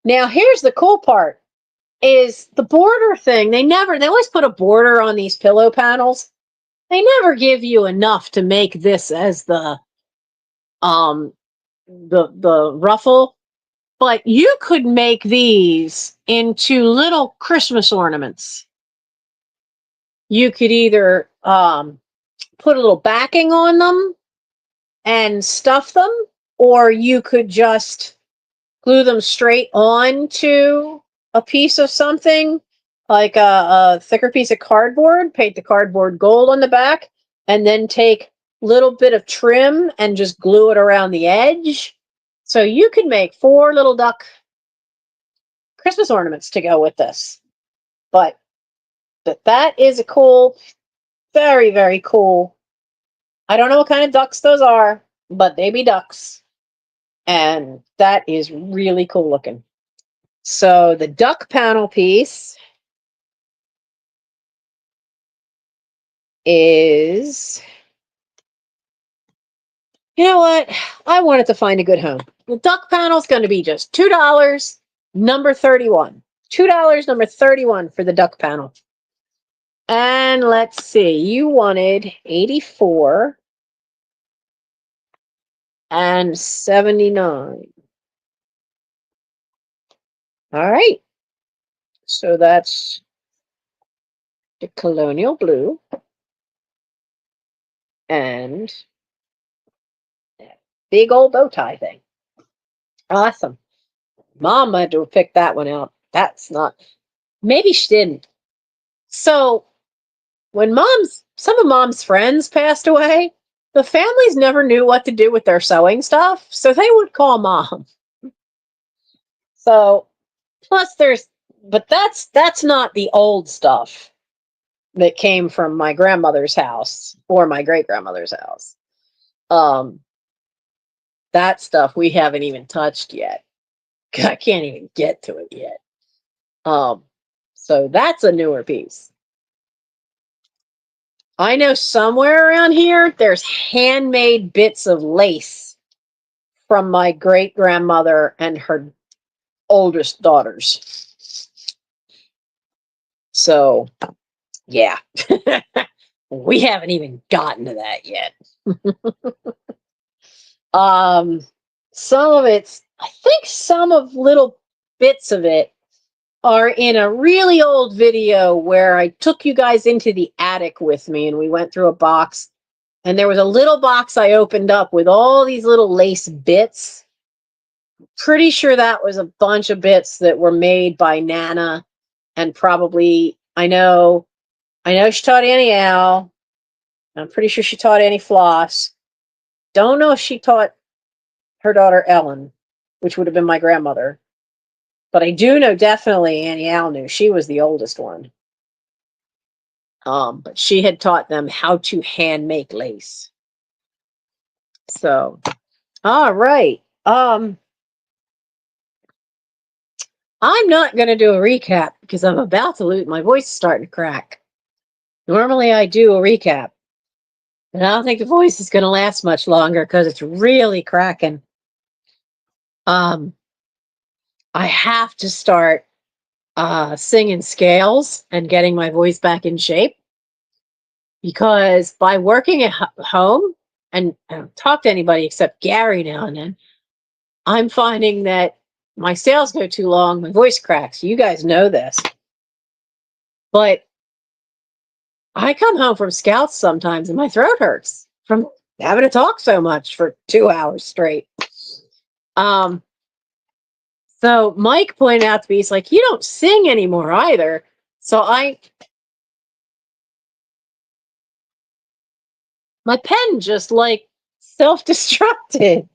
Now, here's the cool part is the border thing. They always put a border on these pillow panels. They never give you enough to make this as the ruffle, but you could make these into little Christmas ornaments. You could either put a little backing on them and stuff them, or you could just glue them straight on to a piece of something, like a thicker piece of cardboard, paint the cardboard gold on the back, and then take a little bit of trim and just glue it around the edge. So you could make 4 little duck Christmas ornaments to go with this. But that is a cool, very, very cool. I don't know what kind of ducks those are, but they be ducks. And that is really cool looking. So the duck panel piece is, you know what? I wanted to find a good home. The duck panel is going to be just $2, number 31. $2, number 31 for the duck panel. And let's see, you wanted 84 and 79. All right. So that's the colonial blue and that big old bow tie thing. Awesome. Mom had to pick that one out. That's not, maybe she didn't. So when some of Mom's friends passed away, the families never knew what to do with their sewing stuff, so they would call Mom. So plus but that's not the old stuff. that came from my grandmother's house or my great-grandmother's house. That stuff we haven't even touched yet. I can't even get to it yet. So that's a newer piece. I know somewhere around here there's handmade bits of lace from my great-grandmother and her oldest daughters. So, yeah. We haven't even gotten to that yet. Some of it's, I think some of little bits of it are in a really old video where I took you guys into the attic with me and we went through a box, and there was a little box I opened up with all these little lace bits. Pretty sure that was a bunch of bits that were made by Nana, and probably, I know she taught Annie Al. I'm pretty sure she taught Annie Floss. Don't know if she taught her daughter Ellen, which would have been my grandmother. But I do know definitely Annie Al knew. She was the oldest one. But she had taught them how to hand make lace. So, all right. I'm not going to do a recap because I'm about to lose. My voice is starting to crack. Normally I do a recap, but I don't think the voice is going to last much longer because it's really cracking. I have to start singing scales and getting my voice back in shape, because by working at home, and I don't talk to anybody except Gary now and then, I'm finding that my sales go too long, my voice cracks. You guys know this. But I come home from scouts sometimes and my throat hurts from having to talk so much for 2 hours straight. So Mike pointed out to me, he's like, you don't sing anymore either. So my pen just like self-destructed.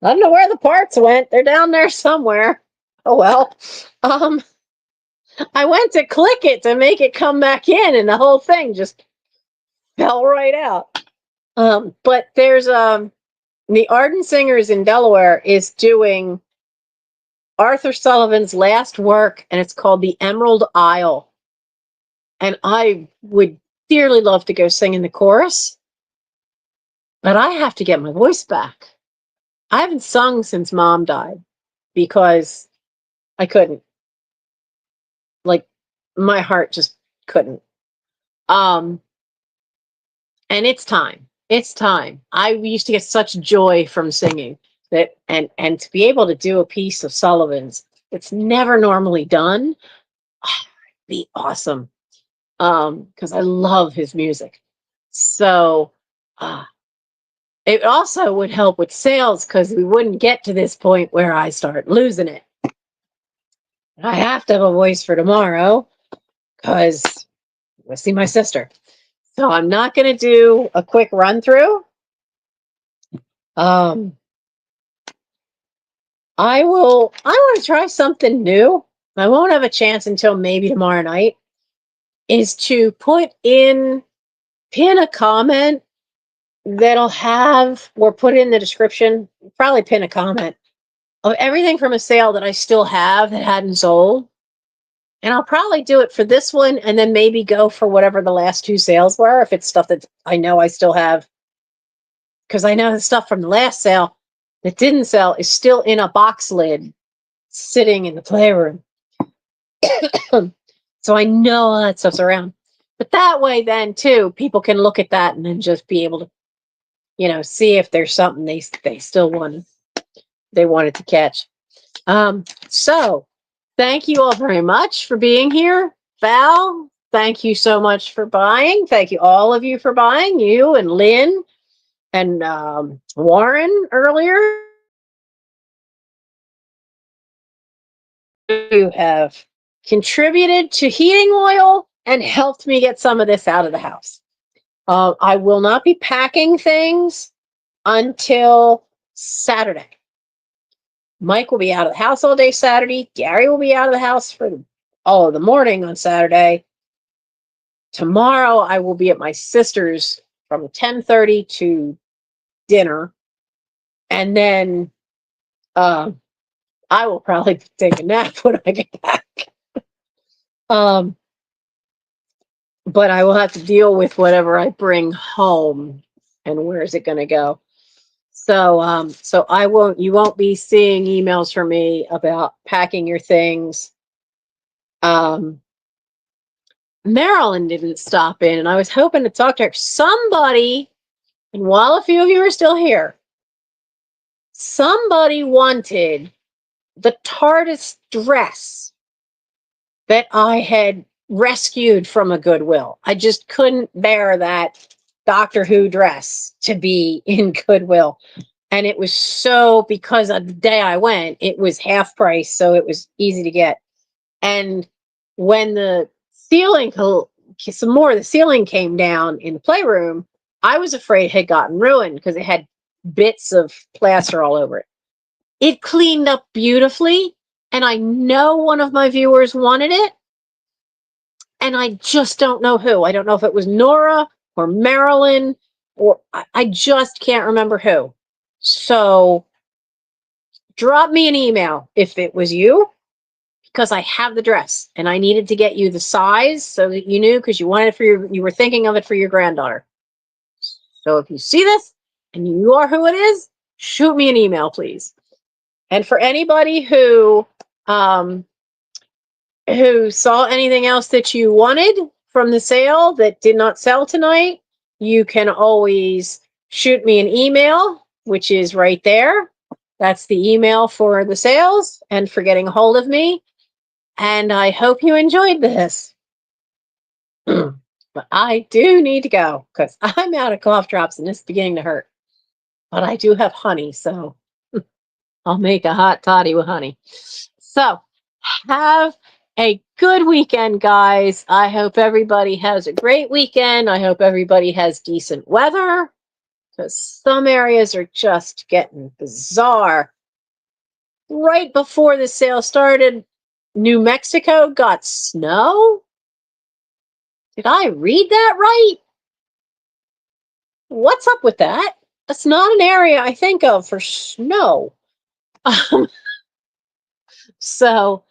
I don't know where the parts went. They're down there somewhere. Oh well. I went to click it to make it come back in, and the whole thing just fell right out. But there's the Ardent Singers in Delaware is doing Arthur Sullivan's last work, and it's called The Emerald Isle. And I would dearly love to go sing in the chorus, but I have to get my voice back. I haven't sung since Mom died because I couldn't. Like, my heart just couldn't. And it's time. It's time. I used to get such joy from singing that, and to be able to do a piece of Sullivan's that's never normally done, it'd be awesome. Because I love his music. So it also would help with sales because we wouldn't get to this point where I start losing it. I have to have a voice for tomorrow because I'm going to see my sister. So I'm not going to do a quick run through. I want to try something new. I won't have a chance until maybe tomorrow night, is to pin a comment that'll have, or put in the description, probably pin a comment of everything from a sale that I still have that hadn't sold. And I'll probably do it for this one and then maybe go for whatever the last 2 sales were, if it's stuff that I know I still have. Because I know the stuff from the last sale that didn't sell is still in a box lid sitting in the playroom. So I know all that stuff's around. But that way then too, people can look at that and then just be able to, see if there's something they still wanted to catch. So thank you all very much for being here. Val, thank you so much for buying. Thank you all of you for buying, you and Lynn and Warren earlier. You have contributed to heating oil and helped me get some of this out of the house. I will not be packing things until Saturday. Mike will be out of the house all day Saturday. Gary will be out of the house for all of the morning on Saturday. tomorrow I will be at my sister's from 10:30 to dinner. And then I will probably take a nap when I get back. But I will have to deal with whatever I bring home. And where is it going to go? So so you won't be seeing emails from me about packing your things. Marilyn didn't stop in, and I was hoping to talk to her. Somebody, and while a few of you are still here, somebody wanted the TARDIS dress that I had rescued from a Goodwill. I just couldn't bear that Doctor Who dress to be in Goodwill. And it was so, because of the day I went, it was half price, so it was easy to get. And when the ceiling came down in the playroom, I was afraid it had gotten ruined because it had bits of plaster all over it. It cleaned up beautifully, and I know one of my viewers wanted it, and I just don't know who. I don't know if it was Nora or Marilyn, or I just can't remember who. So drop me an email if it was you, because I have the dress and I needed to get you the size so that you knew, because you wanted it you were thinking of it for your granddaughter. So if you see this and you are who it is, shoot me an email, please. And for anybody who saw anything else that you wanted from the sale that did not sell tonight, you can always shoot me an email, which is right there. That's the email for the sales and for getting a hold of me. And I hope you enjoyed this. But I do need to go because I'm out of cough drops and it's beginning to hurt. But I do have honey, so I'll make a hot toddy with honey. So have a good weekend, guys. I hope everybody has a great weekend. I hope everybody has decent weather, because some areas are just getting bizarre. Right before the sale started, New Mexico got snow. Did I read that right? What's up with that? That's not an area I think of for snow. So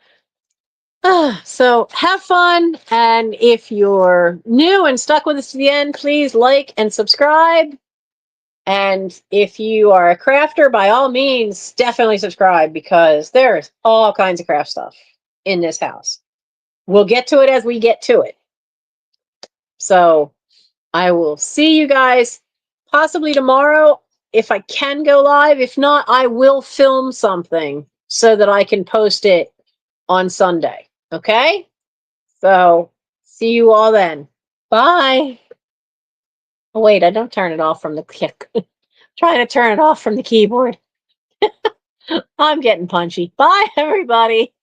so have fun, and if you're new and stuck with us to the end, please like and subscribe. And if you are a crafter, by all means, definitely subscribe, because there's all kinds of craft stuff in this house. We'll get to it as we get to it. So I will see you guys possibly tomorrow if I can go live. If not, I will film something so that I can post it on Sunday. Okay? So see you all then. Bye. Oh, wait, I don't turn it off from the click. Trying to turn it off from the keyboard. I'm getting punchy. Bye, everybody.